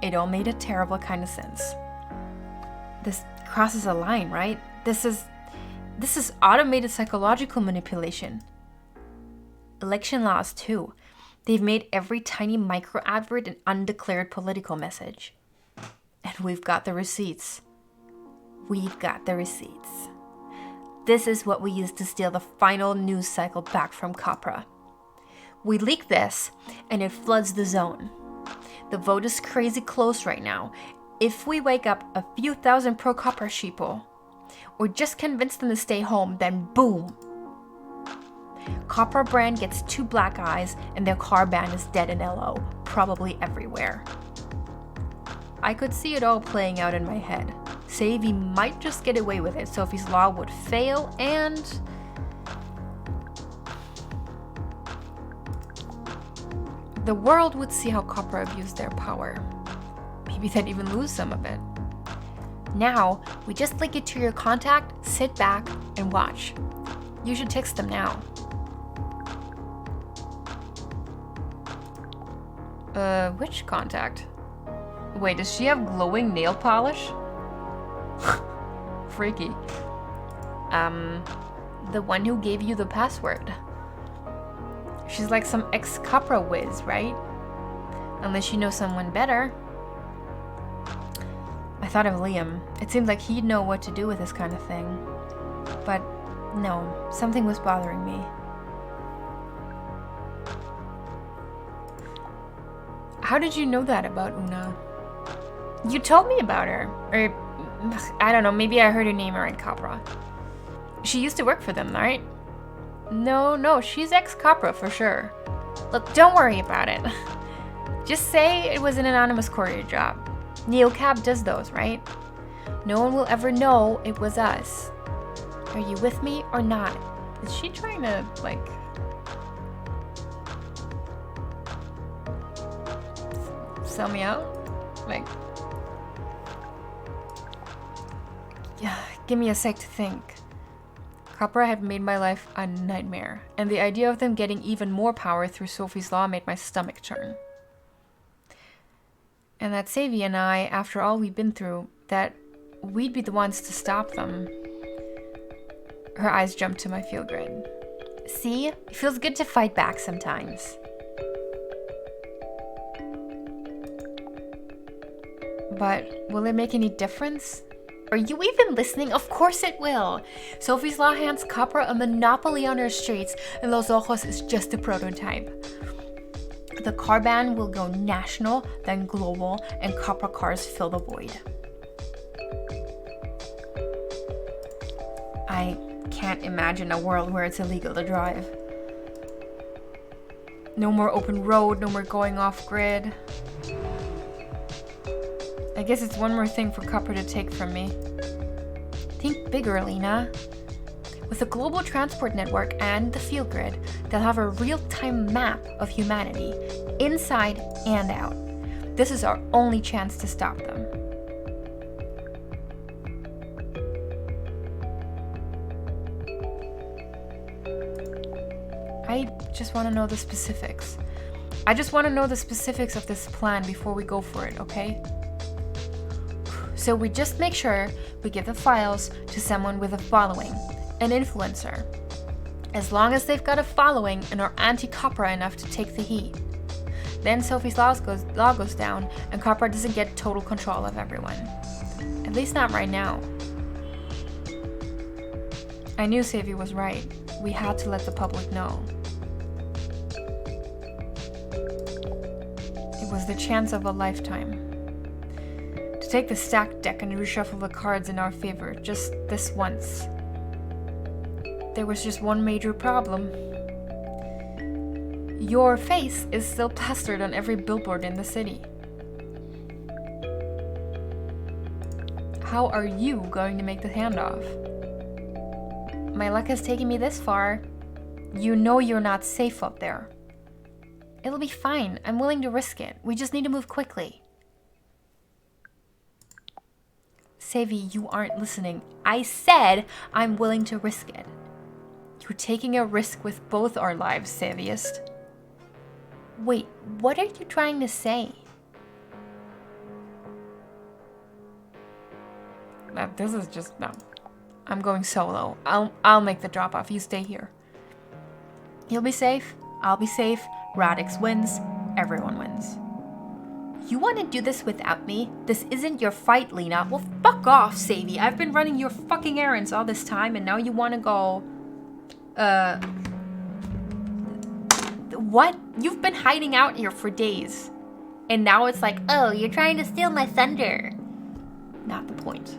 S1: It all made a terrible kind of sense. This crosses a line, right? This is automated psychological manipulation. Election laws too. They've made every tiny micro advert an undeclared political message. And we've got the receipts. We've got the receipts. This is what we used to steal the final news cycle back from Copra. We leak this, and it floods the zone. The vote is crazy close right now. If we wake up a few thousand pro-Copra sheeple, or just convince them to stay home, then boom! Copra brand gets 2 black eyes, and their car ban is dead in LO, probably everywhere. I could see it all playing out in my head. Savie might just get away with it, Sophie's law would fail, and the world would see how Copra abused their power. Maybe they'd even lose some of it. Now, we just link it to your contact, sit back, and watch. You should text them now. Which contact? Wait, does she have glowing nail polish? Freaky. The one who gave you the password. She's like some ex-Capra whiz, right? Unless you know someone better. I thought of Liam. It seemed like he'd know what to do with this kind of thing. But no, something was bothering me. How did you know that about Una? You told me about her. Or, I don't know, maybe I heard her name around Capra. She used to work for them, right? No, she's ex-Capra for sure. Look, don't worry about it. Just say it was an anonymous courier job. NeoCab does those, right? No one will ever know it was us. Are you with me or not? Is she trying to, like... sell me out? Like... yeah, give me a sec to think. Capra had made my life a nightmare, and the idea of them getting even more power through Sophie's Law made my stomach turn. And that Savie and I, after all we'd been through, that we'd be the ones to stop them. Her eyes jumped to my field grid. See? It feels good to fight back sometimes. But will it make any difference? Are you even listening? Of course it will. Sophie's Law hands Capra a monopoly on her streets, and Los Ojos is just a prototype. The car ban will go national, then global, and Capra cars fill the void. I can't imagine a world where it's illegal to drive. No more open road, no more going off grid. I guess it's one more thing for Capra to take from me. Think bigger, Lena. With a global transport network and the field grid, they'll have a real-time map of humanity, inside and out. This is our only chance to stop them. I just want to know the specifics. I just want to know the specifics of this plan before we go for it, okay? So we just make sure we give the files to someone with a following, an influencer. As long as they've got a following and are anti-Capra enough to take the heat. Then Sophie's law goes down and Capra doesn't get total control of everyone. At least not right now. I knew Savie was right. We had to let the public know. It was the chance of a lifetime. To take the stacked deck and reshuffle the cards in our favor just this once. There was just one major problem. Your face is still plastered on every billboard in the city. How are you going to make the handoff? My luck has taken me this far. You know you're not safe up there. It'll be fine. I'm willing to risk it. We just need to move quickly. Savie, you aren't listening. I said I'm willing to risk it. You're taking a risk with both our lives, Saviest. Wait, what are you trying to say? This is just, no. I'm going solo. I'll make the drop off. You stay here. You'll be safe. I'll be safe. Radix wins. Everyone wins. You want to do this without me? This isn't your fight, Lena. Well, fuck off, Savie. I've been running your fucking errands all this time, and now you want to go... What? You've been hiding out here for days. And now it's like, oh, you're trying to steal my thunder. Not the point.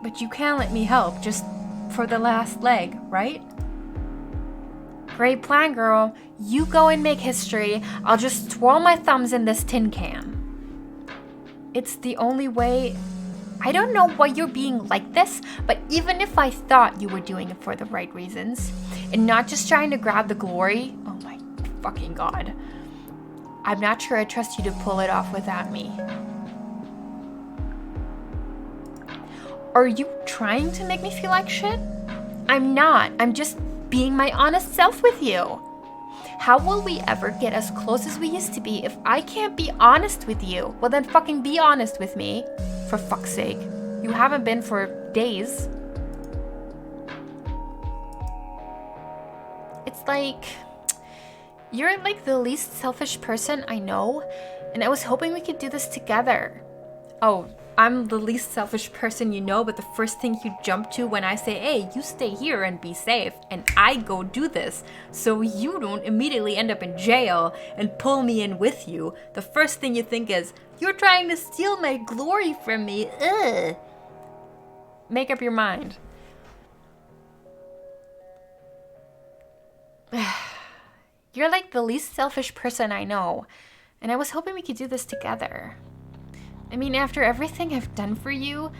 S1: But you can let me help, just for the last leg, right? Great plan, girl. You go and make history. I'll just twirl my thumbs in this tin can. It's the only way... I don't know why you're being like this, but even if I thought you were doing it for the right reasons, and not just trying to grab the glory, oh my fucking god, I'm not sure I trust you to pull it off without me.
S2: Are you trying to make me feel like shit? I'm not. I'm just being my honest self with you. How will we ever get as close as we used to be if I can't be honest with you? Well, then fucking be honest with me. For fuck's sake. You haven't been for days. It's like... You're like the least selfish person I know, and I was hoping we could do this together. Oh, I'm the least selfish person you know, but the first thing you jump to when I say, hey, you stay here and be safe, and I go do this, so you don't immediately end up in jail and pull me in with you. The first thing you think is, you're trying to steal my glory from me. Ugh. Make up your mind. You're like the least selfish person I know, and I was hoping we could do this together. I mean, after everything I've done for you...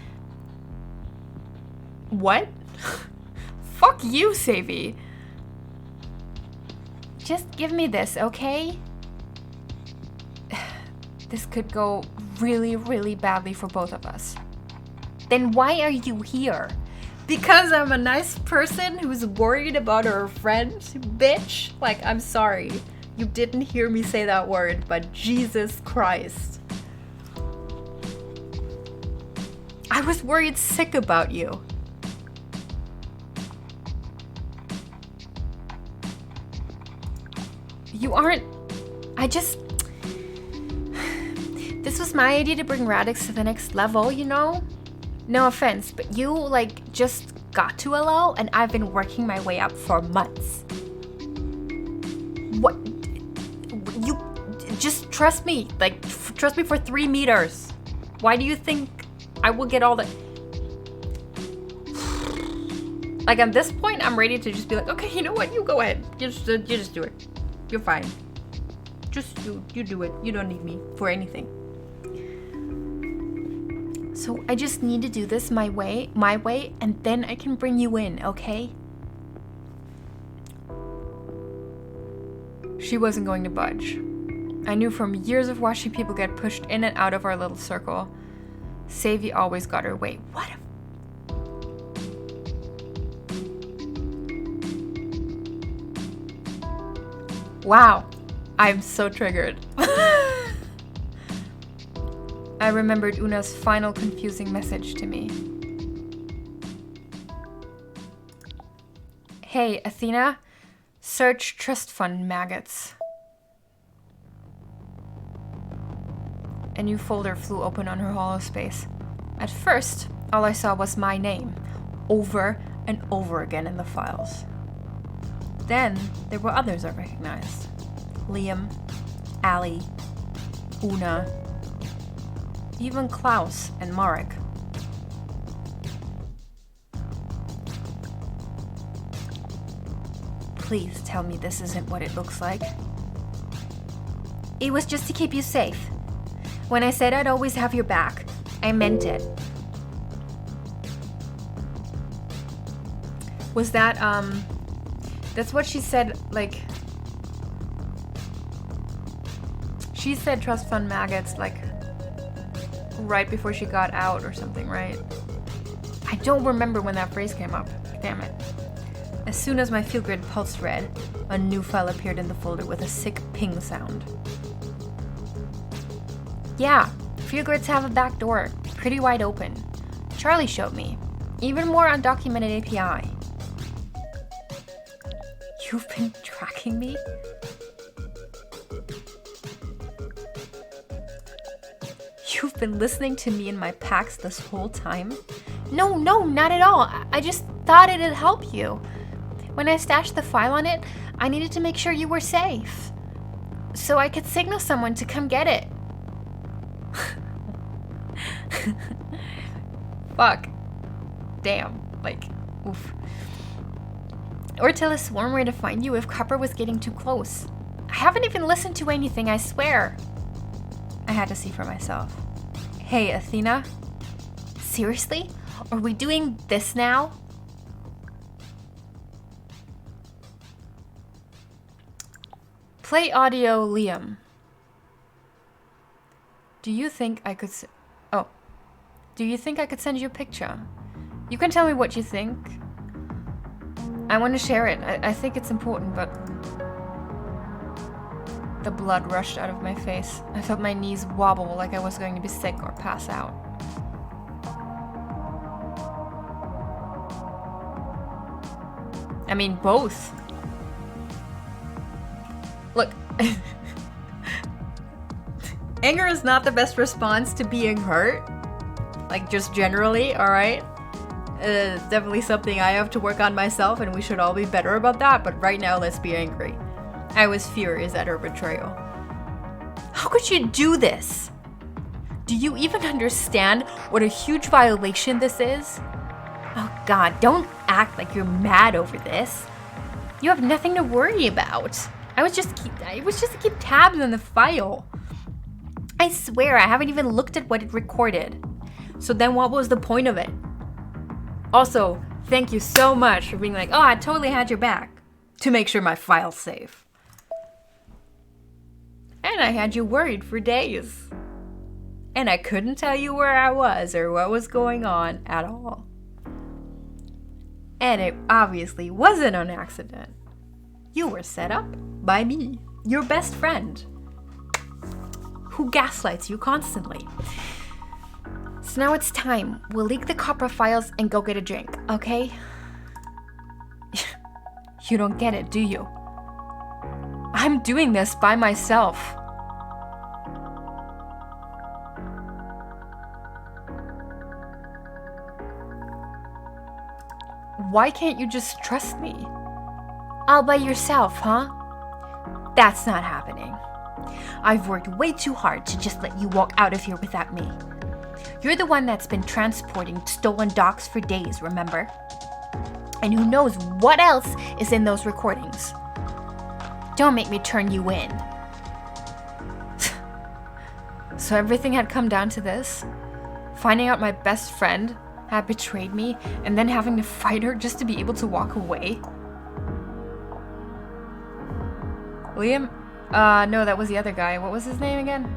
S2: What? Fuck you, Savie. Just give me this, okay? This could go really, really badly for both of us. Then why are you here? Because I'm a nice person who's worried about her friend, bitch. Like, I'm sorry. You didn't hear me say that word, but Jesus Christ. I was worried sick about you. You aren't... This was my idea to bring Radix to the next level, you know? No offense, but you, like, just got to allow, and I've been working my way up for months. What? You... Just trust me. Like, trust me for 3 meters. Why do you think I will get all the... Like, at this point, I'm ready to just be like, okay, you know what? You go ahead. You just do it. You're fine. Just you do it. You don't need me for anything. So I just need to do this my way, and then I can bring you in, okay? She wasn't going to budge. I knew from years of watching people get pushed in and out of our little circle. Savie always got her way. What a... Wow, I'm so triggered. I remembered Una's final confusing message to me. Hey, Athena, search trust fund maggots. A new folder flew open on her hollow space. At first, all I saw was my name, over and over again in the files. Then, there were others I recognized. Liam, Ali, Una, even Klaus and Marek. Please tell me this isn't what it looks like. It was just to keep you safe. When I said I'd always have your back, I meant it. Was that, that's what she said, like... She said trust fund maggots, like, right before she got out or something, right? I don't remember when that phrase came up. Damn it. As soon as my field grid pulsed red, a new file appeared in the folder with a sick ping sound. Yeah, field grids have a back door, pretty wide open. Charlie showed me. Even more undocumented API. You've been tracking me? You've been listening to me in my packs this whole time? No, not at all. I just thought it'd help you. When I stashed the file on it, I needed to make sure you were safe. So I could signal someone to come get it. Fuck. Damn. Like, oof. Or tell a swarm where to find you if Copper was getting too close. I haven't even listened to anything, I swear. I had to see for myself. Hey, Athena? Seriously? Are we doing this now? Play audio, Liam. Do you think I could send you a picture? You can tell me what you think. I want to share it. I think it's important, but... The blood rushed out of my face. I felt my knees wobble like I was going to be sick or pass out. I mean, both. Look. Anger is not the best response to being hurt. Like, just generally, alright? It's definitely something I have to work on myself, and we should all be better about that, but right now, let's be angry. I was furious at her betrayal. How could you do this? Do you even understand what a huge violation this is? Oh God, don't act like you're mad over this. You have nothing to worry about. I was just to keep tabs on the file. I swear I haven't even looked at what it recorded. So then what was the point of it? Also, thank you so much for being like, oh, I totally had your back to make sure my file's safe. And I had you worried for days. And I couldn't tell you where I was or what was going on at all. And it obviously wasn't an accident. You were set up by me, your best friend, who gaslights you constantly. So now it's time. We'll leak the copra files and go get a drink, okay? You don't get it, do you? I'm doing this by myself. Why can't you just trust me? All by yourself, huh? That's not happening. I've worked way too hard to just let you walk out of here without me. You're the one that's been transporting stolen docs for days, remember? And who knows what else is in those recordings. Don't make me turn you in. So everything had come down to this? Finding out my best friend had betrayed me and then having to fight her just to be able to walk away? Liam? No, that was the other guy. What was his name again?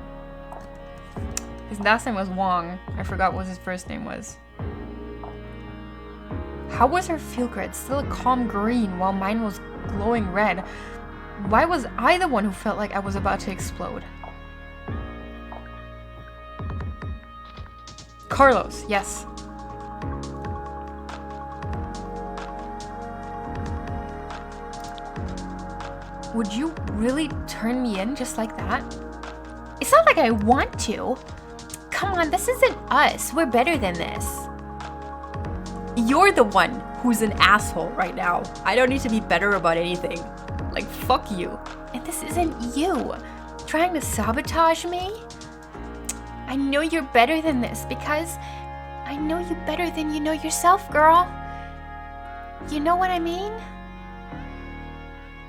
S2: His last name was Wong. I forgot what his first name was. How was her field grid still a calm green while mine was glowing red? Why was I the one who felt like I was about to explode? Carlos, yes. Would you really turn me in just like that? It's not like I want to. Come on, this isn't us. We're better than this. You're the one who's an asshole right now. I don't need to be better about anything. Like, fuck you. And this isn't you. Trying to sabotage me? I know you're better than this because I know you better than you know yourself, girl. You know what I mean?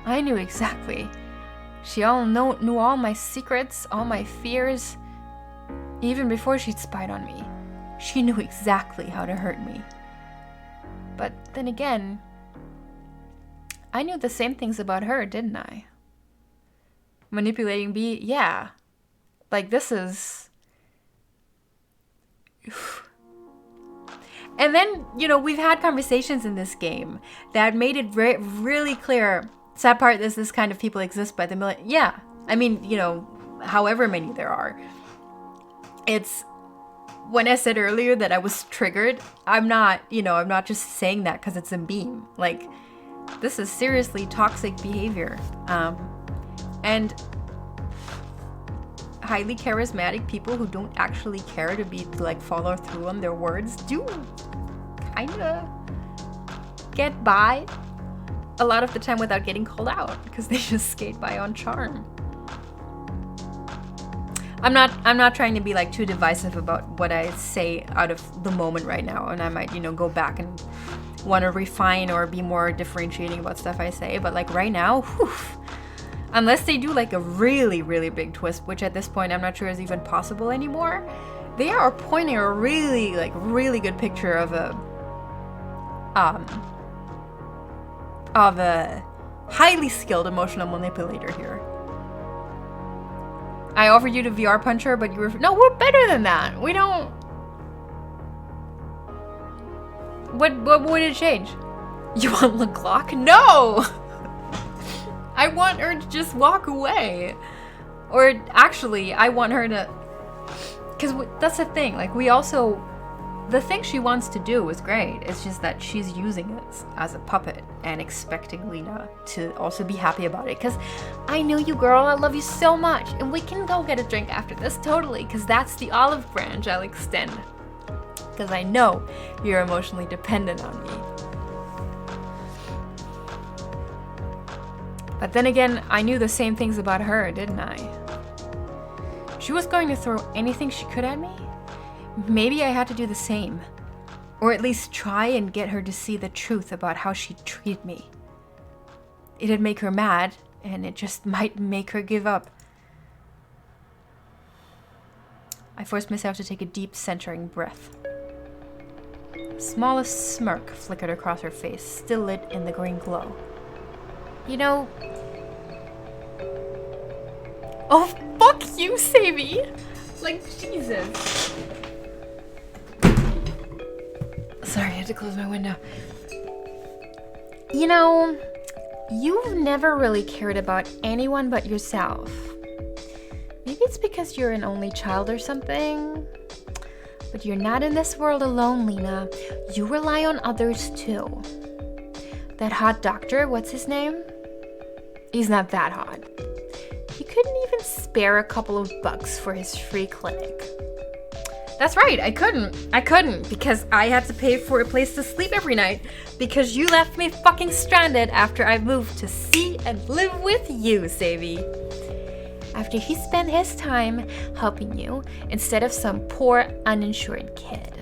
S2: I knew exactly. She knew all my secrets, all my fears. Even before she'd spied on me. She knew exactly how to hurt me. But then again, I knew the same things about her, didn't I? Manipulating B, yeah. Like, this is... And then, you know, we've had conversations in this game that made it really clear. Sad part is this kind of people exist by the million. Yeah, I mean, you know, however many there are. It's when I said earlier that I was triggered, I'm not just saying that because it's a meme. Like, this is seriously toxic behavior. And highly charismatic people who don't actually care to like follow through on their words do kind of get by a lot of the time without getting called out because they just skate by on charm. I'm not trying to be like too divisive about what I say out of the moment right now, and I might, you know, go back and want to refine or be more differentiating about stuff I say, but like right now, whew, unless they do like a really, really big twist, which at this point I'm not sure is even possible anymore, they are pointing a really good picture of a highly skilled emotional manipulator here. I offered you to VR punch her, but you were... No, we're better than that. We don't...
S1: What would it change? You want the clock? No! I want her to just walk away. Or actually, I want her to... Because that's the thing. Like, we also... The thing she wants to do is great. It's just that she's using it as a puppet and expecting Lena to also be happy about it. Because I know you, girl. I love you so much. And we can go get a drink after this, totally. Because that's the olive branch I'll extend. Because I know you're emotionally dependent on me. But then again, I knew the same things about her, didn't I? She was going to throw anything she could at me. Maybe I had to do the same. Or at least try and get her to see the truth about how she treated me. It'd make her mad, and it just might make her give up. I forced myself to take a deep, centering breath. The smallest smirk flickered across her face, still lit in the green glow. You know... Oh, fuck you, Savie! Like, Jesus. Sorry, I had to close my window. You know, you've never really cared about anyone but yourself. Maybe it's because you're an only child or something. But you're not in this world alone, Lena. You rely on others too. That hot doctor, what's his name? He's not that hot. He couldn't even spare a couple of bucks for his free clinic. That's right, I couldn't because I had to pay for a place to sleep every night because you left me fucking stranded after I moved to see and live with you, Savie. After he spent his time helping you instead of some poor uninsured kid.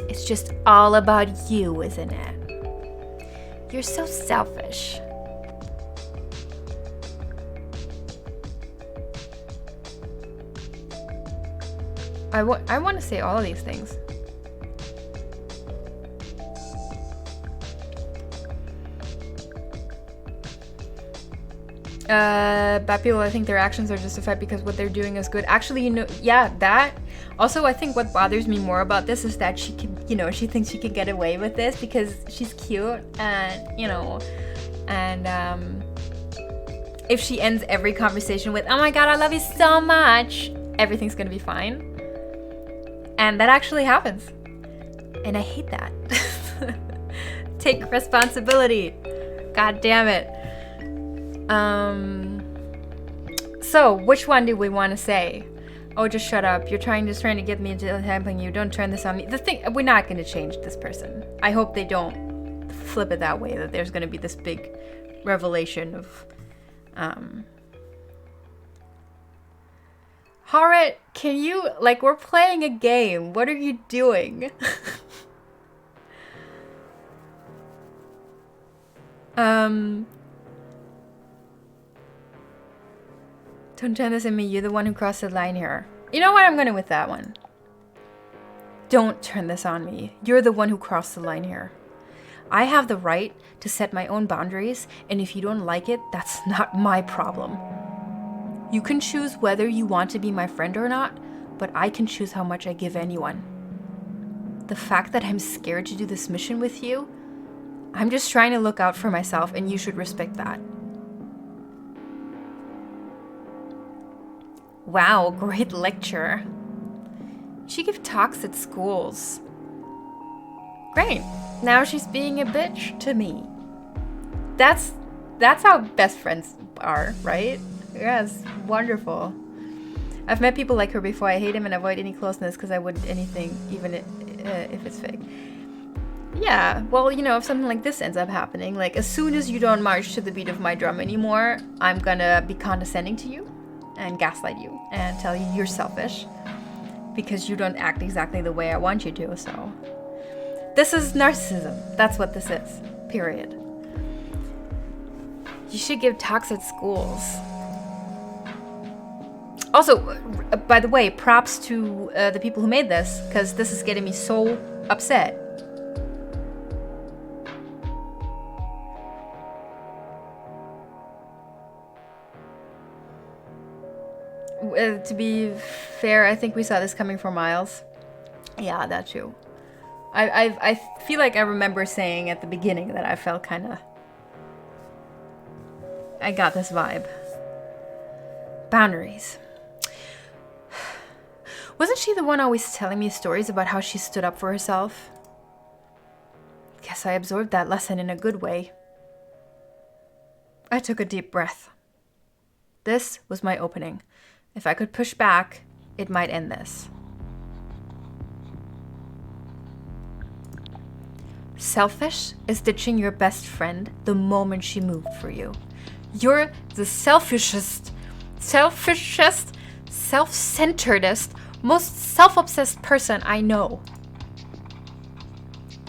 S1: It's just all about you, isn't it? You're so selfish. I want to say all of these things. Bad people, I think their actions are justified because what they're doing is good. Actually, you know, yeah, that. Also, I think what bothers me more about this is that she can, you know, she thinks she can get away with this because she's cute and, you know, and if she ends every conversation with, oh my god, I love you so much, everything's gonna be fine. And that actually happens. And I hate that. Take responsibility. God damn it. So, which one do we want to say? Oh, just shut up. You're trying to get me into helping you. Don't turn this on me. The thing, we're not going to change this person. I hope they don't flip it that way, that there's going to be this big revelation of, Harit, can you, like, we're playing a game. What are you doing? Don't turn this on me. You're the one who crossed the line here. You know what? I'm going with that one. Don't turn this on me. You're the one who crossed the line here. I have the right to set my own boundaries, and if you don't like it, that's not my problem. You can choose whether you want to be my friend or not, but I can choose how much I give anyone. The fact that I'm scared to do this mission with you, I'm just trying to look out for myself, and you should respect that. Wow, great lecture. She gives talks at schools. Great. Now she's being a bitch to me. That's how best friends are, right? Yes, wonderful. I've met people like her before. I hate him and avoid any closeness because I wouldn't anything, even if it's fake. Yeah, well, you know, if something like this ends up happening, like as soon as you don't march to the beat of my drum anymore, I'm gonna be condescending to you and gaslight you and tell you you're selfish because you don't act exactly the way I want you to, so. This is narcissism. That's what this is, period. You should give talks at schools. Also, by the way, props to the people who made this, because this is getting me so upset. To be fair, I think we saw this coming for miles. Yeah, that too. I feel like I remember saying at the beginning that I felt kind of... I got this vibe. Boundaries. Wasn't she the one always telling me stories about how she stood up for herself? Guess I absorbed that lesson in a good way. I took a deep breath. This was my opening. If I could push back, it might end this. Selfish is ditching your best friend the moment she moved for you. You're the selfishest, self-centeredest, most self-obsessed person I know.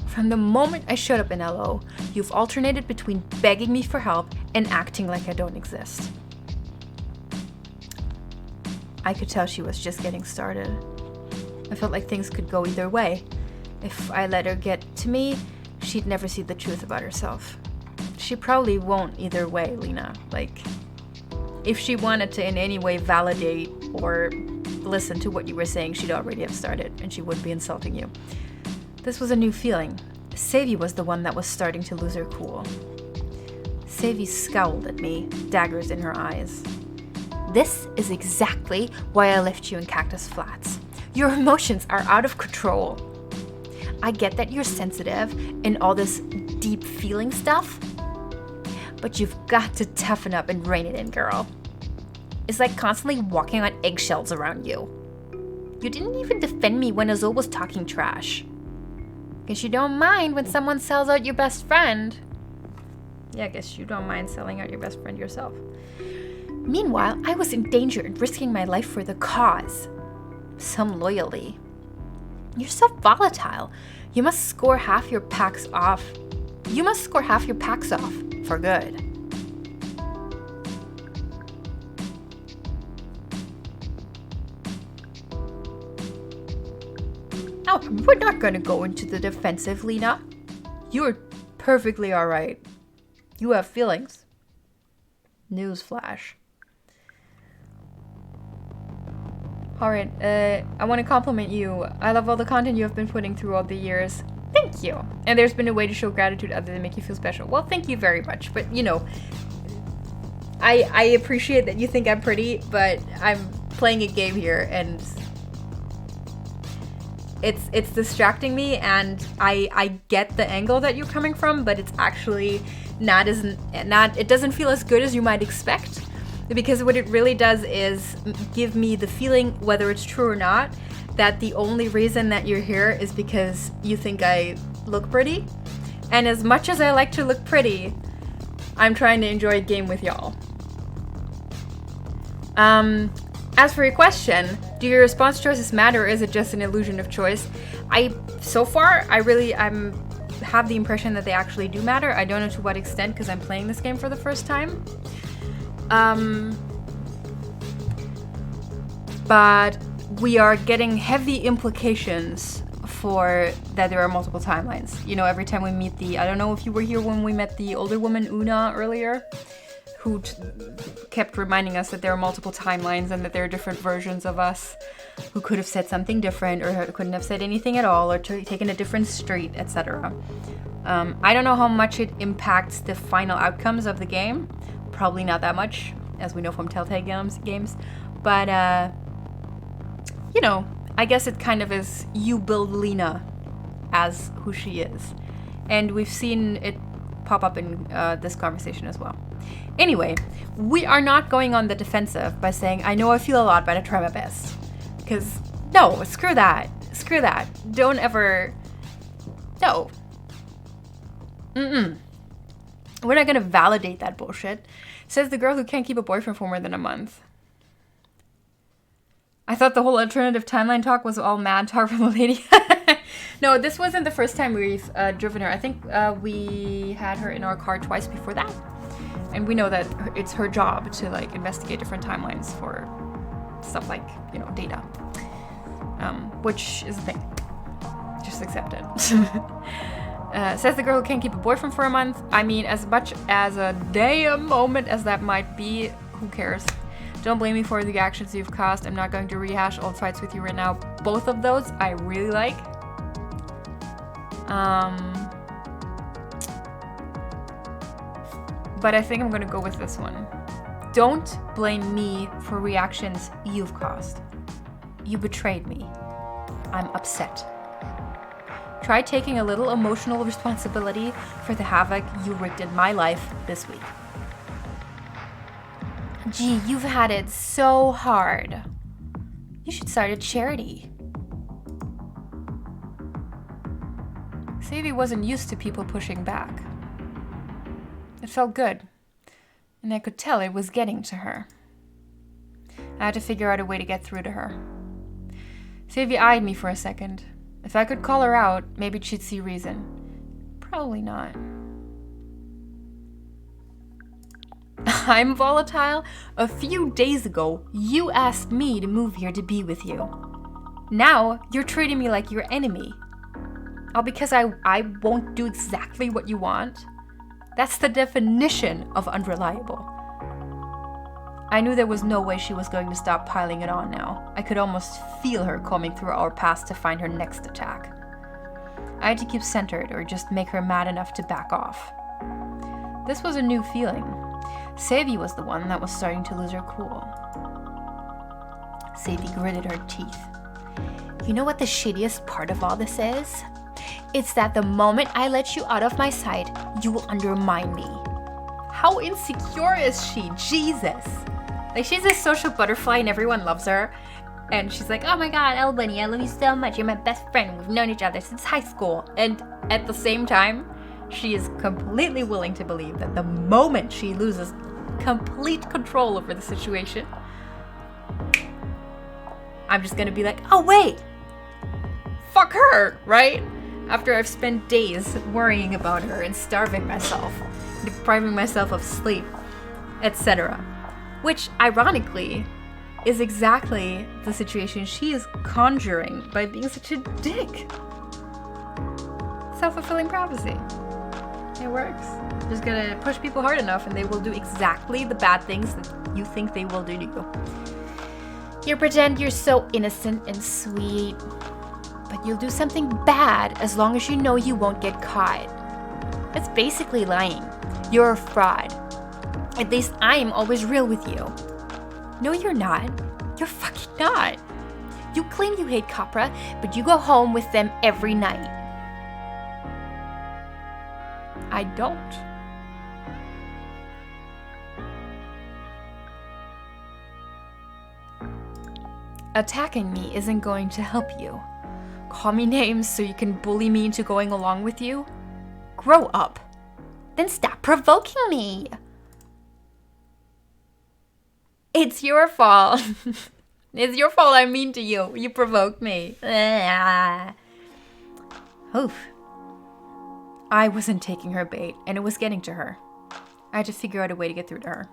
S1: From the moment I showed up in LO, you've alternated between begging me for help and acting like I don't exist. I could tell she was just getting started. I felt like things could go either way. If I let her get to me, she'd never see the truth about herself. She probably won't either way, Lena. Like, if she wanted to in any way validate or listen to what you were saying, she'd already have started, and she would be insulting you. This was a new feeling. Savie was the one that was starting to lose her cool. Savie scowled at me, daggers in her eyes. This is exactly why I left you in Cactus Flats. Your emotions are out of control. I get that you're sensitive and all this deep feeling stuff, but you've got to toughen up and rein it in, girl. It's like constantly walking on eggshells around you. You didn't even defend me when Azul was talking trash. Guess you don't mind when someone sells out your best friend. Yeah, I guess you don't mind selling out your best friend yourself. Meanwhile, I was in danger and risking my life for the cause. Some loyalty. You're so volatile. You must score half your packs off. For good. Now, we're not going to go into the defensive, Lena. You're perfectly alright. You have feelings. Newsflash. Alright, I want to compliment you. I love all the content you have been putting through all the years. Thank you. And there's been a way to show gratitude other than make you feel special. Well, thank you very much. But, you know, I appreciate that you think I'm pretty, but I'm playing a game here, and it's distracting me, and I get the angle that you're coming from, but it's actually it doesn't feel as good as you might expect. Because what it really does is give me the feeling, whether it's true or not, that the only reason that you're here is because you think I look pretty. And as much as I like to look pretty, I'm trying to enjoy a game with y'all. As for your question, do your response choices matter, or is it just an illusion of choice? So far, I have the impression that they actually do matter. I don't know to what extent, because I'm playing this game for the first time. But we are getting heavy implications for that there are multiple timelines. You know, every time we meet I don't know if you were here when we met the older woman, Una, earlier, who kept reminding us that there are multiple timelines and that there are different versions of us who could have said something different, or couldn't have said anything at all, or taken a different street, etc. I don't know how much it impacts the final outcomes of the game. Probably not that much, as we know from Telltale games. But, you know, I guess it kind of is you build Lena as who she is. And we've seen it pop up in this conversation as well. Anyway, we are not going on the defensive by saying, I know I feel a lot, but I try my best. Because, no, screw that. Screw that. Don't ever... No. We're not going to validate that bullshit. Says the girl who can't keep a boyfriend for more than a month. I thought the whole alternative timeline talk was all mad talk from the lady. No, this wasn't the first time we've driven her. I think we had her in our car twice before that. And we know that it's her job to, like, investigate different timelines for stuff like, you know, data. Which is the thing. Just accept it. Says the girl who can't keep a boyfriend for a month. I mean, as much as a damn moment as that might be, who cares? Don't blame me for the actions you've caused. I'm not going to rehash old fights with you right now. Both of those I really like. But I think I'm gonna go with this one. Don't blame me for reactions you've caused. You betrayed me. I'm upset. Try taking a little emotional responsibility for the havoc you wreaked in my life this week.
S2: Gee, you've had it so hard. You should start a charity.
S1: Savie wasn't used to people pushing back. It felt good, and I could tell it was getting to her. I had to figure out a way to get through to her. Savie eyed me for a second. If I could call her out, maybe she'd see reason. Probably not. I'm volatile. A few days ago, you asked me to move here to be with you. Now, you're treating me like your enemy. All because I won't do exactly what you want? That's the definition of unreliable. I knew there was no way she was going to stop piling it on now. I could almost feel her combing through our past to find her next attack. I had to keep centered or just make her mad enough to back off. This was a new feeling. Savie was the one that was starting to lose her cool.
S2: Savie gritted her teeth. You know what the shittiest part of all this is? It's that the moment I let you out of my sight, you will undermine me.
S1: How insecure is she? Jesus. Like, she's a social butterfly and everyone loves her. And she's like, oh my god, Albany, I love you so much. You're my best friend. We've known each other since high school. And at the same time, she is completely willing to believe that the moment she loses complete control over the situation, I'm just gonna be like, oh wait, fuck her, right? After I've spent days worrying about her and starving myself, depriving myself of sleep, etc. Which, ironically, is exactly the situation she is conjuring by being such a dick. Self-fulfilling prophecy. It works. Just gotta push people hard enough and they will do exactly the bad things that you think they will do to you.
S2: You pretend you're so innocent and sweet, but you'll do something bad as long as you know you won't get caught. That's basically lying. You're a fraud. At least I'm always real with you. No, you're not. You're fucking not. You claim you hate Capra, but you go home with them every night.
S1: I don't. Attacking me isn't going to help you. Call me names so you can bully me into going along with you? Grow up.
S2: Then stop provoking me.
S1: It's your fault. It's your fault I'm mean to you. You provoked me. Oof. I wasn't taking her bait, and it was getting to her. I had to figure out a way to get through to her.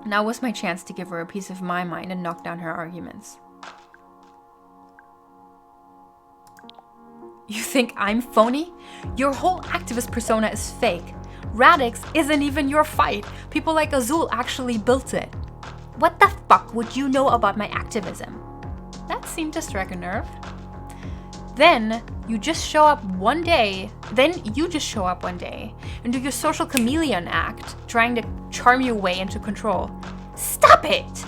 S1: Now was my chance to give her a piece of my mind and knock down her arguments. You think I'm phony? Your whole activist persona is fake. Radix isn't even your fight. People like Azul actually built it.
S2: What the fuck would you know about my activism?
S1: That seemed to strike a nerve. Then you just show up one day and do your social chameleon act, trying to charm your way into control.
S2: Stop it!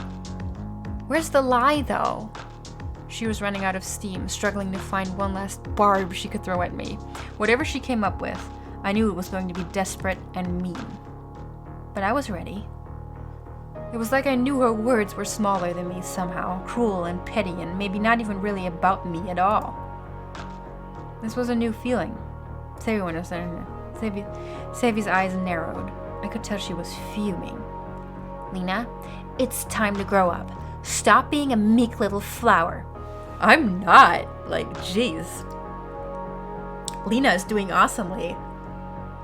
S1: Where's the lie, though? She was running out of steam, struggling to find one last barb she could throw at me. Whatever she came up with, I knew it was going to be desperate and mean. But I was ready. It was like I knew her words were smaller than me somehow, cruel and petty, and maybe not even really about me at all. This was a new feeling. Savie understood. Savie's eyes narrowed. I could tell she was fuming.
S2: Lena, it's time to grow up. Stop being a meek little flower.
S1: I'm not. Like, jeez. Lena is doing awesomely.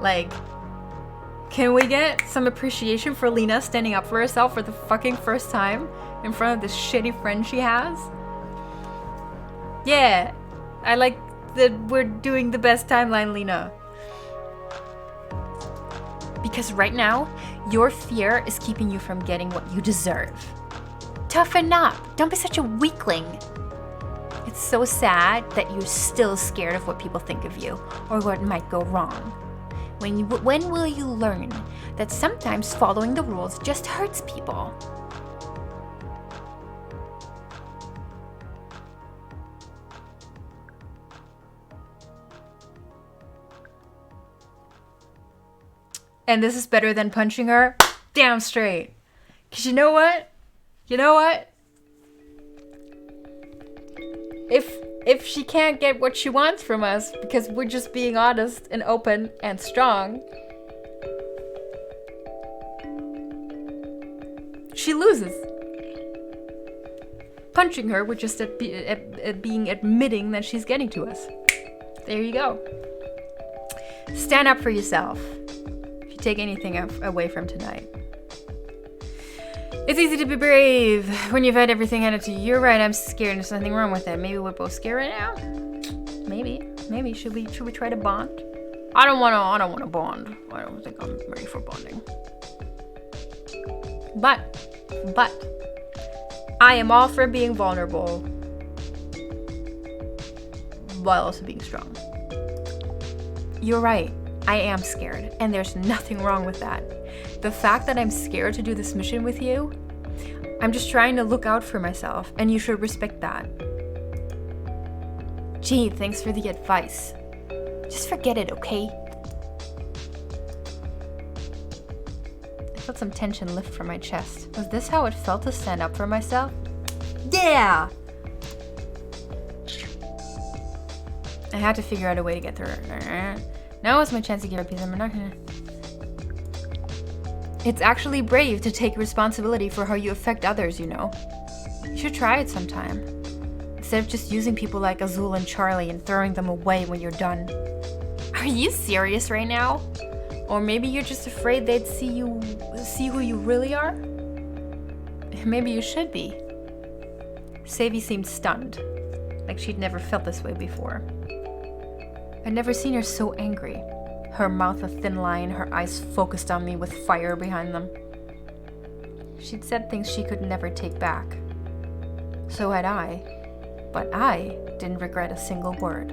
S1: Like, can we get some appreciation for Lena standing up for herself for the fucking first time in front of this shitty friend she has? Yeah, I like that we're doing the best timeline, Lena. Because right now, your fear is keeping you from getting what you deserve.
S2: Toughen up. Don't be such a weakling. it's so sad that you're still scared of what people think of you or what might go wrong. When will you learn that sometimes following the rules just hurts people? And this is better than punching her damn straight. Because you know what? If she can't get what she wants from us because we're just being honest and open and strong, she loses. Punching her would just being admitting that she's getting to us. There you go. Stand up for yourself. If you take anything away from tonight. It's easy to be brave when you've had everything handed to you. You're right, I'm scared. There's nothing wrong with that. Maybe we're both scared right now. Maybe. Should we try to bond? I don't wanna bond. I don't think I'm ready for bonding. But I am all for being vulnerable while also being strong. You're right. I am scared, and there's nothing wrong with that. The fact that I'm scared to do this mission with you, I'm just trying to look out for myself, and you should respect that. Gee, thanks for the advice. Just forget it, okay? I felt some tension lift from my chest. Was this how it felt to stand up for myself? Yeah! I had to figure out a way to get through it. Now is my chance to give her a piece. I'm not gonna... It's actually brave to take responsibility for how you affect others, you know. You should try it sometime. Instead of just using people like Azul and Charlie and throwing them away when you're done. Are you serious right now? Or maybe you're just afraid they'd see who you really are? Maybe you should be. Savie seemed stunned, like she'd never felt this way before. I'd never seen her so angry. Her mouth a thin line, her eyes focused on me with fire behind them. She'd said things she could never take back. So had I, but I didn't regret a single word.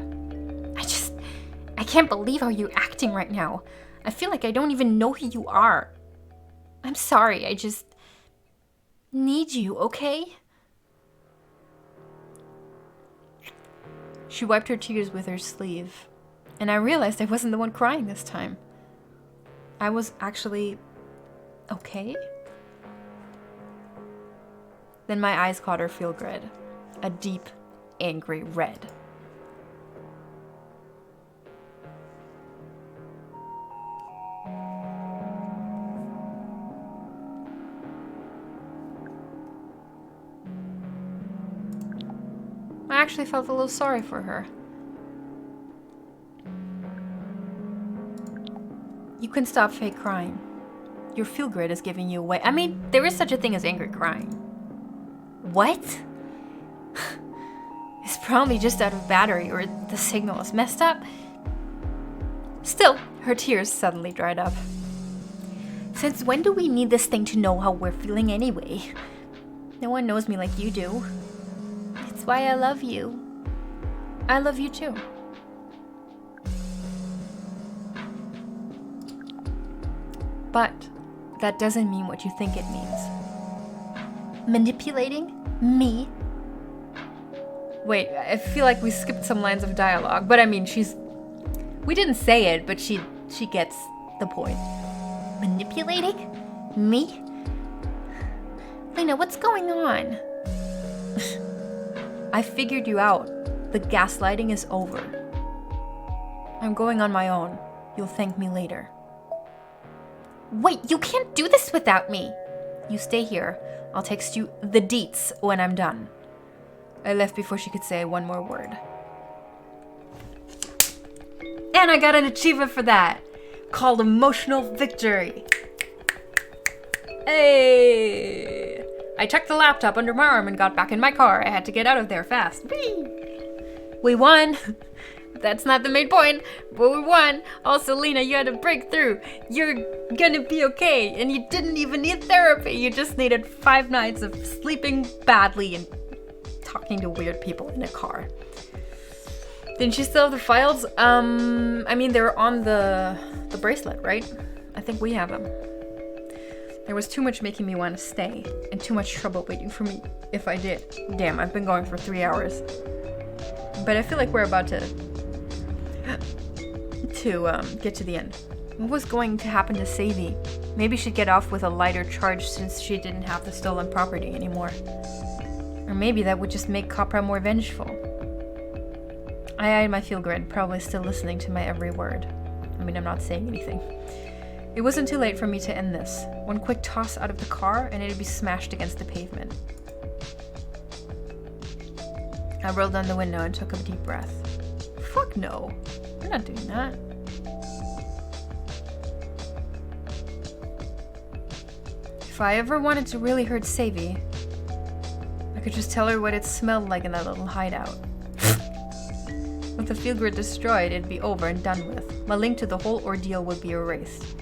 S2: I can't believe how you're acting right now. I feel like I don't even know who you are. I'm sorry, I just need you, okay? She wiped her tears with her sleeve. And I realized I wasn't the one crying this time. I was actually okay. Then my eyes caught her feel good. A deep, angry red. I actually felt a little sorry for her. You can stop fake crying. Your feel good is giving you away. I mean, there is such a thing as angry crying. What? It's probably just out of battery or the signal is messed up. Still, her tears suddenly dried up. Since when do we need this thing to know how we're feeling anyway? No one knows me like you do. It's why I love you. I love you too. But that doesn't mean what you think it means. Manipulating me? Wait, I feel like we skipped some lines of dialogue, but I mean, we didn't say it, but she gets the point. Manipulating? Me? Lena, what's going on? I figured you out. The gaslighting is over. I'm going on my own. You'll thank me later. Wait, you can't do this without me. You stay here. I'll text you the deets when I'm done. I left before she could say one more word. And I got an achievement for that, called Emotional Victory. Hey! I tucked the laptop under my arm and got back in my car. I had to get out of there fast. Whee! We won. That's not the main point, but we won. Also, Lena, you had a breakthrough. You're gonna be okay, and you didn't even need therapy. You just needed 5 nights of sleeping badly and talking to weird people in a car. Didn't you still have the files? I mean, they're on the bracelet, right? I think we have them. There was too much making me want to stay, and too much trouble waiting for me if I did. Damn, I've been going for 3 hours. But I feel like we're about to get to the end. What was going to happen to Savie? Maybe she'd get off with a lighter charge since she didn't have the stolen property anymore. Or maybe that would just make Capra more vengeful. I eyed my field grid, probably still listening to my every word. I mean, I'm not saying anything. It wasn't too late for me to end this. One quick toss out of the car and it'd be smashed against the pavement. I rolled down the window and took a deep breath. Fuck no. We're not doing that. If I ever wanted to really hurt Savie, I could just tell her what it smelled like in that little hideout. With the field grid destroyed, it'd be over and done with. My link to the whole ordeal would be erased.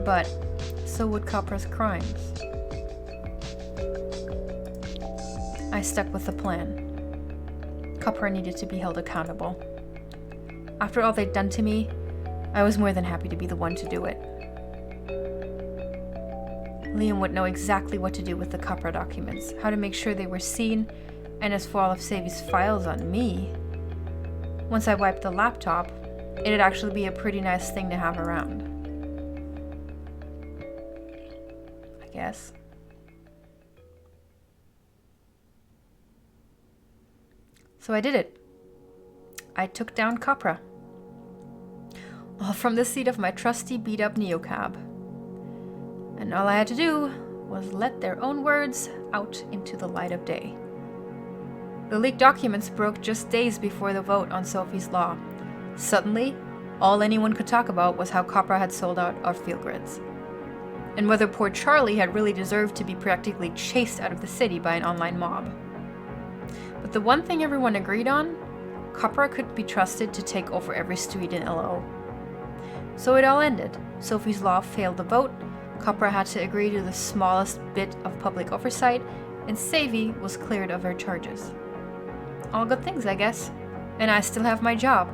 S2: But so would Capra's crimes. I stuck with the plan. Capra needed to be held accountable. After all they'd done to me, I was more than happy to be the one to do it. Liam would know exactly what to do with the Capra documents, how to make sure they were seen, and as for all of Savie's files on me, once I wiped the laptop, it'd actually be a pretty nice thing to have around. I guess. So I did it. I took down Capra. All from the seat of my trusty beat-up neocab. And all I had to do was let their own words out into the light of day. The leaked documents broke just days before the vote on Sophie's law. Suddenly, all anyone could talk about was how Capra had sold out our field grids. And whether poor Charlie had really deserved to be practically chased out of the city by an online mob. But the one thing everyone agreed on, Capra could be trusted to take over every street in LO. So it all ended. Sophie's law failed the vote, Capra had to agree to the smallest bit of public oversight, and Savie was cleared of her charges. All good things, I guess. And I still have my job.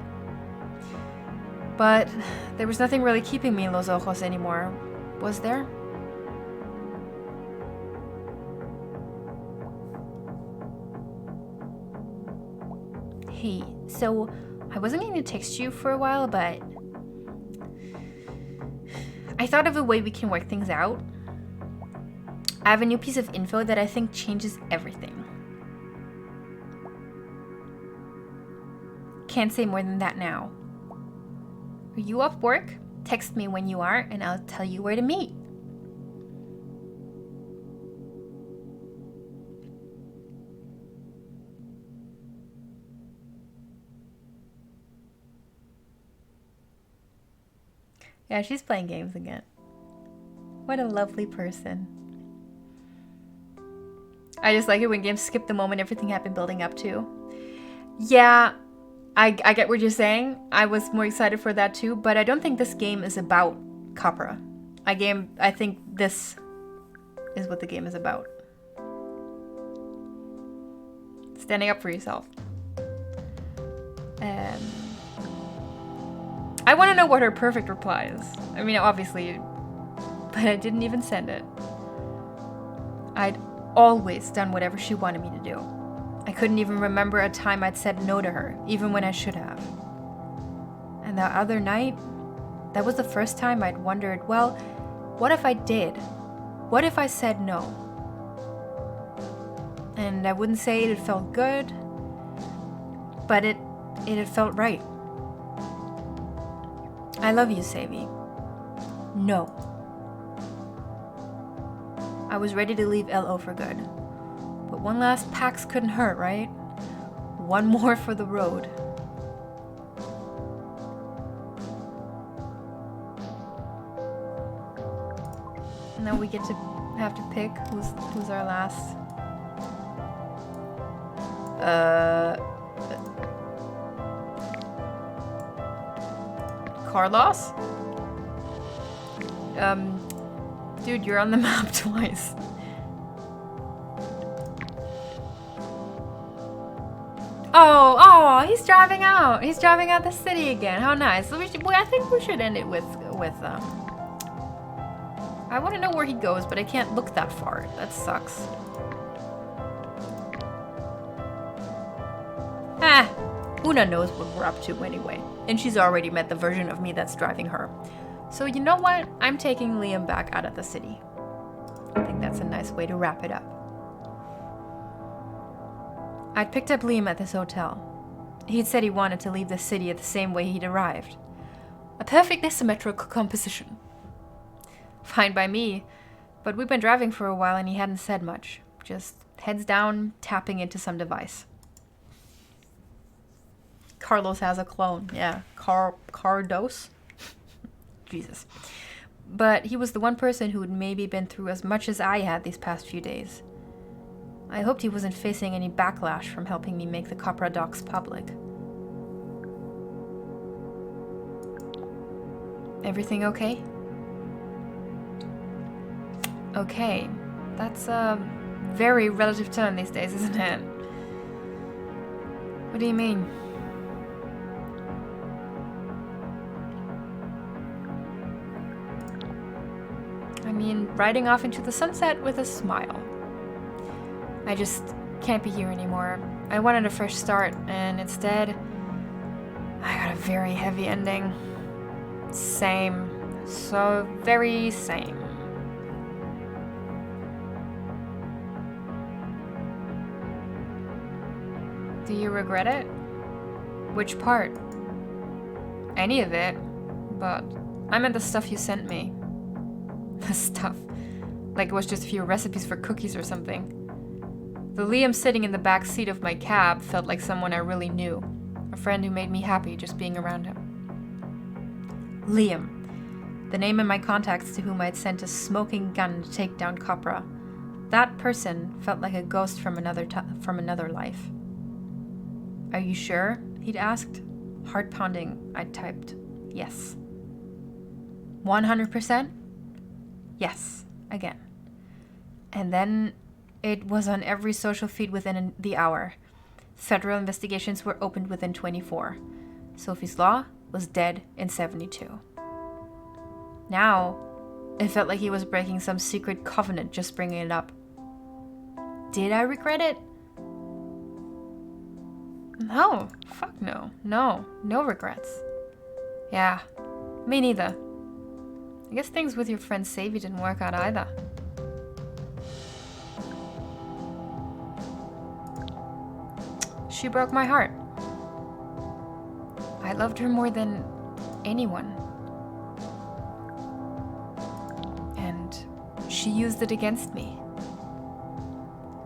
S2: But there was nothing really keeping me in Los Ojos anymore, was there? Hey, so I wasn't going to text you for a while, but I thought of a way we can work things out. I have a new piece of info that I think changes everything. Can't say more than that now. Are you off work? Text me when you are, and I'll tell you where to meet. Yeah, she's playing games again. What a lovely person. I just like it when games skip the moment everything had been building up to. Yeah, I get what you're saying. I was more excited for that too, but I don't think this game is about Capra. I think this is what the game is about. Standing up for yourself. I want to know what her perfect reply is. I mean, obviously, but I didn't even send it. I'd always done whatever she wanted me to do. I couldn't even remember a time I'd said no to her, even when I should have. And that other night, that was the first time I'd wondered, well, what if I did? What if I said no? And I wouldn't say it felt good, but it had felt right. I love you, Savie. No. I was ready to leave LO for good. But one last PAX couldn't hurt, right? One more for the road. Now we get to have to pick who's our last. Carlos? Dude, you're on the map twice.
S1: Oh, he's driving out. He's driving out the city again. How nice. So I think we should end it with I want to know where he goes, but I can't look that far. That sucks. Una knows what we're up to anyway. And she's already met the version of me that's driving her. So you know what? I'm taking Liam back out of the city. I think that's a nice way to wrap it up. I'd picked up Liam at this hotel. He'd said he wanted to leave the city the same way he'd arrived. A perfectly symmetrical composition. Fine by me, but we'd been driving for a while and he hadn't said much. Just heads down, tapping into some device. Carlos has a clone. Yeah, Cardos? Jesus. But he was the one person who had maybe been through as much as I had these past few days. I hoped he wasn't facing any backlash from helping me make the Copra docs public. Everything okay? Okay. That's a very relative term these days, isn't it? What do you mean? I mean, riding off into the sunset with a smile. I just can't be here anymore. I wanted a fresh start, and instead, I got a very heavy ending. Same. So very same. Do you regret it? Which part? Any of it, but I meant the stuff you sent me. The stuff. Like it was just a few recipes for cookies or something. The Liam sitting in the back seat of my cab felt like someone I really knew. A friend who made me happy just being around him. Liam. The name in my contacts to whom I'd sent a smoking gun to take down Copra. That person felt like a ghost from another life. Are you sure? He'd asked. Heart pounding, I typed. Yes. 100%? Yes. Again. And then it was on every social feed within the hour. Federal investigations were opened within 24. Sophie's Law was dead in 72. Now, it felt like he was breaking some secret covenant just bringing it up. Did I regret it? No. Fuck no. No regrets. Yeah, me neither. I guess things with your friend Savie didn't work out either. She broke my heart. I loved her more than anyone. And she used it against me.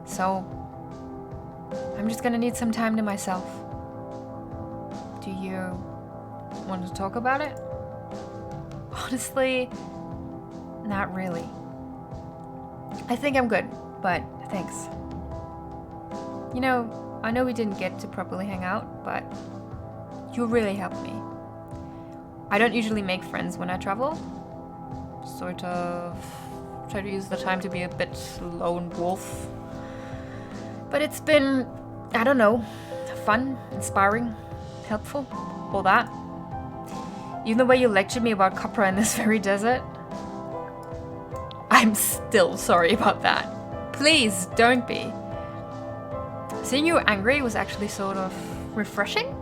S1: So, I'm just gonna need some time to myself. Do you want to talk about it? Honestly, not really. I think I'm good, but thanks. You know, I know we didn't get to properly hang out, but you really helped me. I don't usually make friends when I travel. Sort of try to use the time to be a bit lone wolf. But it's been, I don't know, fun, inspiring, helpful, all that. Even the way you lectured me about Copra in this very desert. I'm still sorry about that. Please, don't be. Seeing you angry was actually sort of refreshing,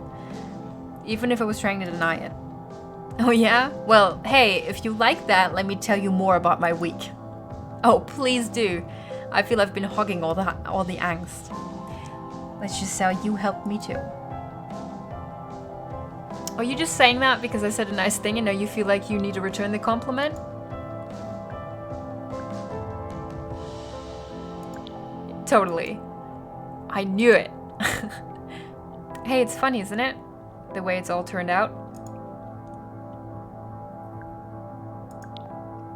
S1: even if I was trying to deny it. Oh yeah? Well, hey, if you like that, let me tell you more about my week. Oh, please do. I feel I've been hogging all the angst. Let's just say you helped me too. Are you just saying that because I said a nice thing and now you feel like you need to return the compliment? Totally. I knew it. Hey, it's funny, isn't it? The way it's all turned out.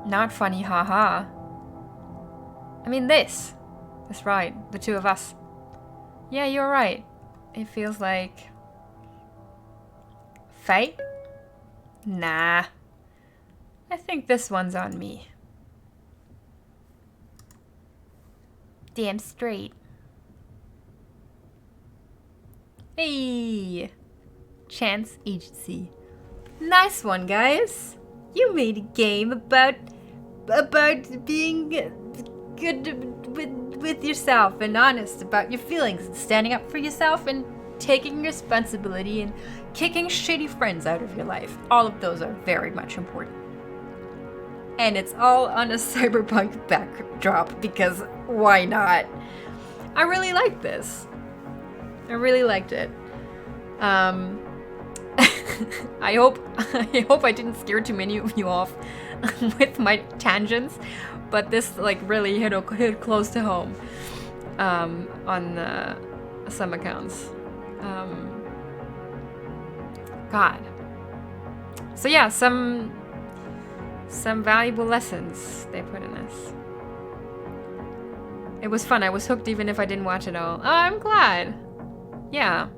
S1: Not funny, haha. I mean this. That's right, the two of us. Yeah, you're right. It feels like... fate? Nah. I think this one's on me. Damn straight. Hey! Chance Agency. Nice one, guys! You made a game about being good with yourself and honest about your feelings and standing up for yourself and taking responsibility and kicking shitty friends out of your life. All of those are very much important. And it's all on a cyberpunk backdrop because why not? I really like this. I really liked it. I hope I didn't scare too many of you off with my tangents, but this like really hit close to home on some accounts. God. So yeah, some valuable lessons they put in this. It was fun. I was hooked even if I didn't watch it all. Oh, I'm glad. Yeah.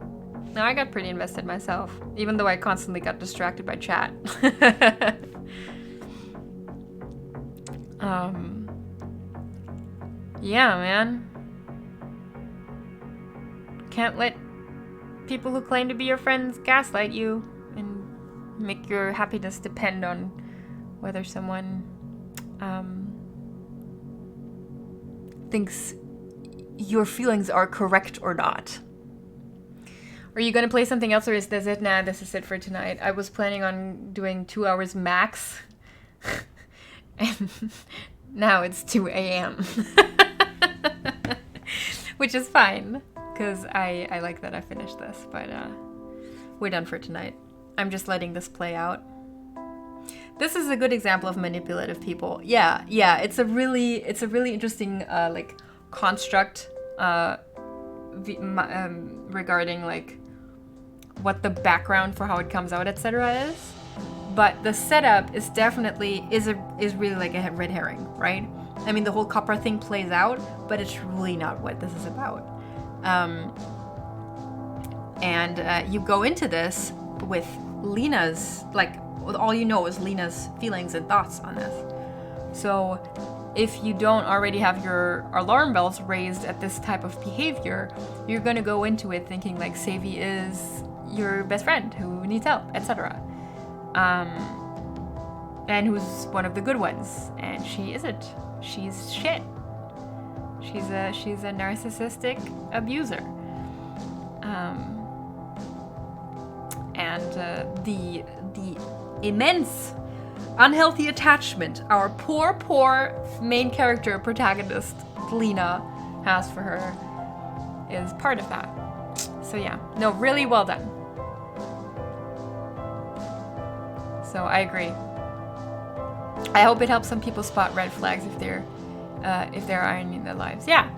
S1: No, I got pretty invested myself, even though I constantly got distracted by chat. Yeah, man. Can't let people who claim to be your friends gaslight you and make your happiness depend on whether someone thinks your feelings are correct or not. Are you gonna play something else, or is this it? Nah, this is it for tonight. I was planning on doing 2 hours max, and now it's 2 a.m. Which is fine, because I like that I finished this, but we're done for tonight. I'm just letting this play out. This is a good example of manipulative people. Yeah, it's a really interesting like construct regarding like what the background for how it comes out, etc. is. But the setup is definitely is really like a red herring, right? I mean, the whole copper thing plays out, but it's really not what this is about. And you go into this with Lena's, like, all you know is Lena's feelings and thoughts on this. So if you don't already have your alarm bells raised at this type of behavior, you're going to go into it thinking like Savie is your best friend who needs help, etc. And who's one of the good ones, and she isn't. She's shit. She's a narcissistic abuser. And the immense unhealthy attachment our poor main character protagonist Lena has for her is part of that. So yeah, no, really well done. So I agree. I hope it helps some people spot red flags if they're ironing their lives. Yeah.